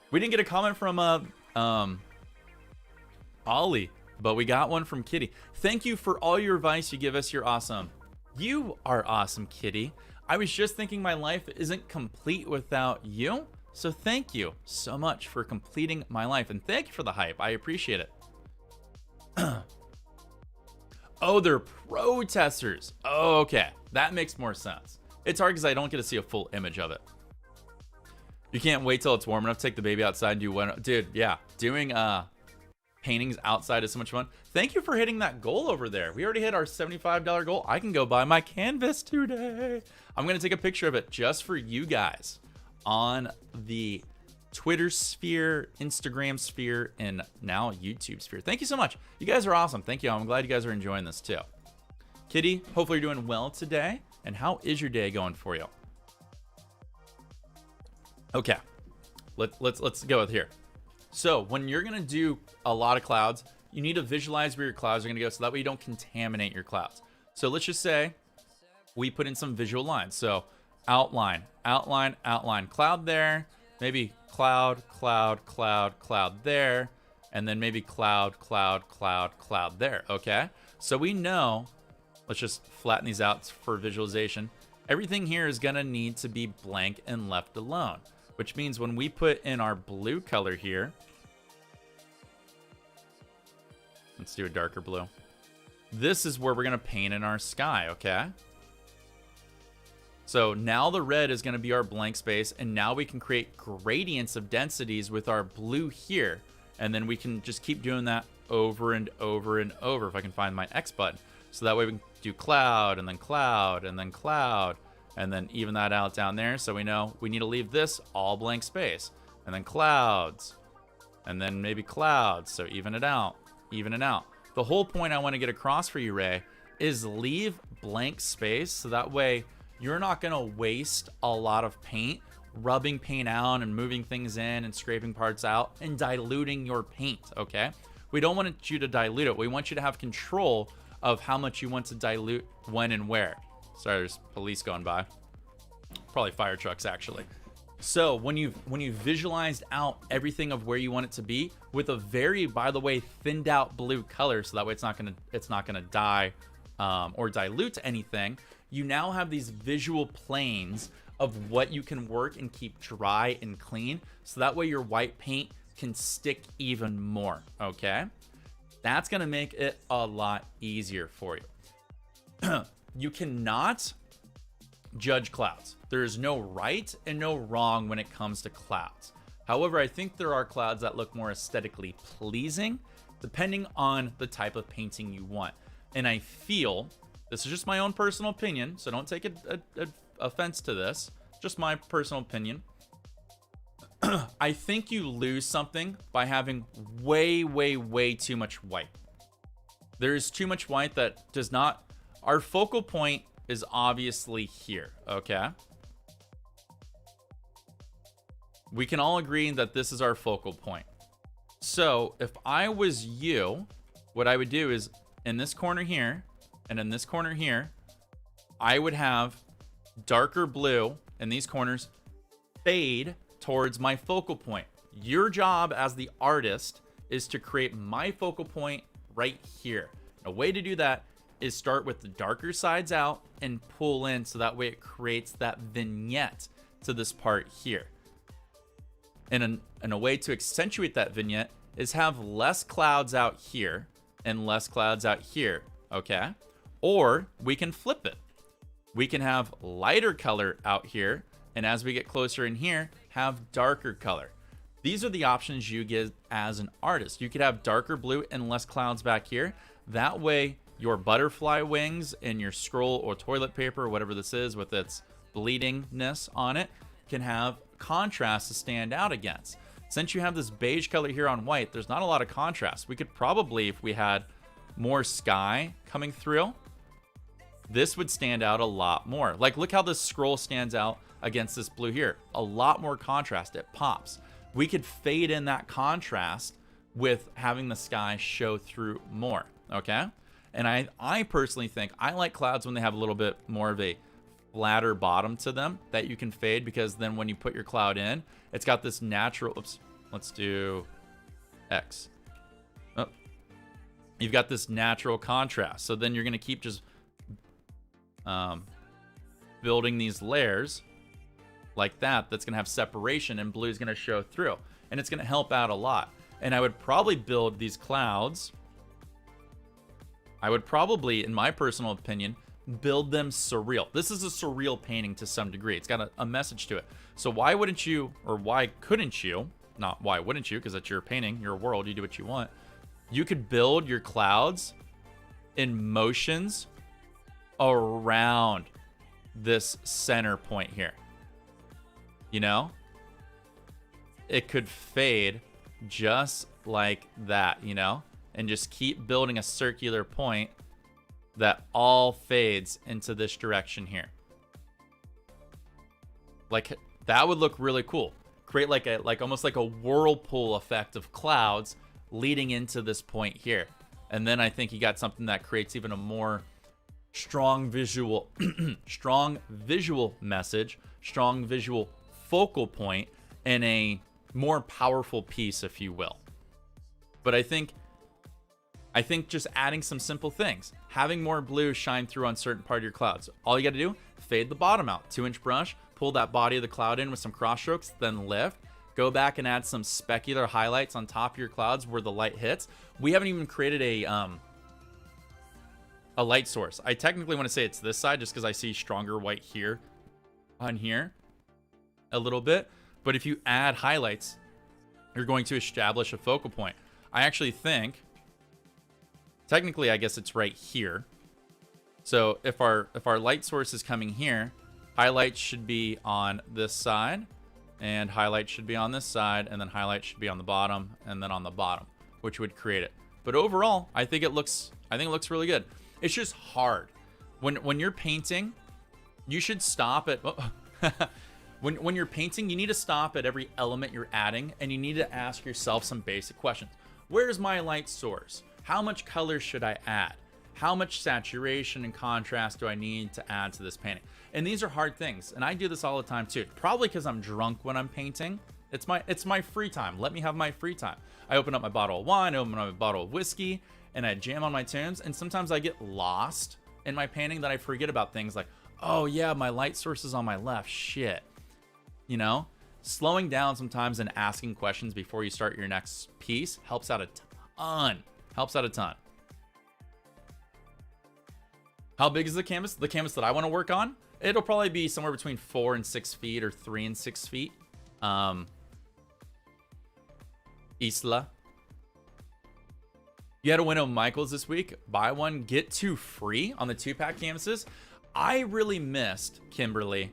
We didn't get a comment from Ollie, but we got one from Kitty. Thank you for all your advice you give us. You're awesome. You are awesome, Kitty. I was just thinking my life isn't complete without you. So thank you so much for completing my life. And thank you for the hype. I appreciate it. Oh, they're protesters. Oh, okay. That makes more sense. It's hard because I don't get to see a full image of it. You can't wait till it's warm enough to take the baby outside and do one. Dude, yeah. Doing paintings outside is so much fun. Thank you for hitting that goal over there. We already hit our $75 goal. I can go buy my canvas today. I'm going to take a picture of it just for you guys on the Twitter sphere, Instagram sphere, and now YouTube sphere. Thank you so much. You guys are awesome. Thank you. I'm glad you guys are enjoying this too. Kitty, hopefully you're doing well today. And how is your day going for you? Okay, let's go with here. So when you're gonna do a lot of clouds, you need to visualize where your clouds are gonna go so that way you don't contaminate your clouds. So let's just say we put in some visual lines. So outline, outline, outline, cloud there, maybe cloud, cloud, cloud, cloud there, and then maybe cloud, cloud, cloud, cloud there, okay? So we know, let's just flatten these out for visualization. Everything here is gonna need to be blank and left alone, which means when we put in our blue color here, let's do a darker blue. This is where we're gonna paint in our sky, okay? So now the red is gonna be our blank space, and now we can create gradients of densities with our blue here, and then we can just keep doing that over and over and over if I can find my X button. So that way we can do cloud, and then cloud, and then cloud, and then even that out down there. So we know we need to leave this all blank space, and then clouds, and then maybe clouds. So even it out, even it out. The whole point I want to get across for you, Ray, is leave blank space. So that way you're not going to waste a lot of paint, rubbing paint out and moving things in and scraping parts out and diluting your paint, okay? We don't want you to dilute it. We want you to have control of how much you want to dilute when and where. Sorry, there's police going by. Probably fire trucks, actually. So when you've visualized out everything of where you want it to be with a very, by the way, thinned out blue color, so that way it's not gonna dye or dilute anything, you now have these visual planes of what you can work and keep dry and clean, so that way your white paint can stick even more, okay? That's gonna make it a lot easier for you. You cannot judge clouds. There is no right and no wrong when it comes to clouds. However, I think there are clouds that look more aesthetically pleasing depending on the type of painting you want. And I feel, this is just my own personal opinion, so don't take offense to this, just my personal opinion. I think you lose something by having way, way, way too much white. There is too much white that does not... Our focal point is obviously here, okay? We can all agree that this is our focal point. So if I was you, what I would do is in this corner here and in this corner here, I would have darker blue in these corners fade towards my focal point. Your job as the artist is to create my focal point right here. A way to do that is start with the darker sides out and pull in, so that way it creates that vignette to this part here. And a way to accentuate that vignette is have less clouds out here and less clouds out here, okay? Or we can flip it. We can have lighter color out here, and as we get closer in here, have darker color. These are the options you get as an artist. You could have darker blue and less clouds back here. That way, your butterfly wings and your scroll or toilet paper, or whatever this is with its bleedingness on it, can have contrast to stand out against. Since you have this beige color here on white, there's not a lot of contrast. We could probably, if we had more sky coming through, this would stand out a lot more. Like, look how this scroll stands out against this blue here. A lot more contrast, it pops. We could fade in that contrast with having the sky show through more, okay? And I personally think I like clouds when they have a little bit more of a flatter bottom to them that you can fade, because then when you put your cloud in, it's got this natural, oops, let's do X. Oh, you've got this natural contrast. So then you're going to keep just building these layers like that, that's going to have separation, and blue is going to show through, and it's going to help out a lot. And I would probably build these clouds. I would probably, in my personal opinion, build them surreal. This is a surreal painting to some degree. It's got a message to it. So why wouldn't you, or why couldn't you, not why wouldn't you, because it's your painting, your world, you do what you want. You could build your clouds in motions around this center point here. You know? It could fade just like that, you know? And just keep building a circular point that all fades into this direction here. Like, that would look really cool. Create like almost like a whirlpool effect of clouds leading into this point here. And then I think you got something that creates even a more strong visual strong visual message, strong visual focal point, and a more powerful piece, if you will. But I think just adding some simple things, having more blue shine through on certain part of your clouds. All you got to do, fade the bottom out, 2-inch brush, pull that body of the cloud in with some cross strokes, then lift, go back and add some specular highlights on top of your clouds where the light hits. We haven't even created a light source. I technically want to say it's this side just because I see stronger white here on here a little bit. But if you add highlights, you're going to establish a focal point. I actually think, technically, I guess it's right here. So if our light source is coming here, highlights should be on this side, and highlights should be on this side, and then highlights should be on the bottom, and then on the bottom, which would create it. But overall, I think it looks really good. It's just hard. When you're painting, you should stop at when you're painting, you need to stop at every element you're adding, and you need to ask yourself some basic questions. Where's my light source? How much color should I add? How much saturation and contrast do I need to add to this painting? And these are hard things, and I do this all the time too. Probably because I'm drunk when I'm painting. It's my free time. Let me have my free time. I open up my bottle of wine, I open up my bottle of whiskey, and I jam on my tunes. And sometimes I get lost in my painting that I forget about things like, oh yeah, my light source is on my left. Shit. You know, slowing down sometimes and asking questions before you start your next piece helps out a ton. Helps out a ton. How big is the canvas? The canvas that I want to work on, it'll probably be somewhere between 4 and 6 feet or 3 and 6 feet. Isla. You had a win on Michaels this week. Buy one, get two free on the 2-pack canvases. I really missed, Kimberly.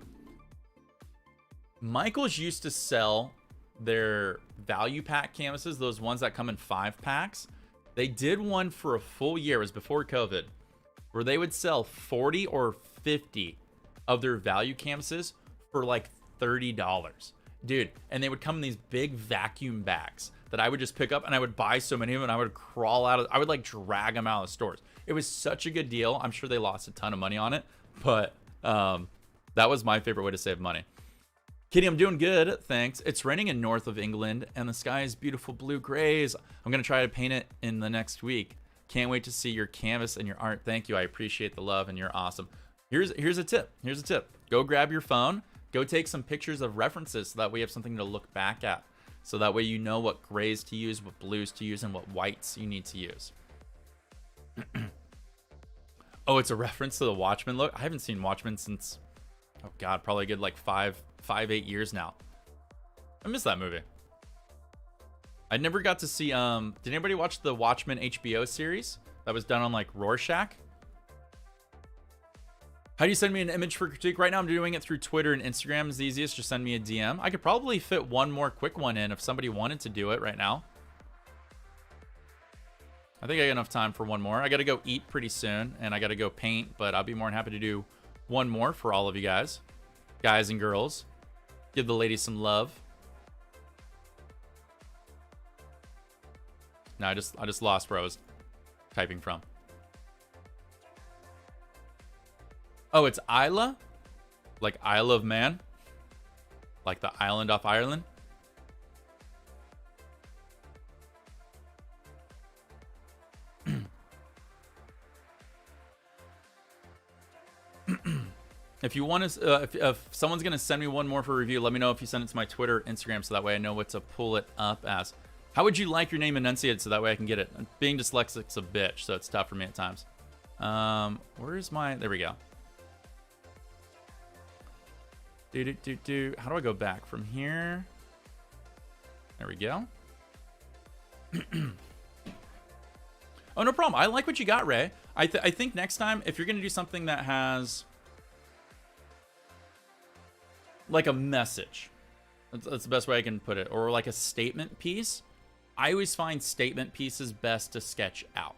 Michaels used to sell their value pack canvases, those ones that come in 5 packs. They did one for a full year, it was before COVID, where they would sell 40 or 50 of their value canvases for like $30. Dude, and they would come in these big vacuum bags that I would just pick up, and I would buy so many of them, and I would crawl out of, I would like drag them out of the stores. It was such a good deal. I'm sure they lost a ton of money on it, but that was my favorite way to save money. Kitty, I'm doing good, thanks. It's raining in north of England, and the sky is beautiful blue grays. I'm gonna try to paint it in the next week. Can't wait to see your canvas and your art. Thank you, I appreciate the love, and you're awesome. Here's a tip. Here's a tip. Go grab your phone. Go take some pictures of references so that we have something to look back at. So that way you know what grays to use, what blues to use, and what whites you need to use. Oh, it's a reference to the Watchmen look. I haven't seen Watchmen since, oh God, probably a good like 8 years now. I miss that movie. I never got to see, did anybody watch the Watchmen HBO series that was done on like Rorschach? How do you send me an image for critique? Right now I'm doing it through Twitter and Instagram is the easiest. Just send me a DM. I could probably fit one more quick one in if somebody wanted to do it right now. I think I got enough time for one more. I got to go eat pretty soon and I got to go paint, but I'll be more than happy to do one more for all of you guys and girls. Give the ladies some love. No, I just lost where I was typing from. Oh, it's Isla? Like Isle of Man? Like the island off Ireland? If you want to, if someone's gonna send me one more for review, let me know if you send it to my Twitter, Instagram, so that way I know what to pull it up as. How would you like your name enunciated so that way I can get it? Being dyslexic's a bitch, so it's tough for me at times. Where's my? There we go. How do I go back from here? There we go. Oh, no problem. I like what you got, Ray. I think next time, if you're gonna do something that has like a message, that's the best way I can put it, or like a statement piece. I always find statement pieces best to sketch out.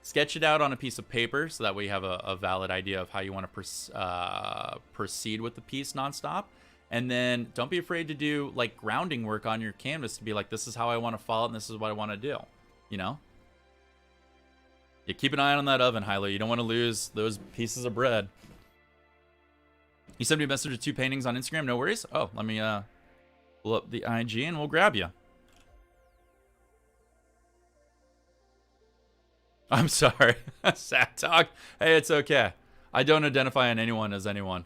Sketch it out on a piece of paper so that way you have a valid idea of how you want to proceed with the piece nonstop. And then don't be afraid to do like grounding work on your canvas to be like, this is how I want to follow it and this is what I want to do. You know? You keep an eye on that oven, Hilo. You don't want to lose those pieces of bread. You sent me a message with 2 paintings on Instagram. No worries. Oh, let me pull up the IG and we'll grab you. I'm sorry. Sad talk. Hey, it's okay. I don't identify on anyone as anyone.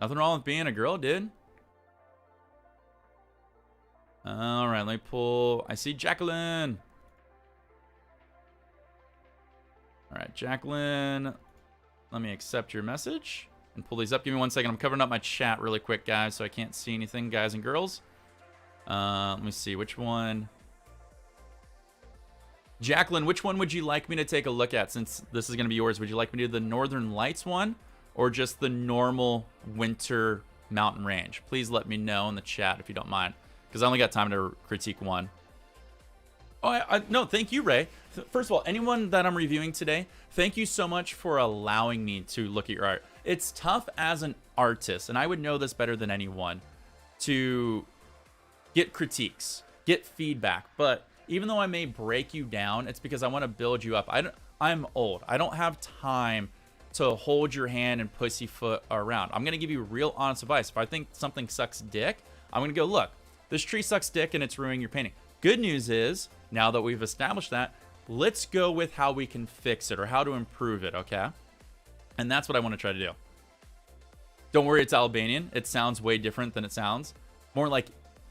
Nothing wrong with being a girl, dude. All right, let me pull. I see Jacqueline. All right, Jacqueline. Let me accept your message and pull these up. Give me 1 second. I'm covering up my chat really quick, guys, so I can't see anything, guys and girls. Let me see which one. Jacqueline, which one would you like me to take a look at since this is going to be yours? Would you like me to do the Northern Lights one or just the normal winter mountain range? Please let me know in the chat if you don't mind, because I only got time to critique one. Oh, no, thank you, Ray. First of all, anyone that I'm reviewing today, thank you so much for allowing me to look at your art. It's tough as an artist, and I would know this better than anyone, to get critiques, get feedback. But even though I may break you down, it's because I want to build you up. I'm old. I don't have time to hold your hand and pussyfoot around. I'm going to give you real honest advice. If I think something sucks dick, I'm going to go, look, this tree sucks dick and it's ruining your painting. Good news is, now that we've established that, let's go with how we can fix it or how to improve it, okay? And that's what I want to try to do. Don't worry, it's Albanian. It sounds way different than it sounds. More like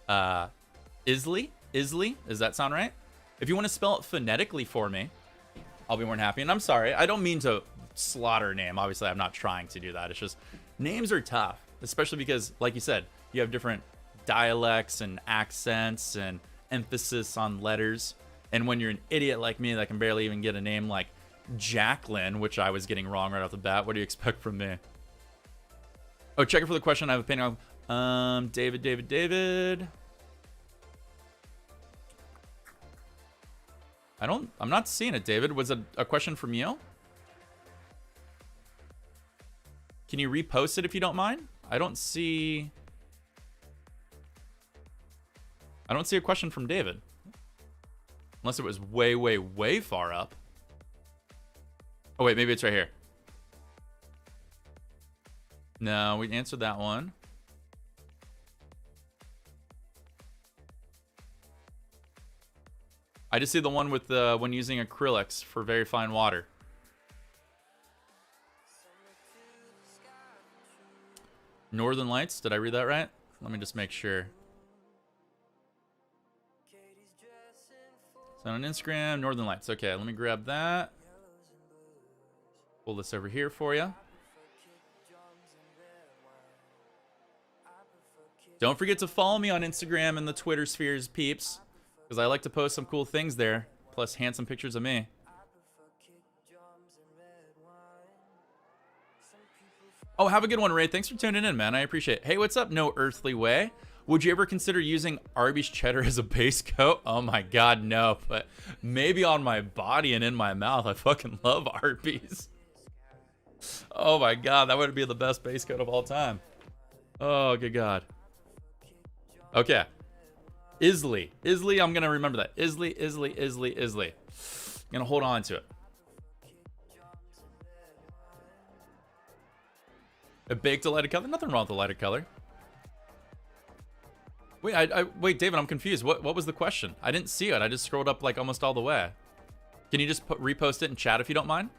Isley? Does that sound right? If you want to spell it phonetically for me, I'll be more than happy. And I'm sorry, I don't mean to slaughter a name. Obviously, I'm not trying to do that. It's just, names are tough, especially because, like you said, you have different dialects and accents and emphasis on letters. And when you're an idiot like me that can barely even get a name like Jacqueline, which I was getting wrong right off the bat, what do you expect from me? Oh, check it for the question. I have a painting of David. I'm not seeing it, David. Was it a question from you? Can you repost it if you don't mind? I don't see a question from David. Unless it was way, way, way far up. Oh, wait, maybe it's right here. No, we answered that one. I just see the one with when using acrylics for very fine water. Northern Lights, did I read that right? Let me just make sure. So on Instagram, Northern Lights. Okay, let me grab that. Pull this over here for you. Don't forget to follow me on Instagram and the Twitter spheres, peeps, because I like to post some cool things there, plus handsome pictures of me. Oh, have a good one, Ray. Thanks for tuning in, man. I appreciate it. Hey, what's up? No earthly way. Would you ever consider using Arby's cheddar as a base coat? Oh my God, no. But maybe on my body and in my mouth. I fucking love Arby's. Oh my God, that would be the best base coat of all time. Oh, good God. Okay. Isley, I'm gonna remember that. Isley. I'm gonna hold on to it. A baked a lighted color? Nothing wrong with the lighted color. Wait, wait, David, I'm confused. What was the question? I didn't see it. I just scrolled up like almost all the way. Can you just repost it in chat if you don't mind?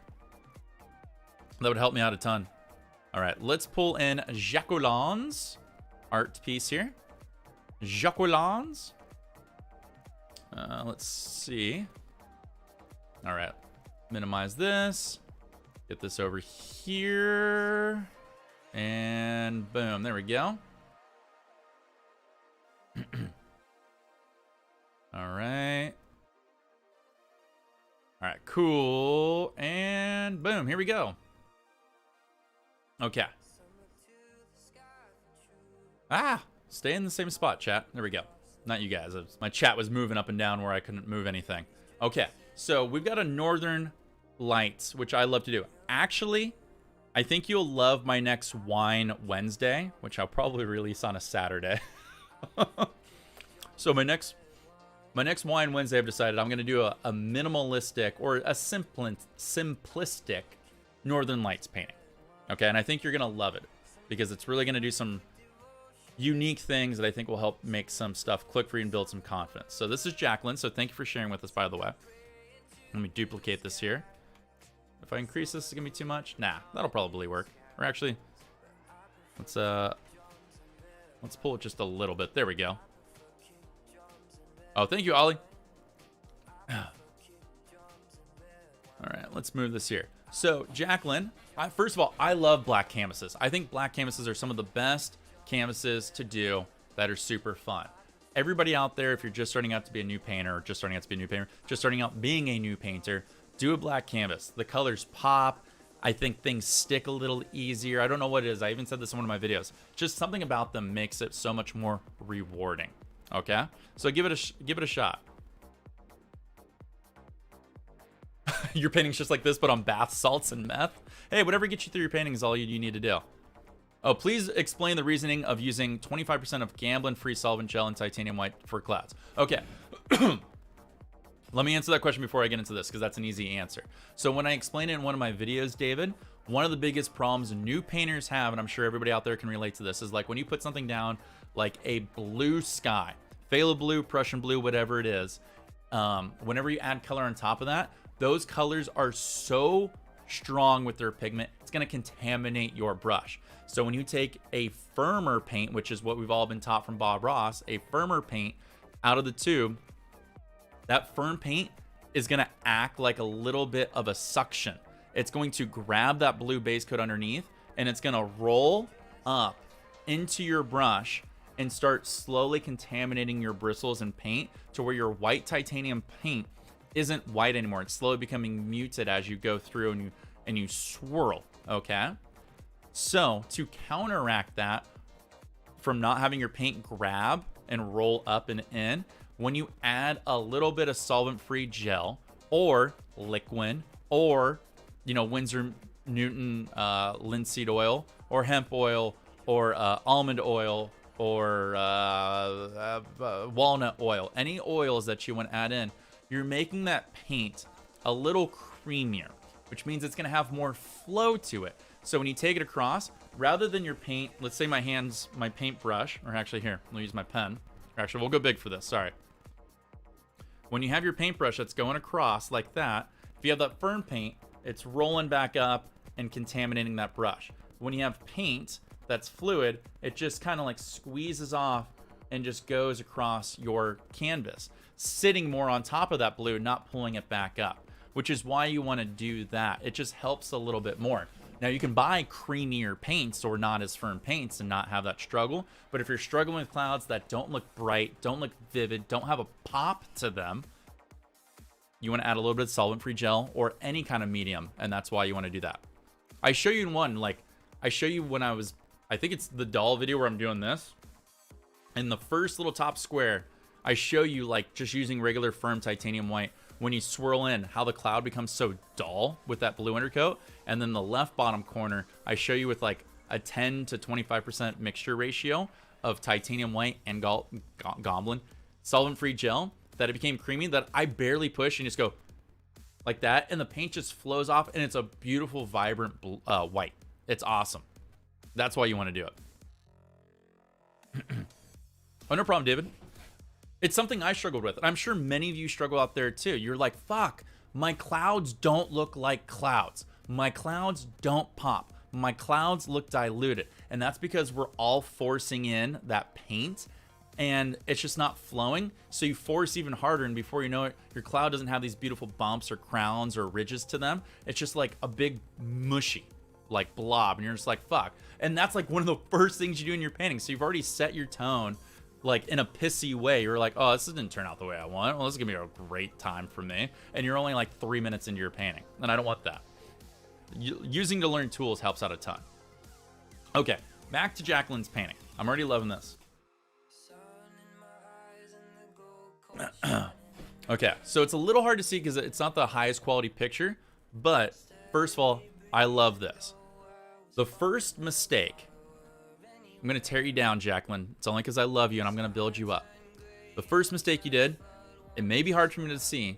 That would help me out a ton. All right, let's pull in Jacqueline's art piece here. Jacqueline's. Let's see. All right, minimize this. Get this over here. And boom, there we go. All right. All right, cool. And boom, here we go. Okay. Stay in the same spot, chat. There we go. Not you guys. My chat was moving up and down where I couldn't move anything. Okay, so we've got a Northern Lights, which I love to do. Actually, I think you'll love my next Wine Wednesday, which I'll probably release on a Saturday. So my next Wine Wednesday, I've decided I'm going to do a minimalistic or a simplistic Northern Lights painting. Okay, and I think you're going to love it because it's really going to do some unique things that I think will help make some stuff click for you and build some confidence. So this is Jacqueline, so thank you for sharing with us, by the way. Let me duplicate this here. If I increase this, it's going to be too much? Nah, that'll probably work. Or actually, let's pull it just a little bit. There we go. Oh, thank you, Ollie. All right, let's move this here. So, Jacqueline, first of all, I love black canvases. I think black canvases are some of the best canvases to do that are super fun. Everybody out there, if you're just starting out to be a new painter, or just starting out to be a new painter, just starting out being a new painter, do a black canvas. The colors pop. I think things stick a little easier. I don't know what it is. I even said this in one of my videos. Just something about them makes it so much more rewarding. Okay, so give it a shot. Your painting's just like this, but on bath salts and meth. Hey, whatever gets you through your painting is all you need to do. Oh, please explain the reasoning of using 25% of Gamblin-free solvent gel and titanium white for clouds. Okay. Let me answer that question before I get into this, because that's an easy answer. So when I explained it in one of my videos, David, one of the biggest problems new painters have, and I'm sure everybody out there can relate to this, is like when you put something down like a blue sky, phthalo blue, Prussian blue, whatever it is, whenever you add color on top of that, those colors are so strong with their pigment, it's going to contaminate your brush. So when you take a firmer paint, which is what we've all been taught from Bob Ross, a firmer paint out of the tube, that firm paint is going to act like a little bit of a suction. It's going to grab that blue base coat underneath, and it's going to roll up into your brush and start slowly contaminating your bristles and paint to where your white titanium paint isn't white anymore. It's slowly becoming muted as you go through and you swirl, okay? So to counteract that from not having your paint grab and roll up and in, when you add a little bit of solvent-free gel or liquid or, you know, Winsor Newton linseed oil or hemp oil or almond oil or walnut oil, any oils that you want to add in, you're making that paint a little creamier, which means it's going to have more flow to it. So when you take it across, rather than your paint, let's say my paintbrush, or actually here, let me use my pen. Or actually, we'll go big for this, sorry. When you have your paintbrush that's going across like that, if you have that firm paint, it's rolling back up and contaminating that brush. When you have paint that's fluid, it just kind of like squeezes off and just goes across your canvas, sitting more on top of that blue, not pulling it back up, which is why you want to do that. It just helps a little bit more. Now you can buy creamier paints or not as firm paints and not have that struggle, but if you're struggling with clouds that don't look bright, don't look vivid, don't have a pop to them, you want to add a little bit of solvent-free gel or any kind of medium, and that's why you want to do that. I show you in one, like I show you when I think it's the doll video where I'm doing this. In the first little top square, I show you like just using regular firm titanium white, when you swirl in, how the cloud becomes so dull with that blue undercoat. And then the left bottom corner, I show you with like a 10 to 25% mixture ratio of titanium white and Gamblin solvent-free gel, that it became creamy, that I barely push and just go like that, and the paint just flows off, and it's a beautiful, vibrant white. It's awesome. That's why you want to do it. Oh, no problem, David. It's something I struggled with. I'm sure many of you struggle out there too. You're like, fuck, My clouds don't look like clouds. My clouds don't pop. My clouds look diluted. And that's because we're all forcing in that paint and it's just not flowing. So you force even harder, and before you know it, your cloud doesn't have these beautiful bumps or crowns or ridges to them. It's just like a big mushy like blob, and you're just like, fuck. And that's like one of the first things you do in your painting. So you've already set your tone like in a pissy way. You're like, oh, this didn't turn out the way I want. Well, this is gonna be a great time for me. And you're only like 3 minutes into your painting, and I don't want that. Using to learn tools helps out a ton. Okay, back to Jacqueline's painting. I'm already loving this. Okay, so it's a little hard to see because it's not the highest quality picture, but first of all, I love this. The first mistake, I'm going to tear you down, Jacqueline. It's only because I love you and I'm going to build you up. The first mistake you did, it may be hard for me to see,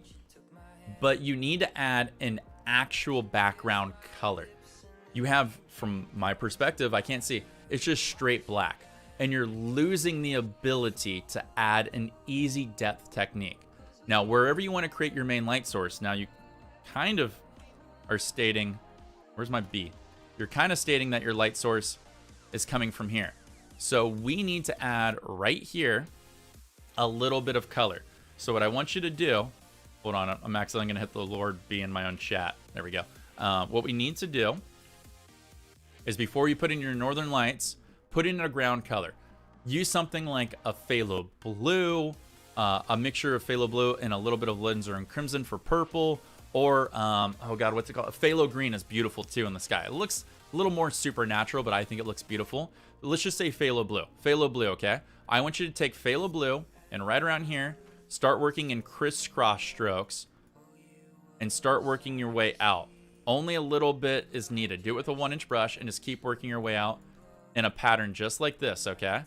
but you need to add an actual background color. You have, from my perspective, I can't see, it's just straight black. And you're losing the ability to add an easy depth technique. Now, wherever you want to create your main light source, now you kind of are stating, where's my B? You're kind of stating that your light source is coming from here. So we need to add right here a little bit of color. So what I want you to do, hold on, I'm accidentally going to hit the Lord B in my own chat. There we go. What we need to do is before you put in your northern lights, put in a ground color. Use something like a phthalo blue, a mixture of phthalo blue and a little bit of alizarin crimson for purple, or oh god, what's it called? Phthalo green is beautiful too in the sky. It looks a little more supernatural, but I think it looks beautiful. Let's just say phthalo blue. Phthalo blue, okay? I want you to take phthalo blue and right around here, start working in crisscross strokes and start working your way out. Only a little bit is needed. Do it with a 1-inch brush and just keep working your way out in a pattern just like this, okay?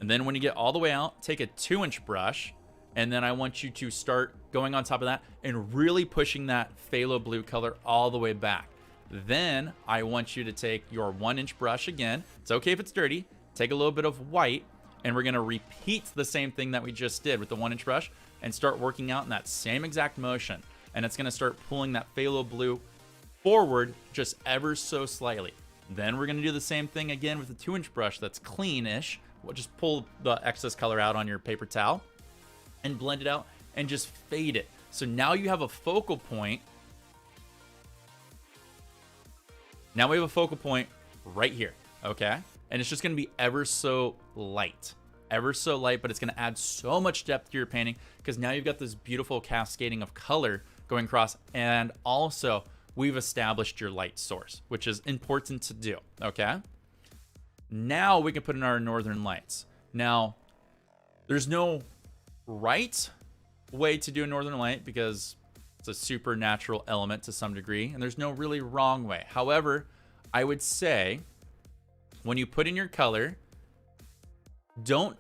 And then when you get all the way out, take a 2-inch brush, and then I want you to start going on top of that and really pushing that phthalo blue color all the way back. Then I want you to take your 1-inch brush again. It's okay if it's dirty. Take a little bit of white, and we're gonna repeat the same thing that we just did with the 1-inch brush and start working out in that same exact motion. And it's gonna start pulling that phthalo blue forward just ever so slightly. Then we're gonna do the same thing again with the 2-inch brush that's clean-ish. We'll just pull the excess color out on your paper towel and blend it out and just fade it. So now you have a focal point. Now we have a focal point right here, okay? And it's just gonna be ever so light, but it's gonna add so much depth to your painting because now you've got this beautiful cascading of color going across, and also we've established your light source, which is important to do, okay? Now we can put in our northern lights. Now, there's no right way to do a northern light because it's a supernatural element to some degree, and there's no really wrong way. However, I would say when you put in your color, don't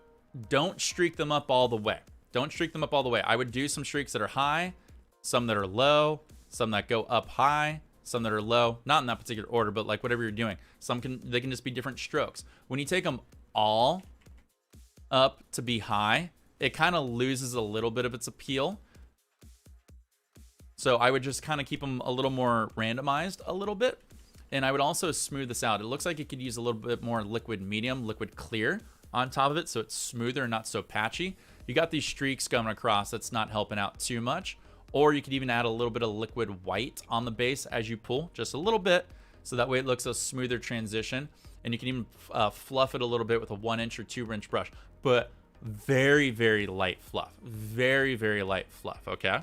streak them up all the way. Don't streak them up all the way. I would do some streaks that are high, some that are low, some that go up high, some that are low, not in that particular order, but like whatever you're doing. They can just be different strokes. When you take them all up to be high, it kind of loses a little bit of its appeal. So I would just kind of keep them a little more randomized a little bit. And I would also smooth this out. It looks like it could use a little bit more liquid medium, liquid clear on top of it, so it's smoother and not so patchy. You got these streaks going across, that's not helping out too much. Or you could even add a little bit of liquid white on the base as you pull, just a little bit, so that way it looks a smoother transition. And you can even fluff it a little bit with a 1-inch or 2-inch brush, but very, very light fluff. Very, very light fluff, okay?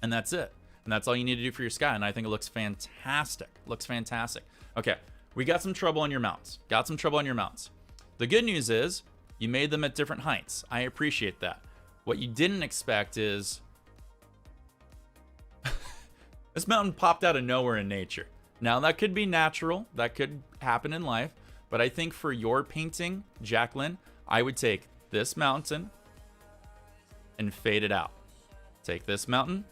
And that's it. And that's all you need to do for your sky, and I think it looks fantastic. Looks fantastic. Okay, we got some trouble on your mounts. The good news is you made them at different heights. I appreciate that. What you didn't expect is this mountain popped out of nowhere in nature. Now, that could be natural. That could happen in life. But I think for your painting, Jacqueline, I would take this mountain and fade it out. Take this mountain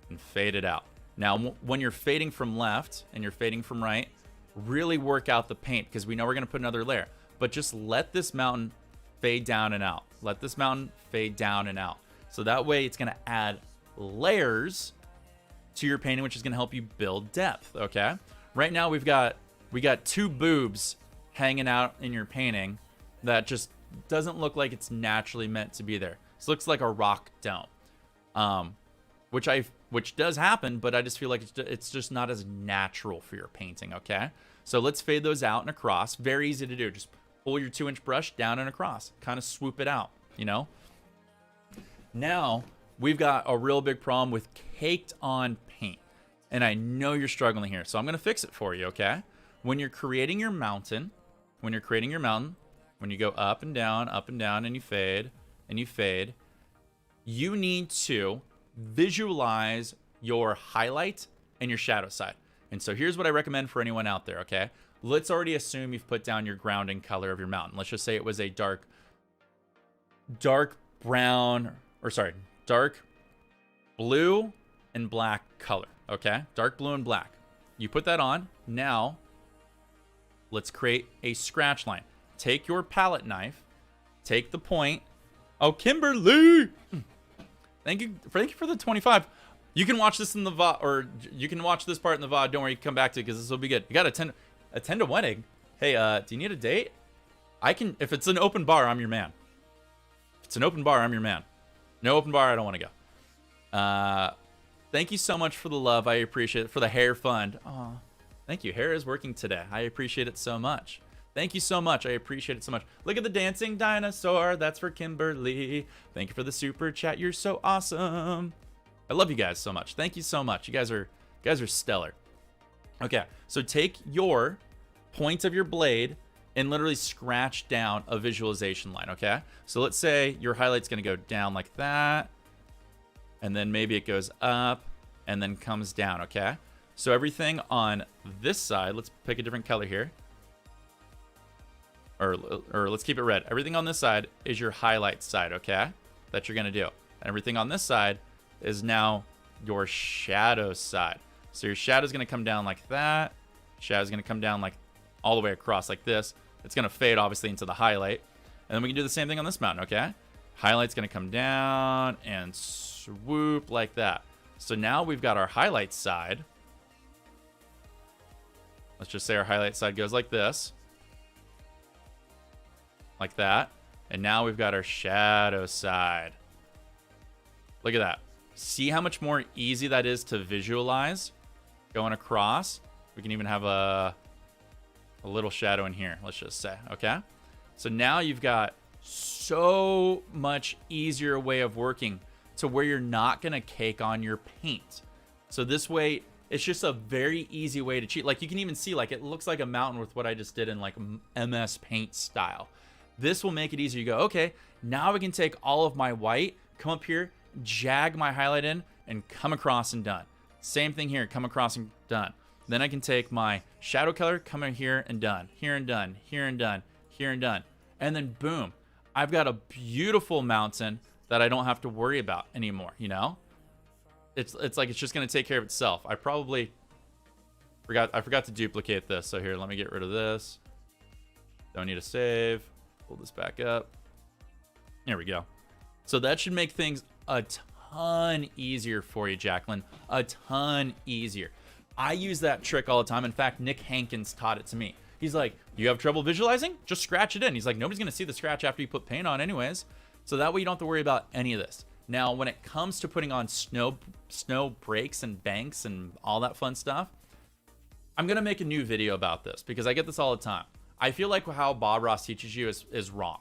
and fade it out. Now, when you're fading from left and you're fading from right, really work out the paint because we know we're going to put another layer. But just let this mountain fade down and out. Let this mountain fade down and out. So that way it's going to add layers to your painting, which is going to help you build depth. Okay. Right now we got 2 boobs hanging out in your painting that just doesn't look like it's naturally meant to be there. This looks like a rock dome, which does happen, but I just feel like it's just not as natural for your painting. Okay, so let's fade those out and across. Very easy to do. Just pull your 2-inch brush down and across, kind of swoop it out. Now we've got a real big problem with caked on paint, and I know you're struggling here, so I'm gonna fix it for you. Okay, when you're creating your mountain, when you go up and down, and you fade, you need to visualize your highlight and your shadow side. And so here's what I recommend for anyone out there, okay? Let's already assume you've put down your grounding color of your mountain. Let's just say it was a dark blue and black color, okay? Dark blue and black. You put that on. Now, let's create a scratch line. Take your palette knife, take the point. Oh, Kimberly! Thank you for the 25. You can watch this in the VOD, or you can watch this part in the VOD. Don't worry, come back to it because this will be good. You got a 10 to wedding. Hey, do you need a date? If it's an open bar, I'm your man. If it's an open bar, I'm your man. No open bar, I don't want to go. Thank you so much for the love. I appreciate it. For the hair fund. Aw, thank you. Hair is working today. I appreciate it so much. Thank you so much. I appreciate it so much. Look at the dancing dinosaur. That's for Kimberly. Thank you for the super chat. You're so awesome. I love you guys so much. Thank you so much. You guys are stellar. Okay, so take your point of your blade and literally scratch down a visualization line, okay? So let's say your highlight's gonna go down like that, and then maybe it goes up and then comes down, okay? So everything on this side, let's pick a different color here. Or let's keep it red. Everything on this side is your highlight side, okay? That you're gonna do. Everything on this side is now your shadow side. So your shadow's gonna come down like that. Shadow's gonna come down like all the way across like this. It's gonna fade obviously into the highlight. And then we can do the same thing on this mountain, okay? Highlight's gonna come down and swoop like that. So now we've got our highlight side. Let's just say our highlight side goes like this. Like that. And now we've got our shadow side. Look at that. See how much more easy that is to visualize going across? We can even have a little shadow in here, let's just say, okay? So now you've got so much easier way of working to where you're not gonna cake on your paint. So this way, it's just a very easy way to cheat. Like you can even see, like it looks like a mountain with what I just did in like MS Paint style. This will make it easier. You go, okay, now we can take all of my white, come up here, jag my highlight in, and come across and done. Same thing here, come across and done. Then I can take my shadow color, come in here and done, here and done, here and done, here and done. And then boom, I've got a beautiful mountain that I don't have to worry about anymore, you know? It's like it's just gonna take care of itself. I probably forgot to duplicate this. So here, let me get rid of this. Don't need to save. Pull this back up. There we go. So that should make things a ton easier for you, Jacqueline. A ton easier. I use that trick all the time. In fact, Nick Hankins taught it to me. He's like, you have trouble visualizing? Just scratch it in. He's like, nobody's going to see the scratch after you put paint on anyways. So that way you don't have to worry about any of this. Now, when it comes to putting on snow breaks and banks and all that fun stuff, I'm going to make a new video about this because I get this all the time. I feel like how Bob Ross teaches you is wrong.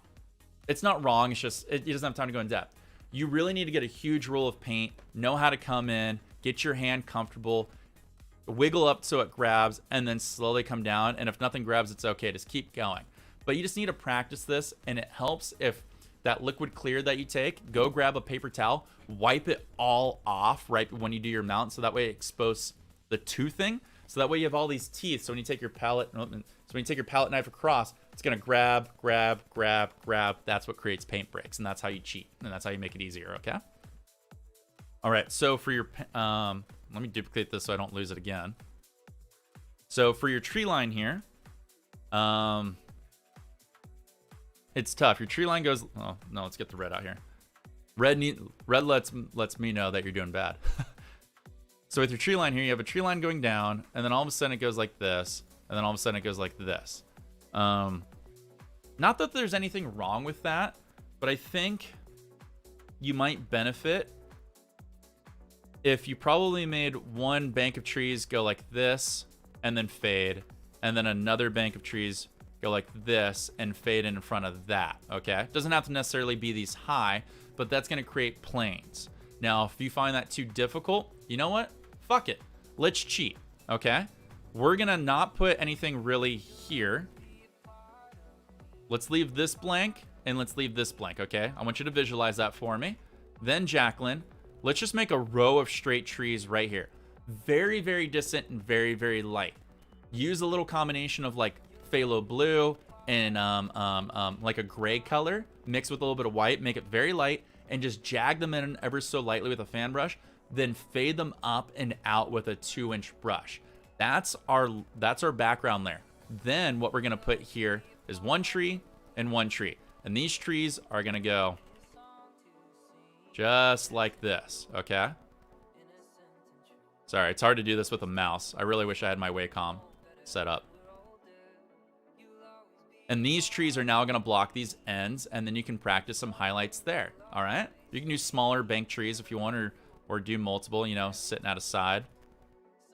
It's not wrong. It's just, he doesn't have time to go in depth. You really need to get a huge roll of paint, know how to come in, get your hand comfortable, wiggle up so it grabs, and then slowly come down. And if nothing grabs, it's okay. Just keep going. But you just need to practice this, and it helps if that liquid clear that you take, go grab a paper towel, wipe it all off right when you do your mount, so that way it exposes the toothing. So that way you have all these teeth. So when you take your palette, knife across, it's gonna grab, grab, grab, grab. That's what creates paint breaks, and that's how you cheat, and that's how you make it easier. Okay. All right. So for your, let me duplicate this so I don't lose it again. So for your tree line here, it's tough. Your tree line goes. Oh no, let's get the red out here. Red lets me know that you're doing bad. So with your tree line here, you have a tree line going down, and then all of a sudden it goes like this, and then all of a sudden it goes like this. Not that there's anything wrong with that, but I think you might benefit if you probably made one bank of trees go like this and then fade, and then another bank of trees go like this and fade in front of that, okay? Doesn't have to necessarily be these high, but that's gonna create planes. Now, if you find that too difficult, you know what? Fuck it. Let's cheat, okay? We're gonna not put anything really here. Let's leave this blank, and let's leave this blank, okay? I want you to visualize that for me. Then, Jacqueline, let's just make a row of straight trees right here. Very, very distant and very, very light. Use a little combination of like phthalo blue and like a gray color mixed with a little bit of white, make it very light, and just jag them in ever so lightly with a fan brush, then fade them up and out with a 2-inch brush. That's our background layer. Then what we're gonna put here is one tree and one tree, and these trees are gonna go just like this, okay? Sorry, it's hard to do this with a mouse. I really wish I had my Wacom set up. And these trees are now gonna block these ends, and then you can practice some highlights there, all right? You can use smaller bank trees if you want, or do multiple, you know, sitting at a side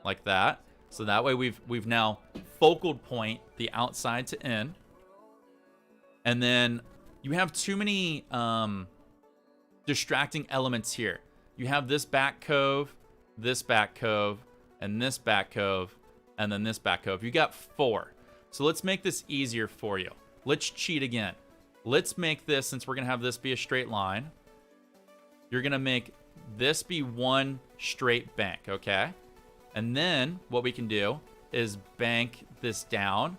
like that. So that way we've now focal point the outside to in. And then you have too many distracting elements here. You have this back cove, and this back cove, and then this back cove. You got 4. So let's make this easier for you. Let's cheat again. Let's make this, since we're gonna have this be a straight line, you're gonna make this be one straight bank, okay? And then what we can do is bank this down.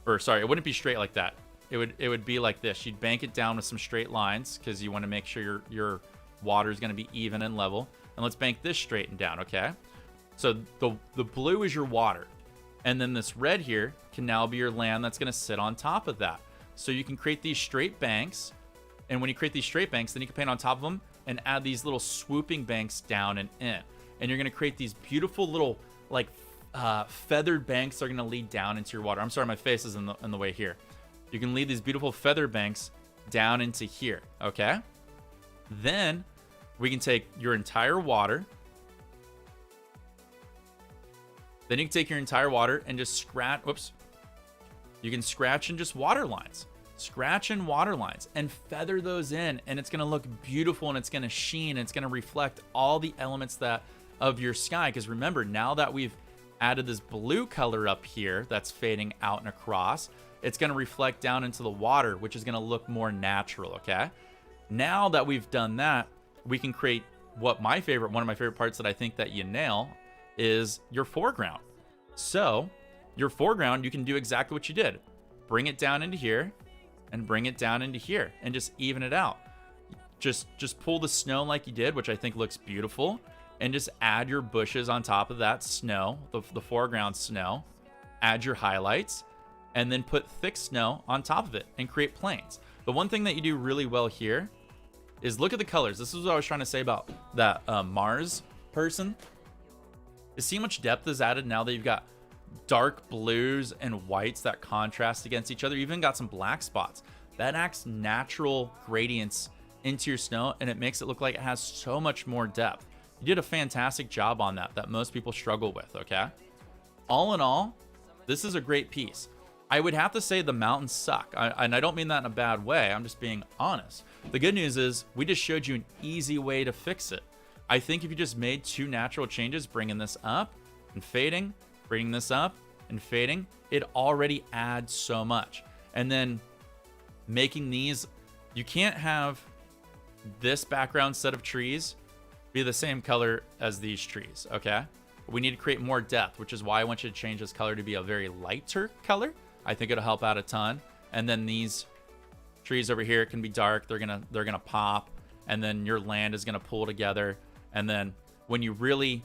Or sorry, it wouldn't be straight like that. It would be like this. You'd bank it down with some straight lines because you want to make sure your water is going to be even and level. And let's bank this straight and down, okay? So the blue is your water. And then this red here can now be your land that's going to sit on top of that. So you can create these straight banks. And when you create these straight banks, then you can paint on top of them and add these little swooping banks down and in. And you're going to create these beautiful little like feathered banks that are going to lead down into your water. I'm sorry, my face is in the way here. You can lead these beautiful feather banks down into here, okay? Then we can take your entire water. Then you can take your entire water and just scratch, whoops. You can scratch in just water lines. Scratch in water lines and feather those in, and it's gonna look beautiful, and it's gonna sheen, and it's gonna reflect all the elements that of your sky. Because remember, now that we've added this blue color up here that's fading out and across, it's going to reflect down into the water, which is going to look more natural, okay? Now that we've done that, we can create one of my favorite parts that I think that you nail is your foreground. So your foreground, you can do exactly what you did. Bring it down into here and bring it down into here and just even it out. Just pull the snow like you did, which I think looks beautiful, and just add your bushes on top of that snow, the foreground snow. Add your highlights, and then put thick snow on top of it and create planes. The one thing that you do really well here is look at the colors. This is what I was trying to say about that Mars person. You see how much depth is added now that you've got dark blues and whites that contrast against each other. You even got some black spots. That acts natural gradients into your snow, and it makes it look like it has so much more depth. You did a fantastic job on that most people struggle with, okay? All in all, this is a great piece. I would have to say the mountains suck, and I don't mean that in a bad way. I'm just being honest. The good news is we just showed you an easy way to fix it. I think if you just made 2 natural changes, bringing this up and fading, bringing this up and fading, it already adds so much. And then making these, you can't have this background set of trees be the same color as these trees, okay? We need to create more depth, which is why I want you to change this color to be a very lighter color. I think it'll help out a ton. And then these trees over here can be dark. They're gonna pop, and then your land is gonna pull together. And then when you really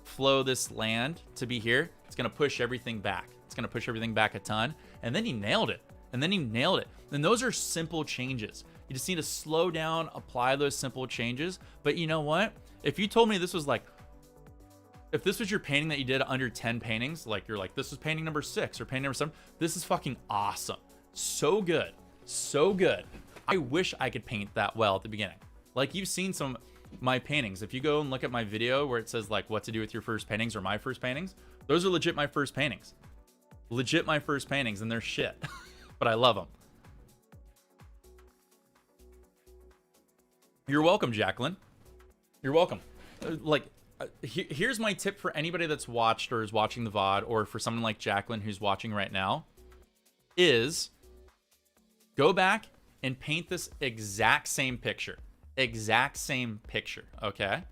flow this land to be here, it's gonna push everything back. It's gonna push everything back a ton. And then you nailed it. and then he nailed it. And those are simple changes. You just need to slow down, apply those simple changes. But you know what? If you told me this was like, if this was your painting that you did under 10 paintings, like you're like, this is painting number 6 or painting number 7, this is fucking awesome. So good. So good. I wish I could paint that well at the beginning. Like, you've seen some of my paintings. If you go and look at my video where it says like what to do with your first paintings or my first paintings, those are legit my first paintings. Legit my first paintings, and they're shit. But I love them. You're welcome, Jacqueline. You're welcome. Here's my tip for anybody that's watched or is watching the VOD, or for someone like Jacqueline who's watching right now, is go back and paint this exact same picture. Exact same picture, okay?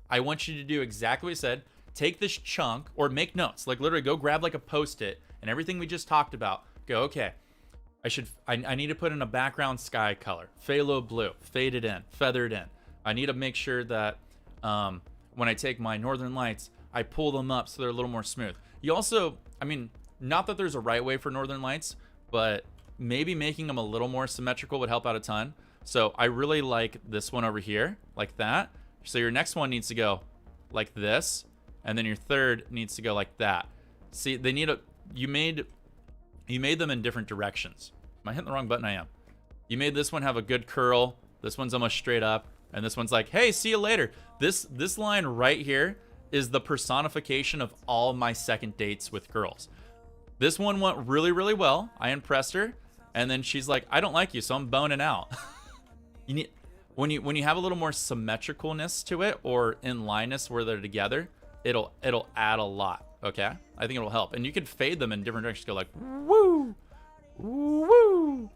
I want you to do exactly what I said. Take this chunk, or make notes. Like, literally go grab like a Post-it and everything we just talked about. Go, okay, I need to put in a background sky color. Phthalo blue. Fade it in. Feather it in. I need to make sure that when I take my northern lights, I pull them up so they're a little more smooth. You also, I mean, not that there's a right way for northern lights, but maybe making them a little more symmetrical would help out a ton. So I really like this one over here, like that. So your next one needs to go like this, and then your third needs to go like that. See, they need a, you made them in different directions. Am I hitting the wrong button? I am. You made this one have a good curl. This one's almost straight up. And this one's like, hey, see you later. This line right here is the personification of all my second dates with girls. This one went really, really well. I impressed her. And then she's like, I don't like you, so I'm boning out. You need, when you have a little more symmetricalness to it, or in lineness where they're together, it'll add a lot. Okay? I think it'll help. And you can fade them in different directions. Go like, woo, woo.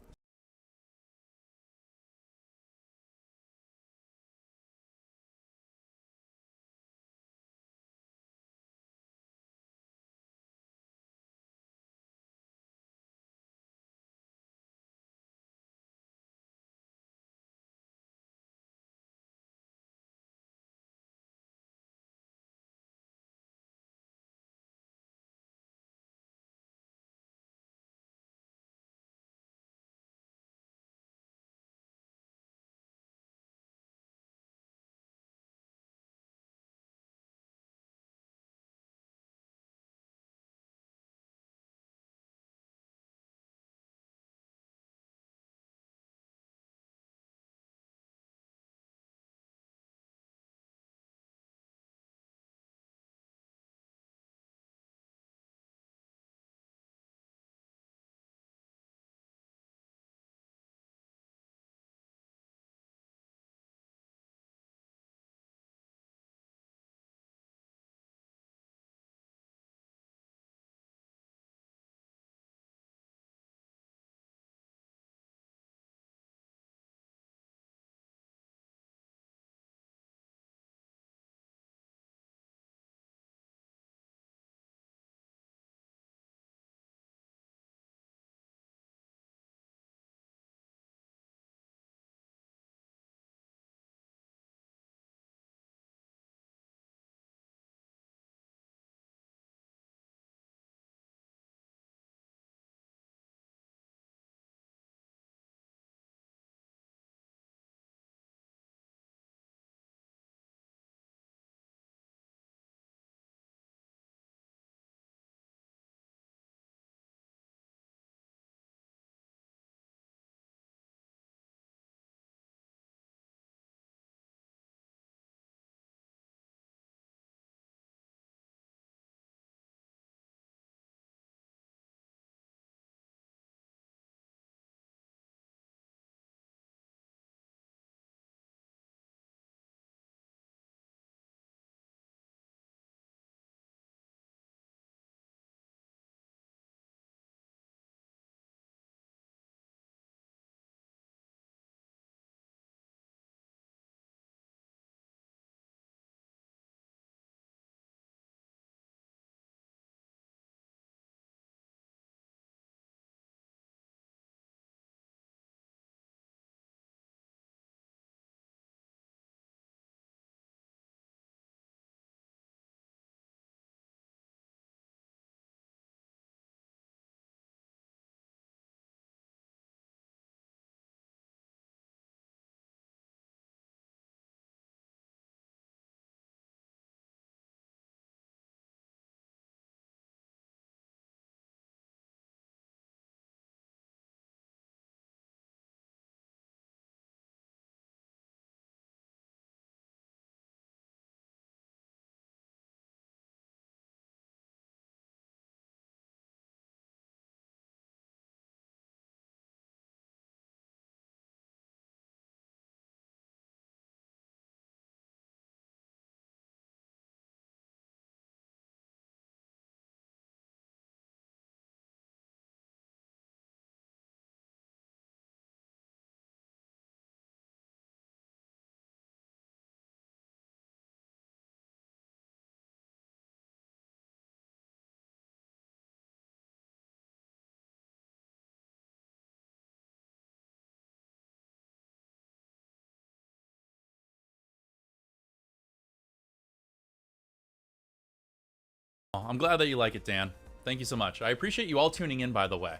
I'm glad that you like it, Dan. Thank you so much. I appreciate you all tuning in, by the way.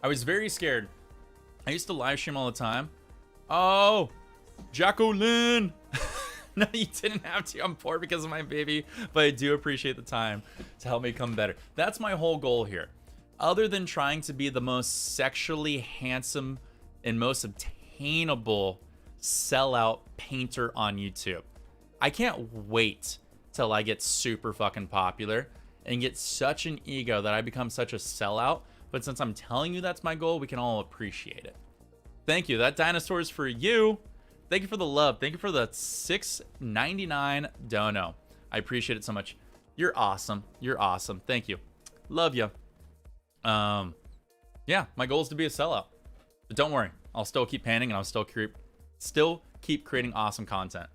I was very scared. I used to live stream all the time. Oh, Jacqueline. No, you didn't have to. I'm poor because of my baby, but I do appreciate the time to help me come better. That's my whole goal here. Other than trying to be the most sexually handsome and most obtainable sellout painter on YouTube, I can't wait till I get super fucking popular and get such an ego that I become such a sellout. But since I'm telling you that's my goal, we can all appreciate it. Thank you. That dinosaur is for you. Thank you for the love. Thank you for the $6.99 dono. I appreciate it so much. You're awesome. You're awesome. Thank you. Love you. Yeah, my goal is to be a sellout. But don't worry. I'll still keep painting and I'll still keep creating awesome content.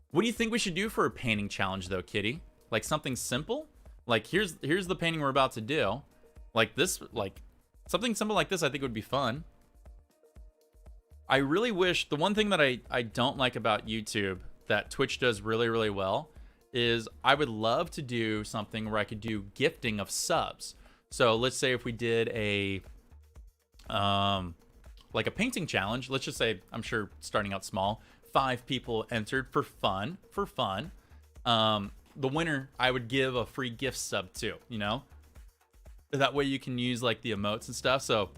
What do you think we should do for a painting challenge though, Kitty? Like something simple? Like here's the painting we're about to do. Like this, like something simple like this I think would be fun. I really wish, the one thing that I don't like about YouTube that Twitch does really, really well is I would love to do something where I could do gifting of subs. So let's say if we did a, like a painting challenge, let's just say, I'm sure starting out small, 5 people entered for fun. The winner, I would give a free gift sub to, you know? That way you can use like the emotes and stuff. So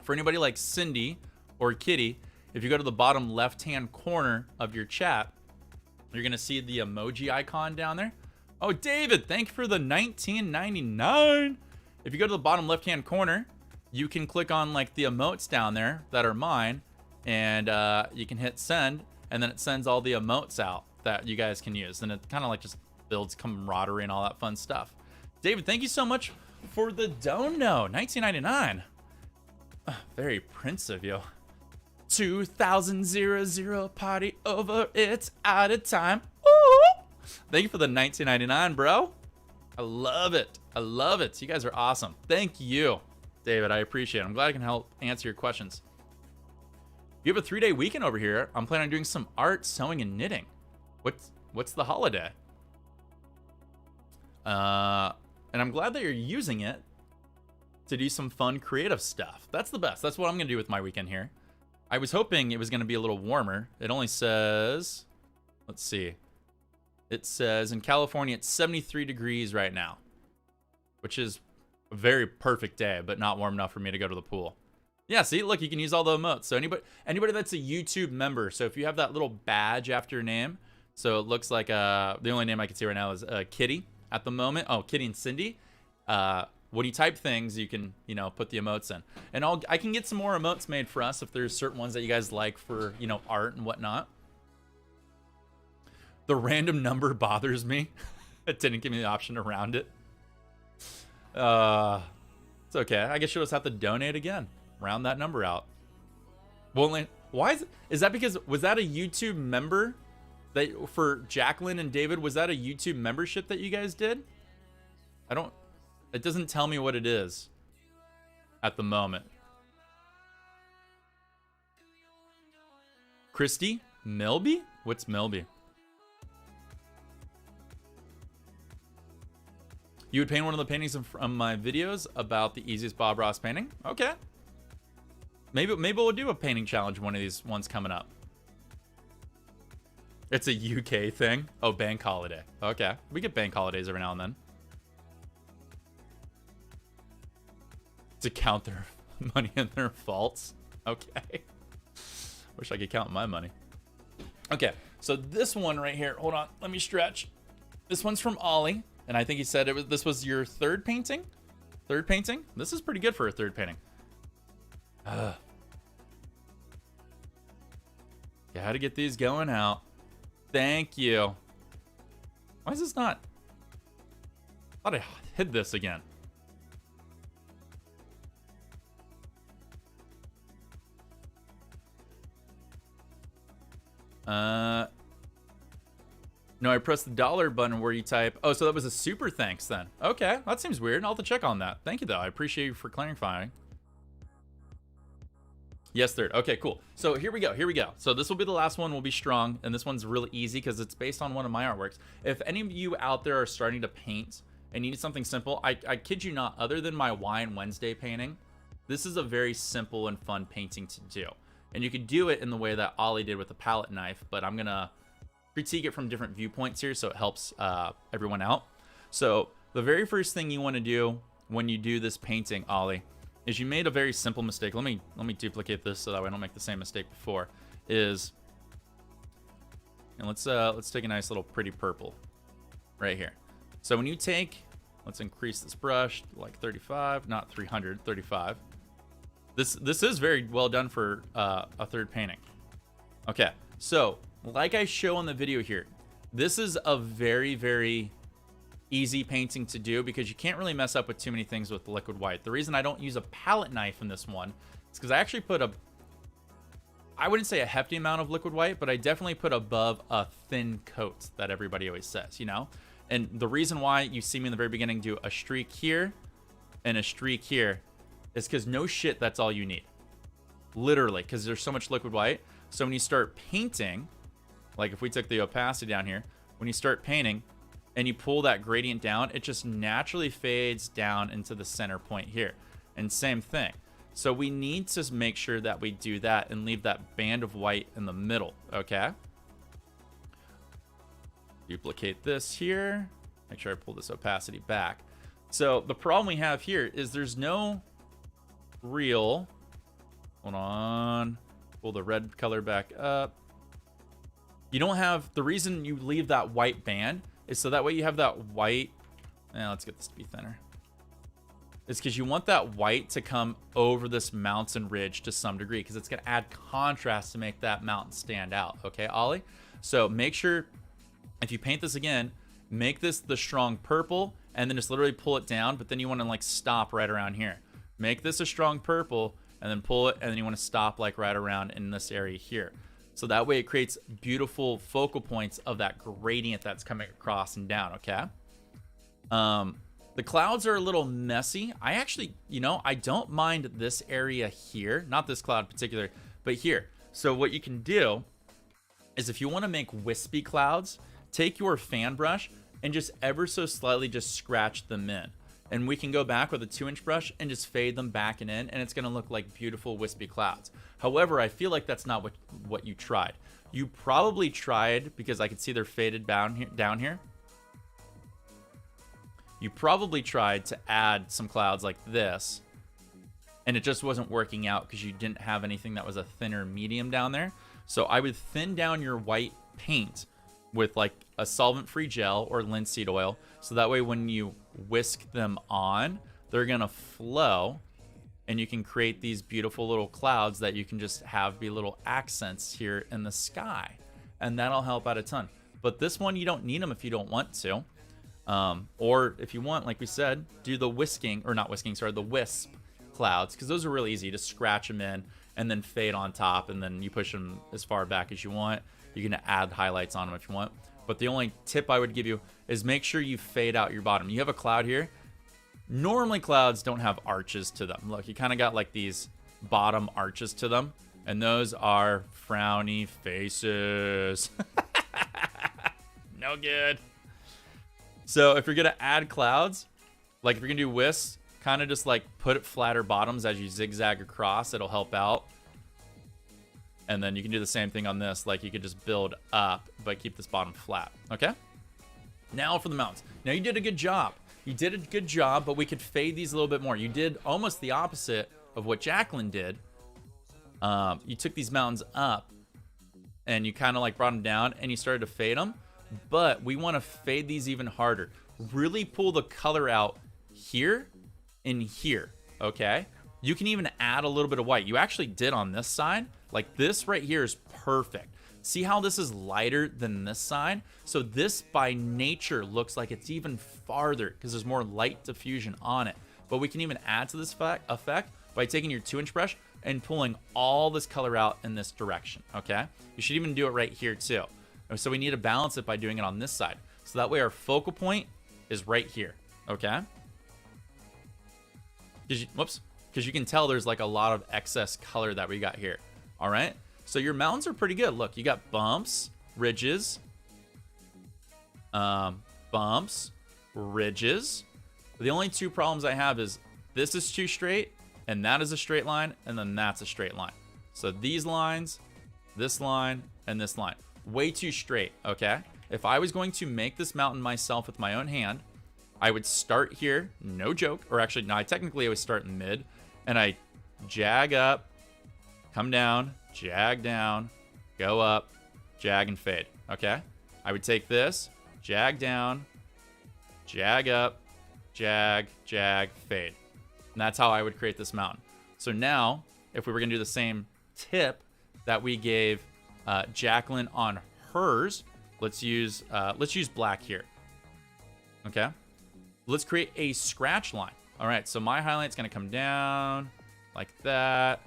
for anybody like Cindy or Kitty, if you go to the bottom left-hand corner of your chat, you're gonna see the emoji icon down there. Oh, David, thank you for the $19.99. If you go to the bottom left-hand corner, you can click on like the emotes down there that are mine, and you can hit send, and then it sends all the emotes out that you guys can use, and it kind of like just builds camaraderie and all that fun stuff. David, thank you so much for the dono, $19.99. Very Prince of you. 2000 party over, it's out of time. Ooh. Thank you for the $19.99, bro. I love it. I love it. You guys are awesome. Thank you, David. I appreciate it. I'm glad I can help answer your questions. You have a 3-day weekend over here. I'm planning on doing some art, sewing, and knitting. What's the holiday? And I'm glad that you're using it to do some fun, creative stuff. That's the best. That's what I'm gonna do with my weekend here. I was hoping it was gonna be a little warmer. It only says, let's see. It says in California it's 73 degrees right now, which is a very perfect day, but not warm enough for me to go to the pool. Yeah, see, look, you can use all the emotes. So anybody that's a YouTube member, so if you have that little badge after your name, so it looks like the only name I can see right now is Kitty at the moment. Oh, Kitty and Cindy. When you type things, you can, you know, put the emotes in. And I can get some more emotes made for us if there's certain ones that you guys like for, you know, art and whatnot. The random number bothers me. It didn't give me the option around it. It's okay. I guess you'll just have to donate again. Round that number out. Well, why is that because, was that a YouTube member that for Jacqueline and David, was that a YouTube membership that you guys did? It doesn't tell me what it is at the moment. Christy Milby? What's Milby? You would paint one of the paintings from my videos about the easiest Bob Ross painting? Okay. Maybe we'll do a painting challenge one of these ones coming up. It's a UK thing? Oh, bank holiday. Okay. We get bank holidays every now and then. To count their money and their faults. Okay. Wish I could count my money. Okay, so this one right here. Hold on, let me stretch. This one's from Ollie, and I think he said this was your third painting? Third painting? This is pretty good for a third painting. You had to get these going out. Thank you. Why is this not? I thought I hid this again. No, I pressed the dollar button where you type. Oh, so that was a super thanks then. Okay, that seems weird. I'll have to check on that. Thank you, though. I appreciate you for clarifying. Yes, third. Okay, cool. So here we go. Here we go. So this will be the last one. Will be strong, and this one's really easy because it's based on one of my artworks. If any of you out there are starting to paint and you need something simple, I kid you not, other than my Wine Wednesday painting, this is a very simple and fun painting to do. And you could do it in the way that Ollie did with the palette knife, but I'm gonna critique it from different viewpoints here so it helps everyone out. So the very first thing you want to do when you do this painting, Ollie, is you made a very simple mistake. Let me duplicate this so that way I don't make the same mistake before. And let's take a nice little pretty purple right here. So when you take, let's increase this brush to like 35, not 300, 35. This is very well done for a third painting. Okay, so like I show on the video here, this is a very, very easy painting to do because you can't really mess up with too many things with liquid white. The reason I don't use a palette knife in this one is because I actually put I wouldn't say a hefty amount of liquid white, but I definitely put above a thin coat that everybody always says, you know? And the reason why you see me in the very beginning do a streak here and a streak here is because no shit, that's all you need. Literally, because there's so much liquid white. So when you start painting, like if we took the opacity down here, when you start painting and you pull that gradient down, it just naturally fades down into the center point here. And same thing. So we need to make sure that we do that and leave that band of white in the middle, okay? Duplicate this here. Make sure I pull this opacity back. So the problem we have here is there's no real, hold on, pull the red color back up. You don't have, the reason you leave that white band is so that way you have that white, let's get this to be thinner. It's because you want that white to come over this mountain ridge to some degree because it's going to add contrast to make that mountain stand out. Okay, Ollie? So make sure, if you paint this again, make this the strong purple and then just literally pull it down, but then you want to like stop right around here. Make this a strong purple and then pull it, and then you want to stop like right around in this area here. So that way it creates beautiful focal points of that gradient that's coming across and down, okay? The clouds are a little messy. I actually, you know, I don't mind this area here. Not this cloud in particular, but here. So what you can do is if you want to make wispy clouds, take your fan brush and just ever so slightly just scratch them in. And we can go back with a 2-inch brush and just fade them back and in, and it's going to look like beautiful wispy clouds. However, I feel like that's not what you tried. You probably tried, because I can see they're faded down here. You probably tried to add some clouds like this, and it just wasn't working out because you didn't have anything that was a thinner medium down there. So I would thin down your white paint with like a solvent-free gel or linseed oil, so that way when you whisk them on, they're gonna flow, and you can create these beautiful little clouds that you can just have be little accents here in the sky, and that'll help out a ton. But this one, you don't need them if you don't want to, or if you want, like we said, do the whisking, or not whisking, sorry, the wisp clouds, because those are really easy. Just scratch them in and then fade on top, and then you push them as far back as you want. You can add highlights on them if you want. But the only tip I would give you is make sure you fade out your bottom. You have a cloud here. Normally clouds don't have arches to them. Look, you kind of got like these bottom arches to them, and those are frowny faces. No good. So if you're gonna add clouds, like if you're gonna do wisps, kind of just like put it flatter bottoms as you zigzag across. It'll help out. And then you can do the same thing on this. Like you could just build up, but keep this bottom flat. Okay? Now for the mountains. Now you did a good job. You did a good job, but we could fade these a little bit more. You did almost the opposite of what Jacqueline did. You took these mountains up and you kind of like brought them down and you started to fade them. But we want to fade these even harder. Really pull the color out here and here. Okay? You can even add a little bit of white. You actually did on this side. Like this right here is perfect. See how this is lighter than this side? So this by nature looks like it's even farther because there's more light diffusion on it. But we can even add to this effect by taking your 2-inch brush and pulling all this color out in this direction, okay? You should even do it right here too. So we need to balance it by doing it on this side. So that way our focal point is right here, okay? Because you can tell there's like a lot of excess color that we got here. All right, so your mountains are pretty good. Look, you got bumps, ridges, bumps, ridges. The only two problems I have is this is too straight, and that is a straight line, and then that's a straight line. So these lines, this line, and this line. Way too straight, okay? If I was going to make this mountain myself with my own hand, I would start here, no joke, or actually, no, technically I would start in mid, and I jag up, come down, jag down, go up, jag and fade, okay? I would take this, jag down, jag up, jag, jag, fade. And that's how I would create this mountain. So now, if we were gonna do the same tip that we gave Jacqueline on hers, let's use black here, okay? Let's create a scratch line. All right, so my highlight's gonna come down like that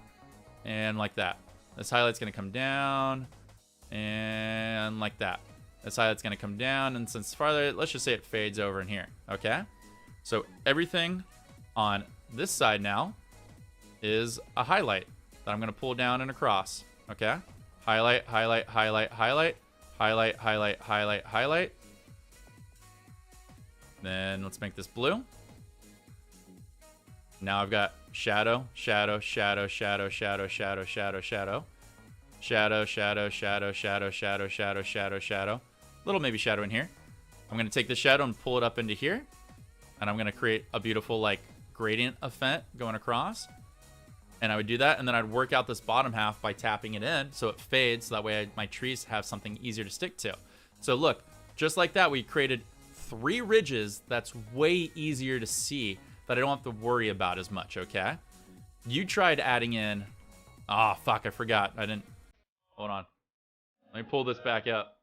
and like that. This highlight's gonna come down and like that. This highlight's gonna come down, and since farther, let's just say it fades over in here, okay? So everything on this side now is a highlight that I'm gonna pull down and across, okay? Highlight, highlight, highlight, highlight, highlight, highlight, highlight, highlight. Then let's make this blue. Now I've got shadow, shadow, shadow, shadow, shadow, shadow, shadow, shadow, shadow, shadow, shadow, shadow, shadow, shadow, shadow, shadow. Little maybe shadow in here. I'm gonna take the shadow and pull it up into here, and I'm gonna create a beautiful like gradient effect going across. And I would do that, and then I'd work out this bottom half by tapping it in so it fades, so that way my trees have something easier to stick to. So look, just like that, we created 3 ridges that's way easier to see, that I don't have to worry about as much, okay? You tried adding in... Oh, fuck, I forgot. I didn't... Hold on. Let me pull this back up.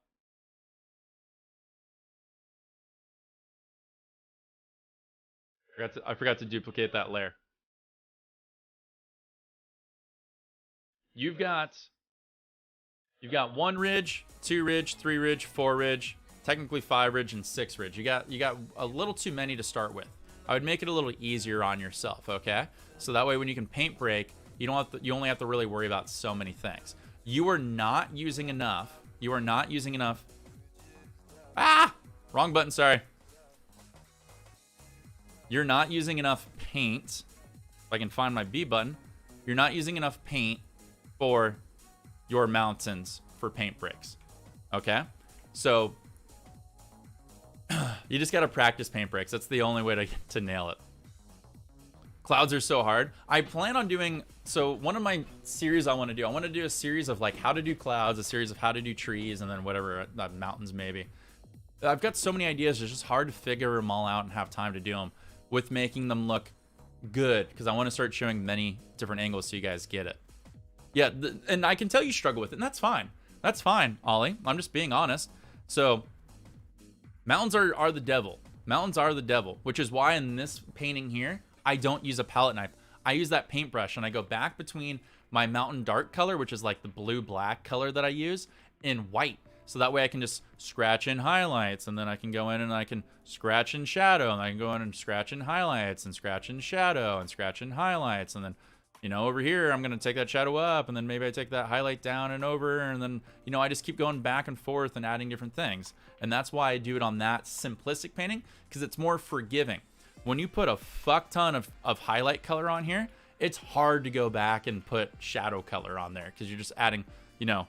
I forgot to duplicate that layer. You've got 1 ridge, 2 ridge, 3 ridge, 4 ridge, technically 5 ridge and 6 ridge. You got a little too many to start with. I would make it a little easier on yourself, okay? So that way when you can paint break, you only have to really worry about so many things. You are not using enough. You are not using enough. Ah! Wrong button, sorry. You're not using enough paint. If I can find my B button. You're not using enough paint for your mountains for paint breaks, okay? So you just got to practice paint breaks. That's the only way to nail it. Clouds are so hard. I plan on doing, so one of my series I want to do a series of like how to do clouds, a series of how to do trees, and then whatever, mountains maybe. I've got so many ideas, it's just hard to figure them all out and have time to do them with making them look good, because I want to start showing many different angles so you guys get it. Yeah, and I can tell you struggle with it, and that's fine. That's fine, Ollie. I'm just being honest. So mountains are the devil. Mountains are the devil, which is why in this painting here, I don't use a palette knife. I use that paintbrush, and I go back between my mountain dark color, which is like the blue-black color that I use, and white. So that way I can just scratch in highlights, and then I can go in and I can scratch in shadow, and I can go in and scratch in highlights, and scratch in shadow, and scratch in highlights, and then, you know, over here, I'm going to take that shadow up, and then maybe I take that highlight down and over, and then, you know, I just keep going back and forth and adding different things. And that's why I do it on that simplistic painting, because it's more forgiving. When you put a fuck ton of highlight color on here, it's hard to go back and put shadow color on there, because you're just adding, you know,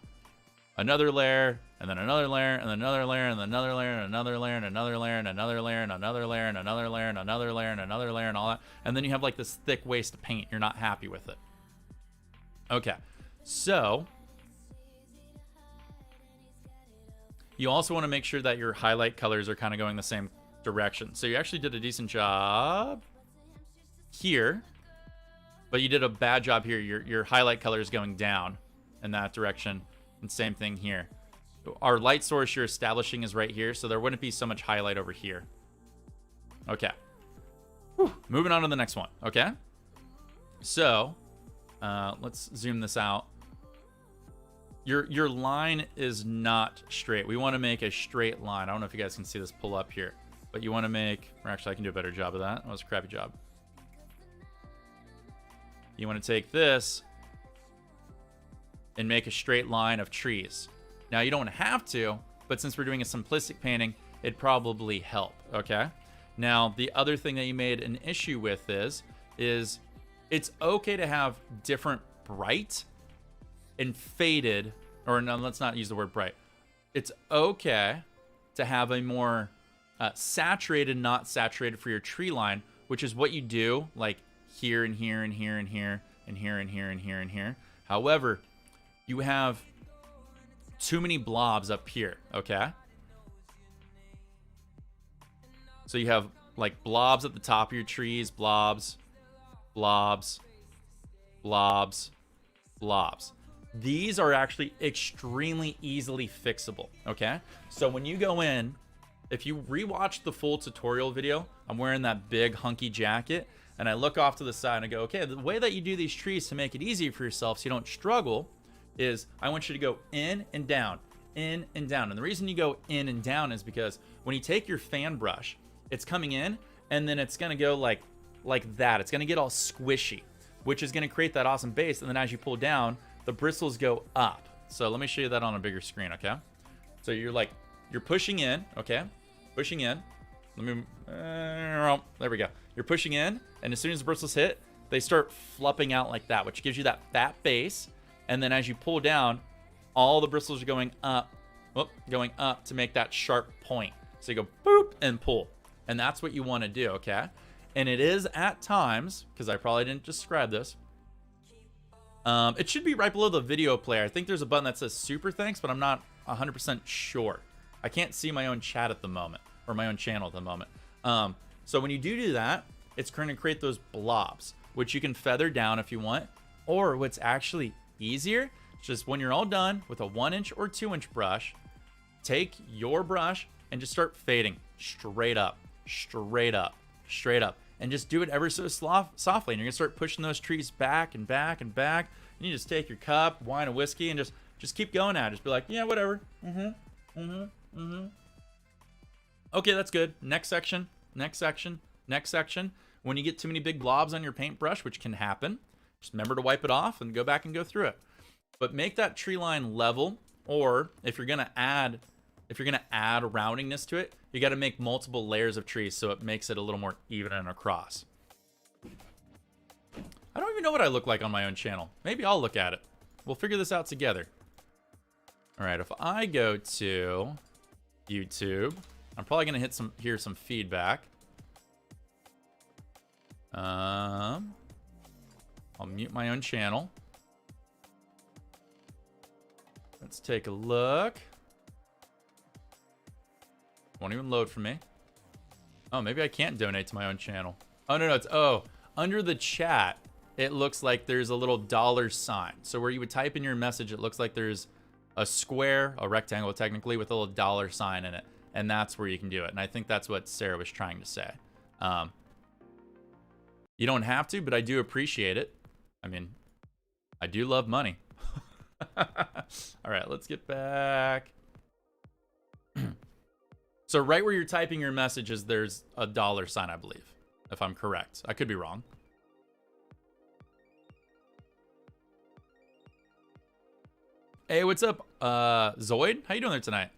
another layer, and then another layer, and then another layer, and then another layer, and another layer, and another layer, and another layer, and another layer, and another layer, and another layer, and another layer, and all that. And then you have like this thick waste of paint. You're not happy with it. Okay, so you also want to make sure that your highlight colors are kind of going the same direction. So you actually did a decent job here, but you did a bad job here. Your highlight color is going down in that direction, and same thing here. Our light source you're establishing is right here, so there wouldn't be so much highlight over here. Okay. Whew. Moving on to the next one, okay? So, let's zoom this out. Your line is not straight. We want to make a straight line. I don't know if you guys can see this pull up here, but you want to make, or actually I can do a better job of that. That was a crappy job. You want to take this and make a straight line of trees. Now, you don't have to, but since we're doing a simplistic painting, it'd probably help, okay? Now, the other thing that you made an issue with is it's okay to have different bright and faded, or no, let's not use the word bright. It's okay to have a more saturated, not saturated for your tree line, which is what you do like here and here and here and here and here and here and here and here. However, you have too many blobs up here, okay? So you have like blobs at the top of your trees, blobs, blobs, blobs, blobs. These are actually extremely easily fixable, okay? So when you go in, if you rewatch the full tutorial video, I'm wearing that big hunky jacket, and I look off to the side and I go, okay, the way that you do these trees to make it easy for yourself so you don't struggle is I want you to go in and down, in and down. And the reason you go in and down is because when you take your fan brush, it's coming in and then it's gonna go like that. It's gonna get all squishy, which is gonna create that awesome base. And then as you pull down, the bristles go up. So let me show you that on a bigger screen, okay? So you're pushing in, okay? Pushing in. Let me, there we go. You're pushing in, and as soon as the bristles hit, they start flopping out like that, which gives you that fat base. And then as you pull down, all the bristles are going up to make that sharp point. So you go boop and pull. And that's what you want to do, okay? And it is at times, because I probably didn't describe this, it should be right below the video player. I think there's a button that says super thanks, but I'm not 100% sure. I can't see my own chat at the moment, or my own channel at the moment. So when you do that, it's going to create those blobs, which you can feather down if you want. Or what's actually easier, just when you're all done with a 1-inch or 2-inch brush, take your brush and just start fading straight up, straight up, straight up. And just do it ever so softly. And you're gonna start pushing those trees back and back and back. And you just take your cup, wine, and whiskey, and just keep going at it. Just be like, yeah, whatever. Okay, that's good. Next section, next section, next section. When you get too many big blobs on your paintbrush, which can happen, just remember to wipe it off and go back and go through it. But make that tree line level, or if you're gonna add roundingness to it, you got to make multiple layers of trees so it makes it a little more even and across. I don't even know what I look like on my own channel. Maybe I'll look at it. We'll figure this out together. All right, if I go to YouTube, I'm probably gonna hear some feedback. I'll mute my own channel. Let's take a look. Won't even load for me. Oh, maybe I can't donate to my own channel. Oh, no, it's, under the chat, it looks like there's a little $sign. So where you would type in your message, it looks like there's a square, a rectangle technically, with a little $sign in it. And that's where you can do it. And I think that's what Sarah was trying to say. You don't have to, but I do appreciate it. I mean, I do love money. All right, let's get back. So right where you're typing your messages, there's a $sign, I believe, if I'm correct. I could be wrong. Hey, what's up, Zoid? How you doing there tonight?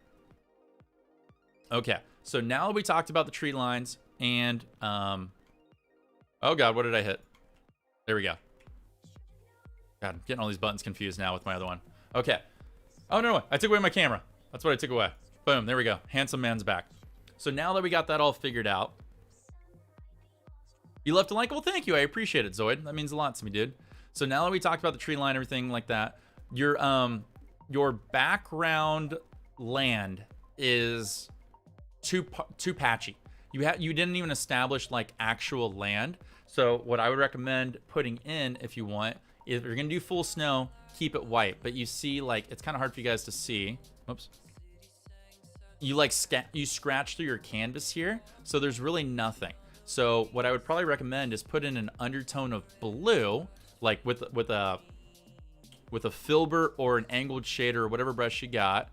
Okay, so now that we talked about the tree lines and, oh God, what did I hit? There we go. God, I'm getting all these buttons confused now with my other one. Okay. Oh, no, I took away my camera. That's what I took away. Boom, there we go. Handsome man's back. So now that we got that all figured out, you left a like? Well, thank you. I appreciate it, Zoid. That means a lot to me, dude. So now that we talked about the tree line, everything like that, your background land is too patchy. You didn't even establish like actual land. So what I would recommend putting in, if you want, if you're gonna do full snow, keep it white. But you see, like, it's kind of hard for you guys to see. Oops. You like you scratch through your canvas here, so there's really nothing. So what I would probably recommend is put in an undertone of blue, like with a filbert or an angled shader or whatever brush you got,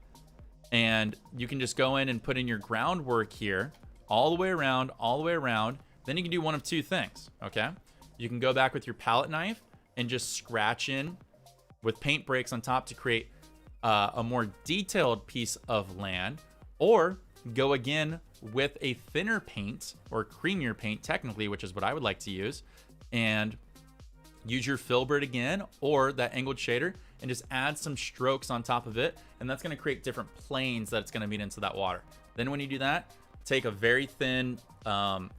and you can just go in and put in your groundwork here all the way around, all the way around. Then you can do one of two things, okay? You can go back with your palette knife and just scratch in with paint breaks on top to create a more detailed piece of land, or go again with a thinner paint, or creamier paint technically, which is what I would like to use, and use your filbert again or that angled shader and just add some strokes on top of it, and that's going to create different planes that it's going to meet into that water. Then when you do that, take a very thin,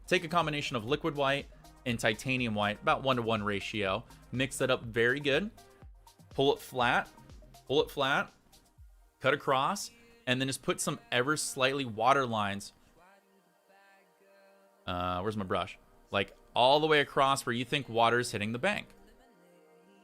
take a combination of liquid white and titanium white, about 1-to-1 ratio, mix that up very good, pull it flat, cut across, and then just put some ever slightly water lines. Where's my brush? Like all the way across where you think water is hitting the bank.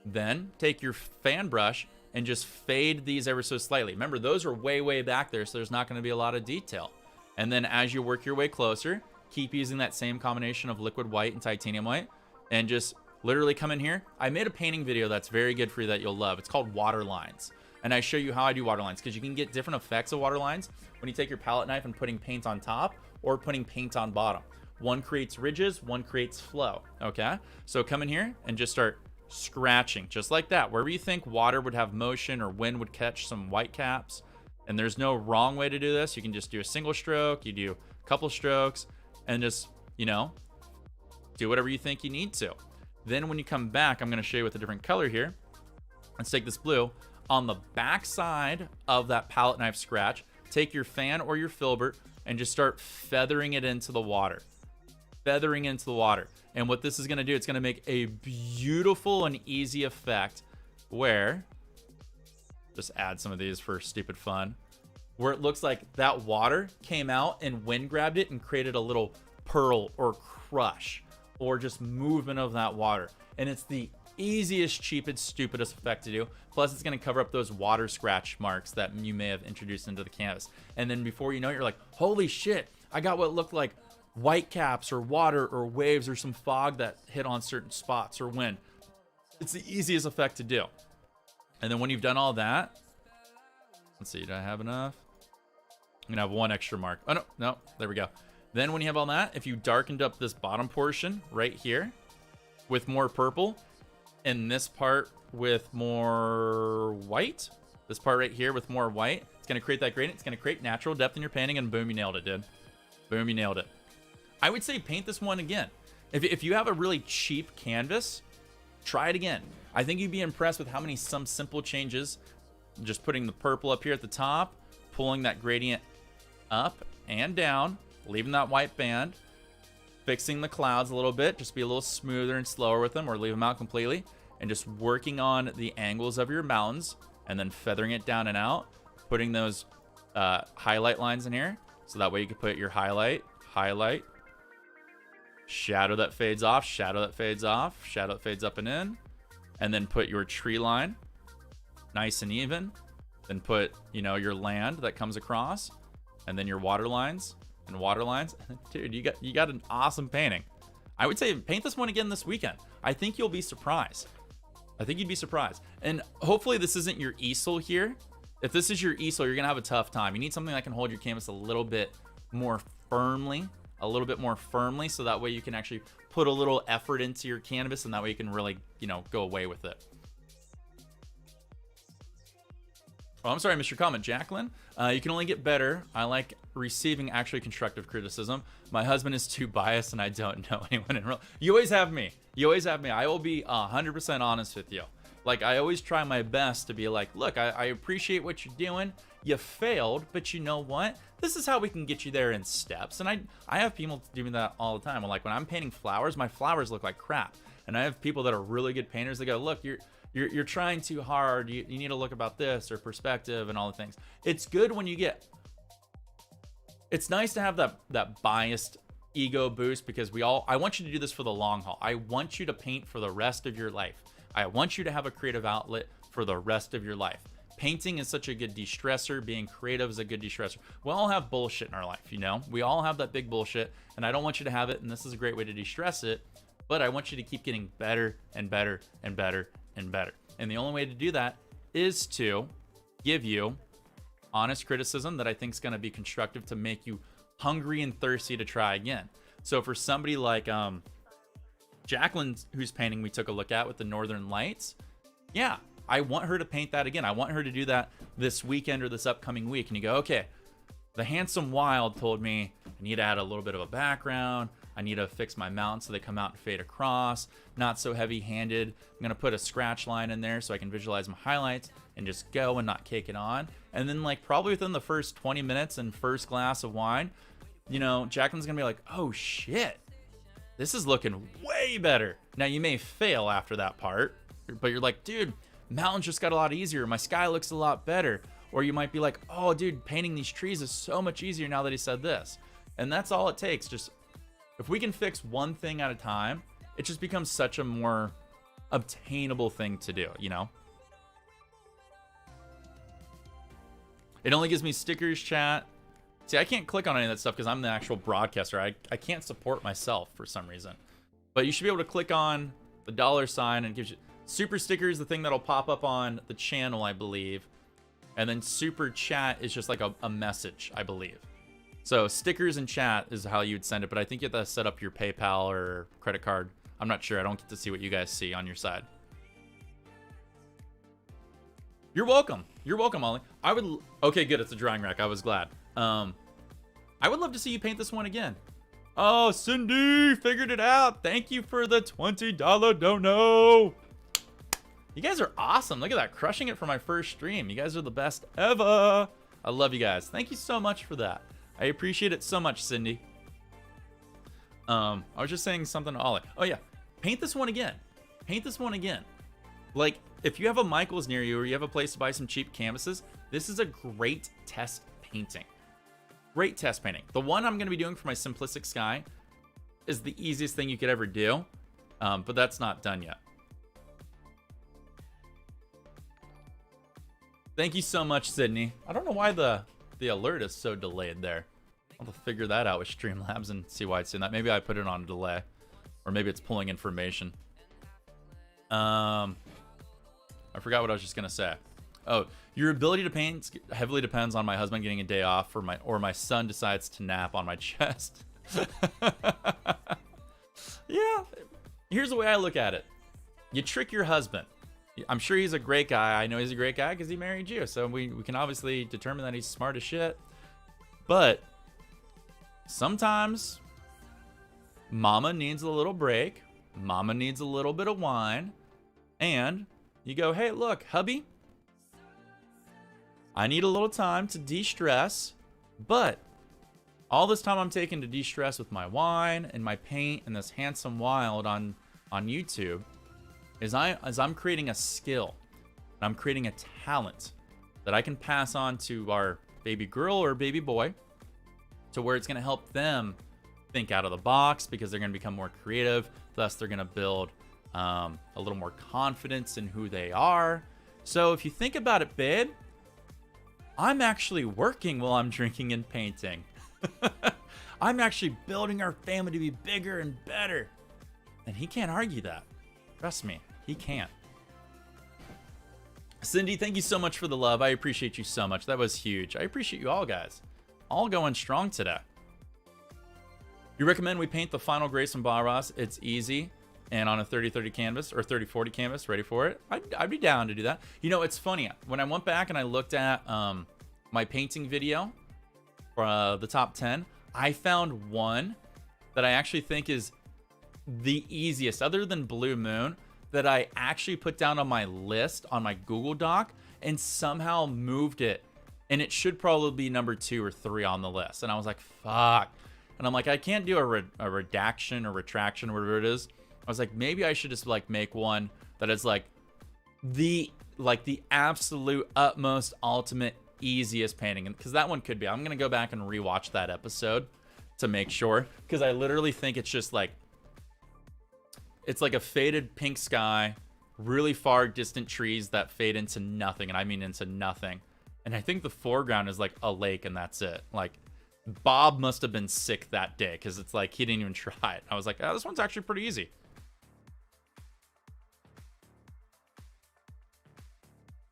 Then take your fan brush and just fade these ever so slightly. Remember, those are way back there, so there's not going to be a lot of detail. And then as you work your way closer, keep using that same combination of liquid white and titanium white, and just literally come in here. I made a painting video that's very good for you that you'll love. It's called Water Lines. And I show you how I do water lines, because you can get different effects of water lines when you take your palette knife and putting paint on top or putting paint on bottom. One creates ridges, one creates flow, okay? So come in here and just start scratching, just like that. Wherever you think water would have motion or wind would catch some white caps, and there's no wrong way to do this. You can just do a single stroke, you do a couple strokes, and just, you know, do whatever you think you need to. Then when you come back, I'm gonna show you with a different color here. Let's take this blue. On the back side of that palette knife scratch, take your fan or your filbert and just start feathering it into the water. Feathering into the water. And what this is going to do, it's going to make a beautiful and easy effect where, just add some of these for stupid fun, where it looks like that water came out and wind grabbed it and created a little pearl or crush or just movement of that water. And it's the easiest, cheapest, stupidest effect to do. Plus, it's going to cover up those water scratch marks that you may have introduced into the canvas. And then before you know it, you're like, holy shit, I got what looked like white caps or water or waves or some fog that hit on certain spots or wind. It's the easiest effect to do. And then when you've done all that, let's see, do I have enough? I'm going to have one extra mark. Oh, no, there we go. Then when you have all that, if you darkened up this bottom portion right here with more purple, and this part with more white, this part right here with more white, it's going to create that gradient. It's going to create natural depth in your painting, and boom, you nailed it, dude. Boom, you nailed it. I would say paint this one again. If you have a really cheap canvas, try it again. I think you'd be impressed with how many some simple changes, just putting the purple up here at the top, pulling that gradient up and down, leaving that white band, fixing the clouds a little bit, just be a little smoother and slower with them, or leave them out completely, and just working on the angles of your mountains and then feathering it down and out, putting those highlight lines in here, so that way you can put your highlight, shadow that fades off, shadow that fades off, shadow that fades up and in, and then put your tree line nice and even, then put, you know, your land that comes across, and then your water lines and water lines. Dude, you got an awesome painting. I would say paint this one again this weekend. I think you'll be surprised. I think you'd be surprised. And hopefully this isn't your easel here. If this is your easel, you're gonna have a tough time. You need something that can hold your canvas a little bit more firmly, so that way you can actually put a little effort into your canvas, and that way you can really, you know, go away with it. Oh, I'm sorry, I missed your comment, Jacqueline. You can only get better. I like receiving actually constructive criticism. My husband is too biased, and I don't know anyone in real. You always have me. I will be 100% honest with you. Like, I always try my best to be like, look, I appreciate what you're doing. You failed, but you know what? This is how we can get you there in steps. And I have people doing that all the time. Like, when I'm painting flowers, my flowers look like crap. And I have people that are really good painters that go, look, you're trying too hard. You need to look about this or perspective and all the things. It's good when you get, it's nice to have that biased ego boost, because I want you to do this for the long haul. I want you to paint for the rest of your life. I want you to have a creative outlet for the rest of your life. Painting is such a good de-stressor. Being creative is a good de-stressor. We all have bullshit in our life, you know? We all have that big bullshit, and I don't want you to have it, and this is a great way to de-stress it, but I want you to keep getting better and better and better and better. And the only way to do that is to give you honest criticism that I think is going to be constructive to make you hungry and thirsty to try again. So for somebody like Jacqueline, whose painting we took a look at with the Northern Lights, yeah, I want her to paint that again. I want her to do that this weekend or this upcoming week. And you go, okay, the Handsome Wild told me I need to add a little bit of a background. I need to fix my mountains so they come out and fade across. Not so heavy-handed. I'm going to put a scratch line in there so I can visualize my highlights and just go and not cake it on. And then like probably within the first 20 minutes and first glass of wine, you know, Jacqueline's going to be like, oh shit, this is looking way better. Now you may fail after that part, but you're like, dude, mountains just got a lot easier. My sky looks a lot better. Or you might be like, oh dude, painting these trees is so much easier now that he said this. And that's all it takes. Just if we can fix one thing at a time, it just becomes such a more obtainable thing to do, you know? It only gives me stickers, chat. See, I can't click on any of that stuff because I'm the actual broadcaster. I can't support myself for some reason. But you should be able to click on the $sign and it gives you super stickers, the thing that'll pop up on the channel, I believe. And then super chat is just like a message, I believe. So stickers and chat is how you'd send it, but I think you have to set up your PayPal or credit card. I'm not sure. I don't get to see what you guys see on your side. You're welcome. You're welcome, Ollie. Okay, good. It's a drying rack. I was glad. I would love to see you paint this one again. Oh, Cindy figured it out. Thank you for the $20 dono. You guys are awesome. Look at that. Crushing it for my first stream. You guys are the best ever. I love you guys. Thank you so much for that. I appreciate it so much, Cindy. I was just saying something to Ollie. Oh, yeah. Paint this one again. Paint this one again. Like, if you have a Michaels near you or you have a place to buy some cheap canvases, this is a great test painting. Great test painting. The one I'm going to be doing for my simplistic sky is the easiest thing you could ever do, but that's not done yet. Thank you so much, Sydney. I don't know why the alert is so delayed there. I'll have to figure that out with Streamlabs and see why it's doing that. Maybe I put it on delay, or maybe it's pulling information. I forgot what I was just gonna say. Oh, your ability to paint heavily depends on my husband getting a day off, or my son decides to nap on my chest. Yeah, here's the way I look at it. You trick your husband. I'm sure he's a great guy. I know he's a great guy because he married you. So we can obviously determine that he's smart as shit. But sometimes mama needs a little break. Mama needs a little bit of wine. And you go, hey, look, hubby, I need a little time to de-stress. But all this time I'm taking to de-stress with my wine and my paint and this handsome wild on YouTube is I'm creating a skill, and I'm creating a talent that I can pass on to our baby girl or baby boy, to where it's going to help them think out of the box because they're going to become more creative. Thus, they're going to build a little more confidence in who they are. So if you think about it, babe, I'm actually working while I'm drinking and painting. I'm actually building our family to be bigger and better. And he can't argue that. Trust me, he can't. Cindy, thank you so much for the love. I appreciate you so much. That was huge. I appreciate you all, guys. All going strong today. You recommend we paint the final Grace and Barras? It's easy. And on a 30-30 canvas or 30-40 canvas, ready for it? I'd be down to do that. You know, it's funny. When I went back and I looked at my painting video for the top 10, I found one that I actually think is the easiest, other than Blue Moon, that I actually put down on my list on my Google Doc and somehow moved it. And it should probably be number 2 or 3 on the list. And I was like, fuck. And I'm like, I can't do a redaction or retraction, whatever it is. I was like, maybe I should just like make one that is like the absolute utmost ultimate easiest painting. Because that one could be. I'm going to go back and rewatch that episode to make sure. Because I literally think it's just like, it's like a faded pink sky, really far distant trees that fade into nothing. And I mean into nothing. And I think the foreground is like a lake and that's it. Like, Bob must have been sick that day because it's like he didn't even try it. I was like, oh, this one's actually pretty easy.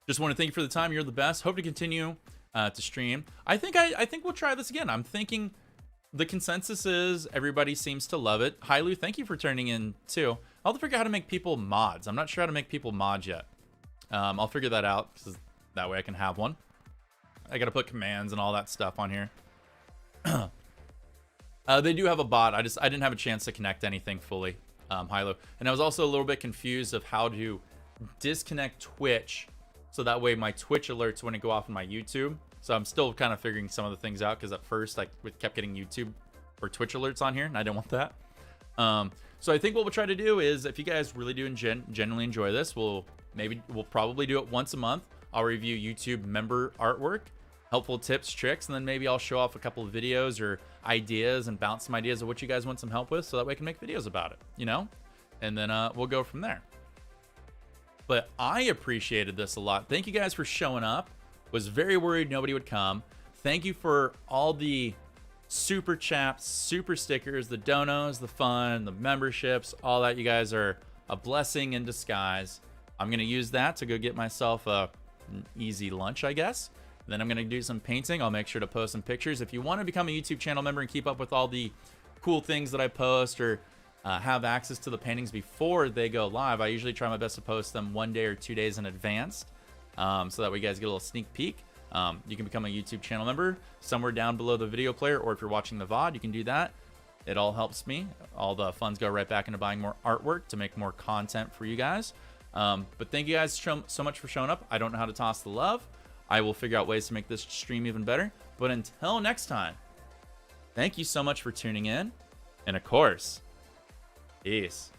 Just want to thank you for the time. You're the best. Hope to continue to stream. I think we'll try this again. I'm thinking the consensus is everybody seems to love it. Hi, Lou. Thank you for turning in too. I'll have to figure out how to make people mods. I'm not sure how to make people mods yet. I'll figure that out because that way I can have one. I got to put commands and all that stuff on here. They do have a bot. I didn't have a chance to connect anything fully, Hilo. And I was also a little bit confused of how to disconnect Twitch so that way my Twitch alerts wouldn't go off on my YouTube. So I'm still kind of figuring some of the things out because at first I kept getting YouTube or Twitch alerts on here and I didn't want that. So I think what we'll try to do is, if you guys really do genuinely enjoy this, we'll probably do it once a month. I'll review YouTube member artwork, helpful tips, tricks, and then maybe I'll show off a couple of videos or ideas and bounce some ideas of what you guys want some help with so that way I can make videos about it, you know? And then we'll go from there. But I appreciated this a lot. Thank you guys for showing up. Was very worried nobody would come. Thank you for all the super chats, super stickers, the donos, the fun, the memberships, all that. You guys are a blessing in disguise. I'm going to use that to go get myself an easy lunch, I guess. Then I'm going to do some painting. I'll make sure to post some pictures. If you want to become a YouTube channel member and keep up with all the cool things that I post or have access to the paintings before they go live, I usually try my best to post them 1 day or 2 days in advance so that way you guys get a little sneak peek. You can become a YouTube channel member somewhere down below the video player, or if you're watching the VOD, you can do that. It all helps me. All the funds go right back into buying more artwork to make more content for you guys. But thank you guys so much for showing up. I don't know how to toss the love. I will figure out ways to make this stream even better. But until next time, thank you so much for tuning in. And of course, peace.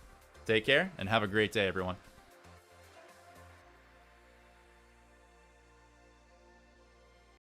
Take care and have a great day, everyone.